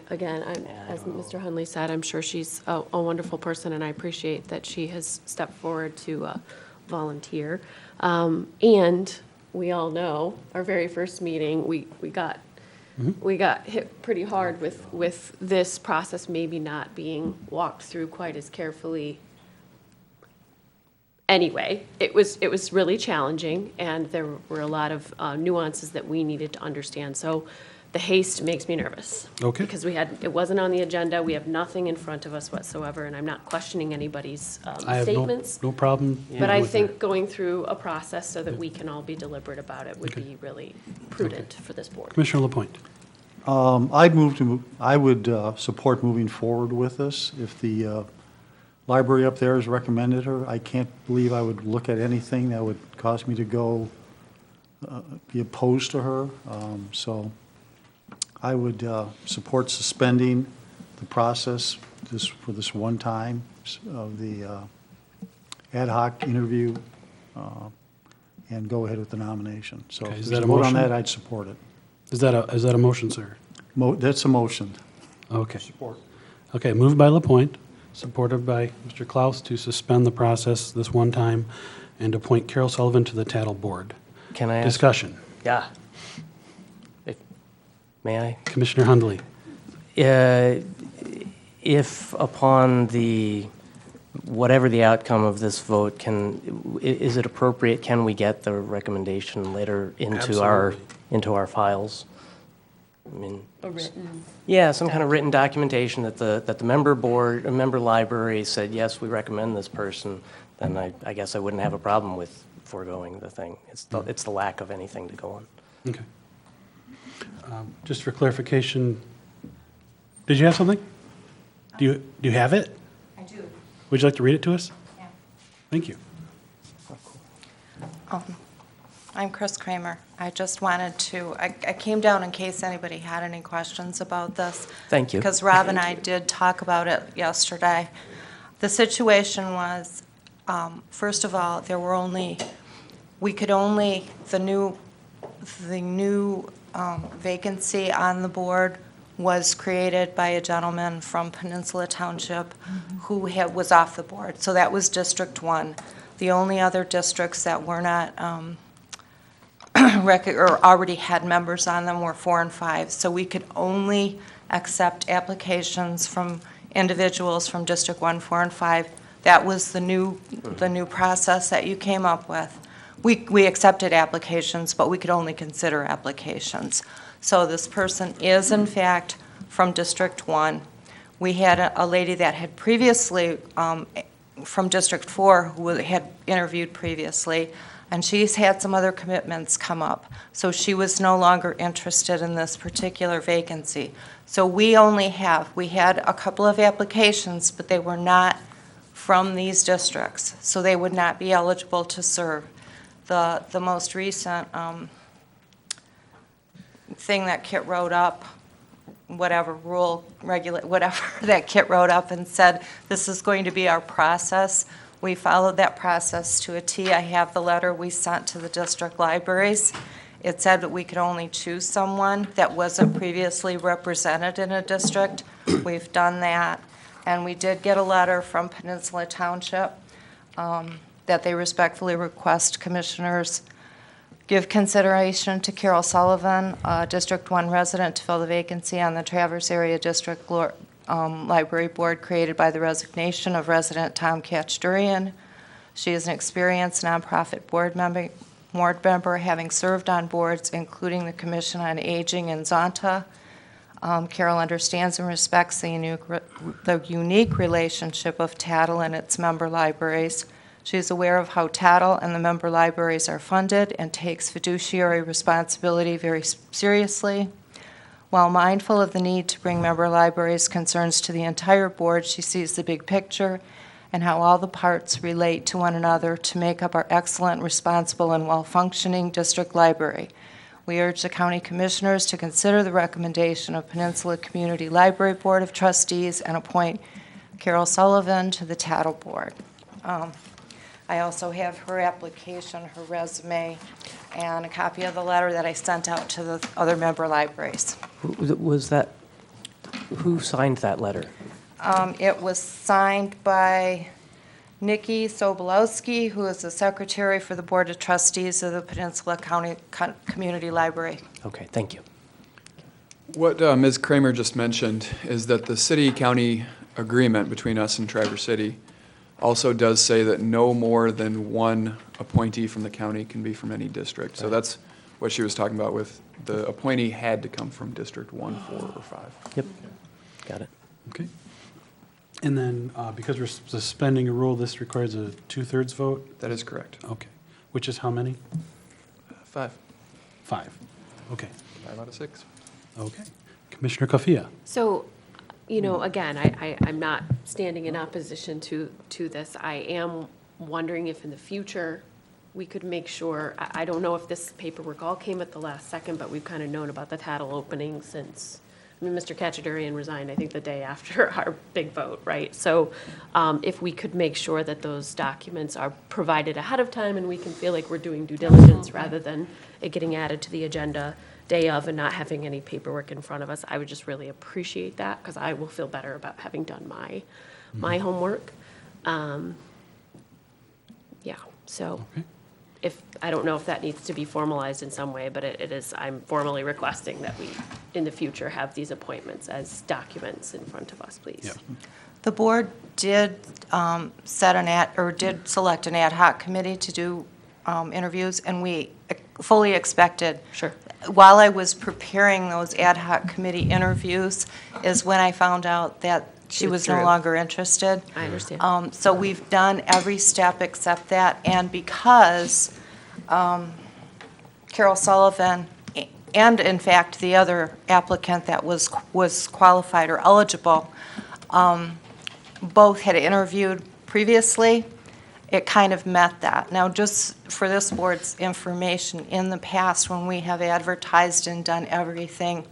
Mr. Hundley said, I'm sure she's a wonderful person, and I appreciate that she has stepped forward to volunteer. And we all know, our very first meeting, we got hit pretty hard with this process maybe not being walked through quite as carefully. Anyway, it was really challenging, and there were a lot of nuances that we needed to understand. So the haste makes me nervous. Okay. Because it wasn't on the agenda, we have nothing in front of us whatsoever, and I'm not questioning anybody's I have statements. no problem. But I with think that. going through a process so that we can all be deliberate about it would be really prudent for this board. Commissioner LaPointe. I would support moving forward with this. If the library up there has recommended her, I can't believe I would look at anything that would cause me to go be opposed to her. So I would support suspending the process for this one time of the ad hoc interview and go ahead with the nomination. So Okay, if is there's that a a vote on motion? that, I'd support it. Is that a motion, sir? That's a motion. Okay. Support. Okay, moved by LaPointe, supported by Mr. Klaus to suspend the process this one time and appoint Carol Sullivan to the Tattle Board. Can I ask? Discussion. Yeah. May I? Commissioner Hundley. If upon whatever the outcome of this vote, is it appropriate, can we get the recommendation later into our files? I mean, A written. yeah, some kind of written documentation that the member library said, yes, we recommend this person, then I guess I wouldn't have a problem with foregoing the thing. It's the lack of anything to go on. Okay. Just for clarification, did you have something? Do you have it? I do. Would you like to read it to us? Yeah. Thank you. I'm Chris Kramer. I just wanted to, I came down in case anybody had any questions about this. Thank you. Because Rob and I did talk about it yesterday. The situation was, first of all, the new vacancy on the board was created by a gentleman from Peninsula Township who was off the board. So that was District 1. The only other districts that were not or already had members on them were 4 and 5. So we could only accept applications from individuals from District 1, 4, and 5. That was the new process that you came up with. We accepted applications, but we could only consider applications. So this person is, in fact, from District 1. We had a lady that had previously, from District 4, who had interviewed previously, and she's had some other commitments come up. So she was no longer interested in this particular vacancy. So we had a couple of applications, but they were not from these districts, so they would not be eligible to serve. The most recent thing that Kit wrote up, whatever that Kit wrote up and said, this is going to be our process. We followed that process to a T. I have the letter we sent to the district libraries. It said that we could only choose someone that wasn't previously represented in a district. We've done that. And we did get a letter from Peninsula Township that they respectfully request commissioners Give consideration to Carol Sullivan, District 1 resident, to fill the vacancy on the Traverse Area District Library Board created by the resignation of resident Tom Katchdurian. She is an experienced nonprofit board member, having served on boards including the Commission on Aging and Zonta. Carol understands and respects the unique relationship of Tattle and its member libraries. She is aware of how Tattle and the member libraries are funded and takes fiduciary responsibility very seriously. While mindful of the need to bring member libraries' concerns to the entire board, she sees the big picture and how all the parts relate to one another to make up our excellent, responsible, and well-functioning district library. We urge the county commissioners to consider the recommendation of Peninsula Community Library Board of Trustees and appoint Carol Sullivan to the Tattle Board. I also have her application, her resume, and a copy of the letter that I sent out to the other member libraries. Was that, who signed that letter? It was signed by Nikki Sobolowski, who is the secretary for the Board of Trustees of the Peninsula County Community Library. Okay, thank you. What Ms. Kramer just mentioned is that the city-county agreement between us and Traverse City also does say that no more than one appointee from the county can be from any district. So that's what she was talking about with the appointee had to come from District 1, 4, or 5. Yep, got it. Okay. And then, because we're suspending a rule, this requires a 2/3 vote? That is correct. Okay. Which is how many? 5. 5. Okay. 5 out of 6. Okay. Commissioner Kafia. So, again, I'm not standing in opposition to this. I am wondering if in the future we could make sure, I don't know if this paperwork all came at the last second, but we've kind of known about the Tattle opening since, Mr. Katchdurian resigned, I think, the day after our big vote, right? So if we could make sure that those documents are provided ahead of time and we can feel like we're doing due diligence rather than it getting added to the agenda day of and not having any paperwork in front of us, I would just really appreciate that because I will feel better about having done my homework. Yeah, so I don't know if that needs to be formalized in some way, but it is, I'm formally requesting that we, in the future, have these appointments as documents in front of us, please. The board did did select an ad hoc committee to do interviews, and we fully expected. Sure. While I was preparing those ad hoc committee interviews is when I found out that she was no longer interested. I understand. So we've done every step except that, and because Carol Sullivan and, in fact, the other applicant that was qualified or eligible, both had interviewed previously, it kind of met that. Now, just for this board's information, in the past, when we have advertised and done everything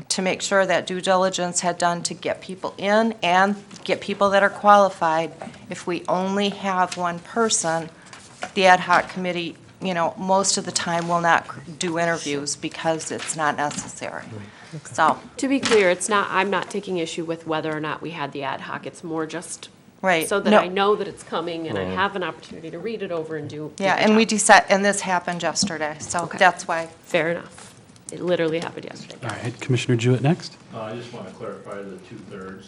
to make sure that due diligence had done to get people in and get people that are qualified, if we only have one person, the ad hoc committee, most of the time will not do interviews because it's not necessary. So, To be clear, I'm not taking issue with whether or not we had the ad hoc. It's more just right. so that No. I know that it's coming and I have an opportunity to read it over and do. Yeah, the and we job. and this happened yesterday, so that's why. Fair enough. It literally happened yesterday. All right, Commissioner Jewett next. I just want to clarify the 2/3.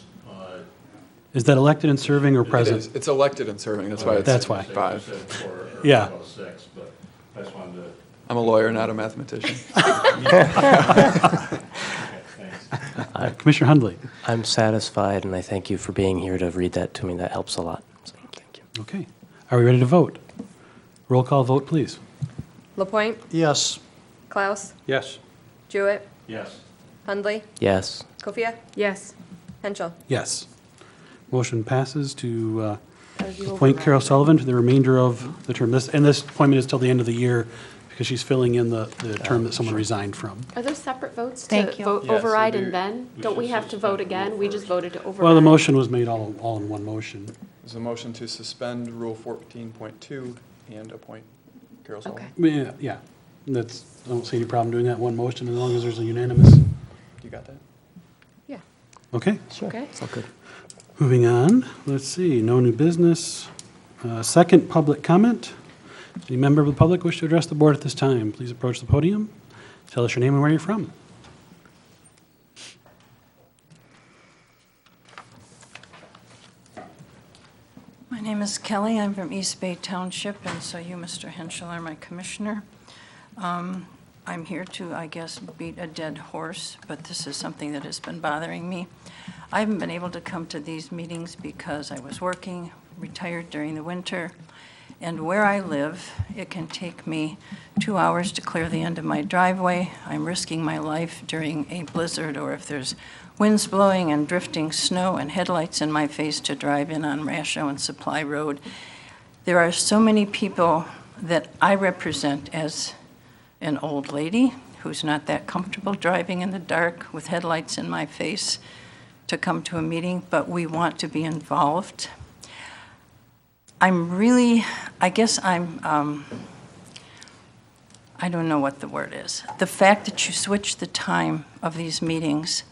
Is that elected and serving or It present? is. It's elected and serving. That's why it's That's why. 5. Yeah. About 6, but I just wanted to. I'm a lawyer, not a mathematician. Commissioner Hundley. I'm satisfied, and I thank you for being here to read that to me. That helps a lot. So, thank you. Okay. Are we ready to vote? Roll call vote, please. LaPointe, Yes. Klaus, Yes. Jewett, Yes. Hundley, Yes. Kofia, Yes. Henschel. Yes. Motion passes to appoint Carol Sullivan to the remainder of the term. This appointment is till the end of the year because she's filling in the term that someone resigned from. Are those separate votes Thank to you. vote Yes, override we and do. then? We Don't we should have to suspend vote the again? rule We just first. voted to override. Well, the motion was made all in one motion. There's a motion to suspend Rule 14.2 and appoint Carol Sullivan. Yeah. I don't see any problem doing that in one motion as long as there's a unanimous. You got that? Yeah. Okay. Okay. It's all good. Moving on, let's see, no new business. Second public comment. Any member of the public wish to address the board at this time, please approach the podium. Tell us your name and where you're from. My name is Kelly. I'm from East Bay Township, and so you, Mr. Henschel, are my commissioner. I'm here to, I guess, beat a dead horse, but this is something that has been bothering me. I haven't been able to come to these meetings because I was working, retired during the winter, and where I live, it can take me 2 hours to clear the end of my driveway. I'm risking my life during a blizzard, or if there's winds blowing and drifting snow and headlights in my face to drive in on Rasho and Supply Road. There are so many people that I represent as an old lady who's not that comfortable driving in the dark with headlights in my face to come to a meeting, but we want to be involved. I'm really, I guess I'm, I don't know what the word is. The fact that you switch the time of these meetings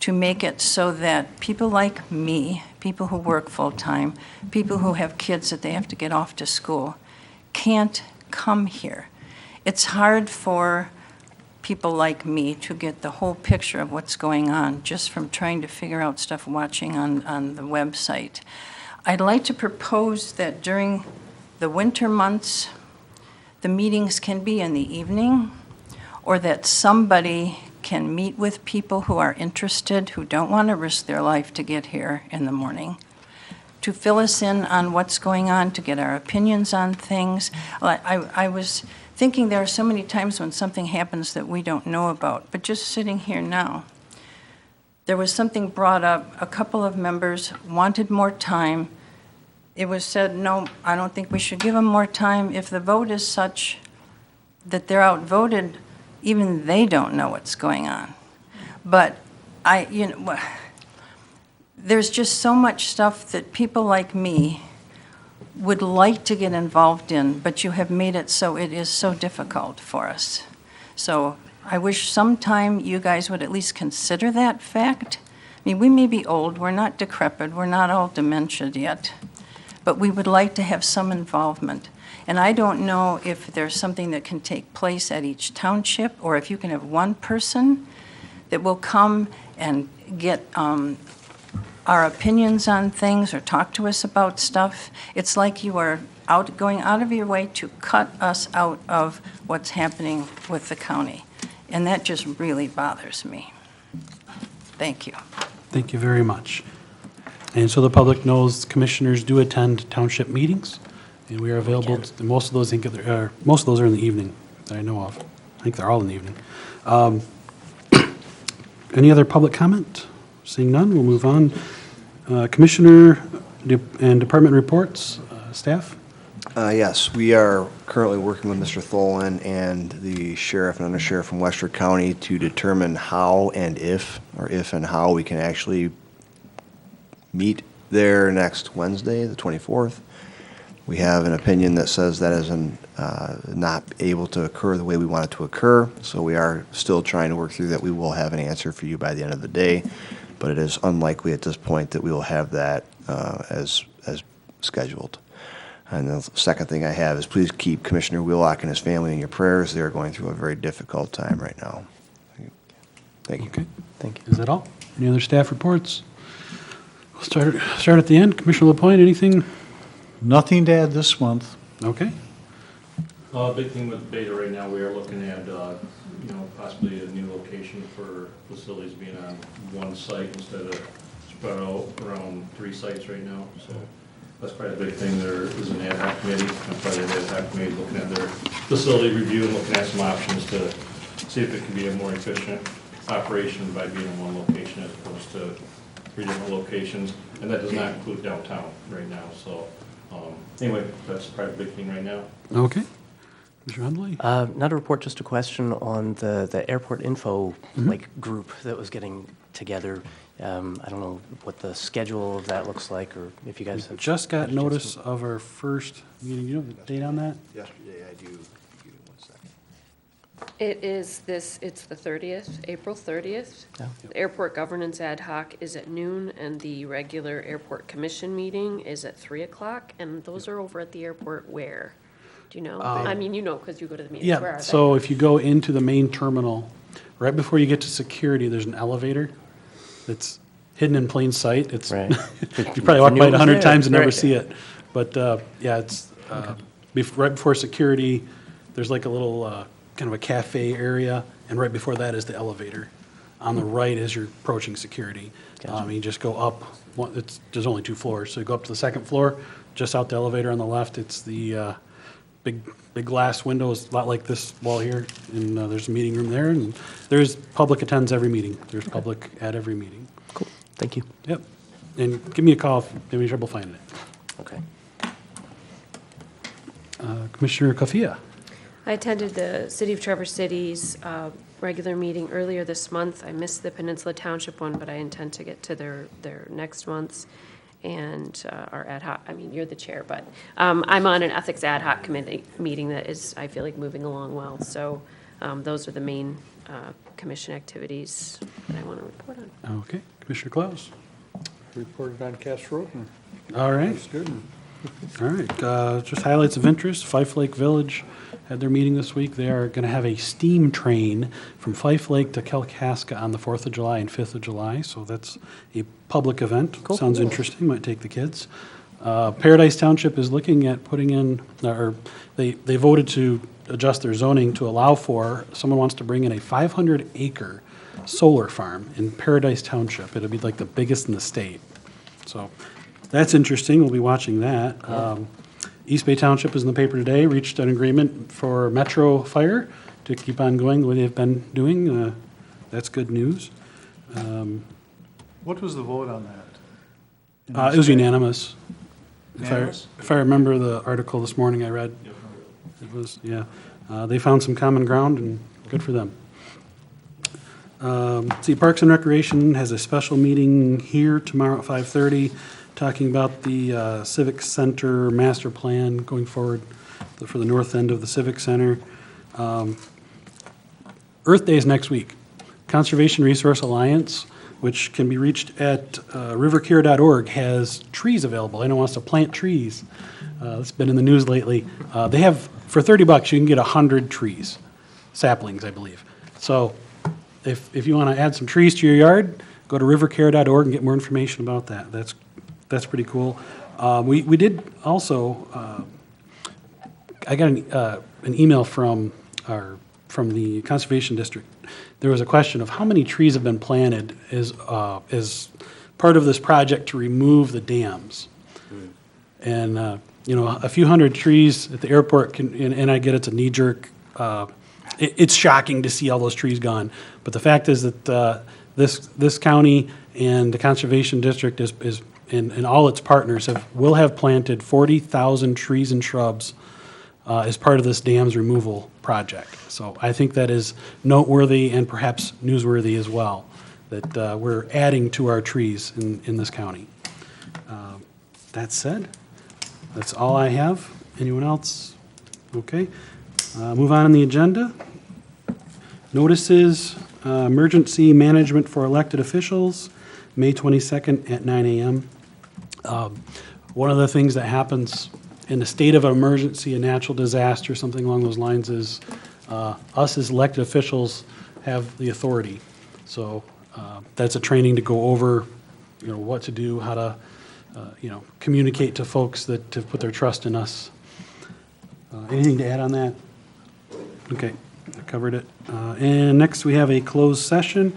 to make it so that people like me, people who work full-time, people who have kids that they have to get off to school, can't come here. It's hard for people like me to get the whole picture of what's going on just from trying to figure out stuff watching on the website. I'd like to propose that during the winter months, the meetings can be in the evening, or that somebody can meet with people who are interested, who don't want to risk their life to get here in the morning, to fill us in on what's going on, to get our opinions on things. I was thinking there are so many times when something happens that we don't know about, but just sitting here now, there was something brought up, a couple of members wanted more time. It was said, no, I don't think we should give them more time. If the vote is such that they're outvoted, even they don't know what's going on. But there's just so much stuff that people like me would like to get involved in, but you have made it so it is so difficult for us. So I wish sometime you guys would at least consider that fact. I mean, we may be old, we're not decrepit, we're not all dementiaed yet, but we would like to have some involvement. And I don't know if there's something that can take place at each township, or if you can have one person that will come and get our opinions on things or talk to us about stuff. It's like you are going out of your way to cut us out of what's happening with the county. And that just really bothers me. Thank you. Thank you very much. And so the public knows commissioners do attend township meetings, and we are available. Most of those are in the evening that I know of. I think they're all in the evening. Any other public comment? Seeing none, we'll move on. Commissioner and department reports, staff? Yes, we are currently working with Mr. Tholen and the sheriff and undersheriff from Western County to determine how and if and how we can actually meet there next Wednesday, the 24th. We have an opinion that says that is not able to occur the way we want it to occur, so we are still trying to work through that. We will have an answer for you by the end of the day, but it is unlikely at this point that we will have that as scheduled. And the second thing I have is please keep Commissioner Wheelock and his family in your prayers. They are going through a very difficult time right now. Thank you. Okay. Thank you. Is that all? Any other staff reports? We'll start at the end. Commissioner LaPointe, anything? Nothing to add this month. Okay. Big thing with Beta right now, we are looking at, possibly a new location for facilities being on one site instead of spread out around 3 sites right now. So that's probably a big thing. There is an ad hoc committee, and probably the ad hoc committee looking at their facility review and looking at some options to see if it can be a more efficient operation by being in one location as opposed to 3 different locations. And that does not include downtown right now. So anyway, that's probably a big thing right now. Okay. Mr. Hundley? Not a report, just a question on the airport info group that was getting together. I don't know what the schedule of that looks like, or if you guys have just got notice of our first meeting. You know the date on that? Yesterday, I do. Give me 1 second. It's the 30th, April 30th. Yeah. The Airport Governance Ad Hoc is at noon, and the regular Airport Commission meeting is at 3 o'clock, and those are over at the airport where? Do you know? I mean, you know, because you go to the meetings. Where Yeah, are they? so if you go into the main terminal, right before you get to security, there's an elevator that's hidden in plain sight. It's, Right. you probably walk by it 100 Yeah, times and never right. see it. But, yeah, it's, right before security, there's like a little, kind of a cafe area, and right before that is the elevator. On the right as you're approaching security. You just go up, there's only 2 floors, so you go up to the second floor, just out the elevator on the left, it's the big glass windows, a lot like this wall here, and there's a meeting room there, and there's, public attends every meeting. There's public at every meeting. Cool, thank you. Yep. And give me a call if you have any trouble finding it. Okay. Commissioner Kafia. I attended the City of Traverse City's regular meeting earlier this month. I missed the Peninsula Township one, but I intend to get to their next month's. And our ad hoc, I mean, you're the chair, but I'm on an ethics ad hoc committee meeting that is, I feel like, moving along well. So those are the main commission activities that I want to report on. Okay. Commissioner Klaus. Reported on Cass Road. All right. That's good. All right, just highlights of interest. Fife Lake Village had their meeting this week. They are going to have a steam train from Fife Lake to Kalkaska on the 4th of July and 5th of July, so that's a public event. Cool. Sounds interesting, might take the kids. Paradise Township is looking at putting in, or they voted to adjust their zoning to allow for, someone wants to bring in a 500-acre solar farm in Paradise Township. It'll be like the biggest in the state. So that's interesting. We'll be watching that. East Bay Township is in the paper today, reached an agreement for Metro Fire to keep on going the way they've been doing. That's good news. What was the vote on that? It was unanimous. Unanimous? If I remember the article this morning I read, it was, yeah. They found some common ground, and good for them. See, Parks and Recreation has a special meeting here tomorrow at 5:30, talking about the Civic Center master plan going forward for the north end of the Civic Center. Earth Day is next week. Conservation Resource Alliance, which can be reached at rivercare.org, has trees available. Anyone wants to plant trees. It's been in the news lately. They have, for $30, you can get 100 trees, saplings, I believe. So if you want to add some trees to your yard, go to rivercare.org and get more information about that. That's pretty cool. We did also, I got an email from the Conservation District. There was a question of how many trees have been planted as part of this project to remove the dams. And, a few hundred trees at the airport can, and I get it's a knee-jerk, it's shocking to see all those trees gone. But the fact is that this county and the Conservation District and all its partners will have planted 40,000 trees and shrubs as part of this dams removal project. So I think that is noteworthy and perhaps newsworthy as well, that we're adding to our trees in this county. That said, that's all I have. Anyone else? Okay. Move on in the agenda. Notices, emergency management for elected officials, May 22nd at 9 a.m. One of the things that happens in a state of emergency, a natural disaster, something along those lines, is us as elected officials have the authority. So that's a training to go over, what to do, how to, communicate to folks that have put their trust in us. Anything to add on that? Okay, I covered it. And next we have a closed session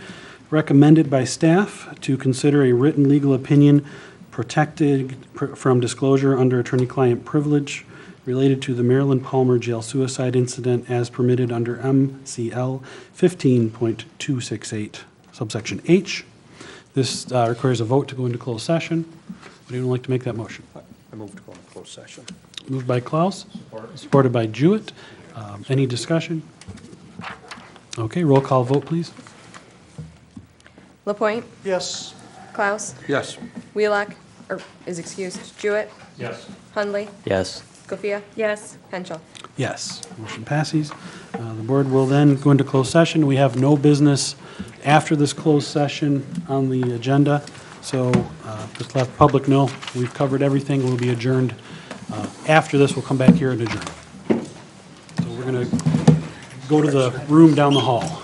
recommended by staff to consider a written legal opinion protected from disclosure under attorney-client privilege related to the Marilyn Palmer jail suicide incident as permitted under MCL 15.268, subsection H. This requires a vote to go into closed session. Would anyone like to make that motion? I move to go into closed session. Moved by Klaus, supported by Jewett. Any discussion? Okay, roll call vote, please. LaPointe? Yes. Klaus? Yes. Wheelock, or is excused. Jewett? Yes. Hundley? Yes. Gofia? Yes. Henschel? Yes, motion passes. The board will then go into closed session. We have no business after this closed session on the agenda, so just to let the public know, we've covered everything. We'll be adjourned. After this, we'll come back here and adjourn. We're going to go to the room down the hall.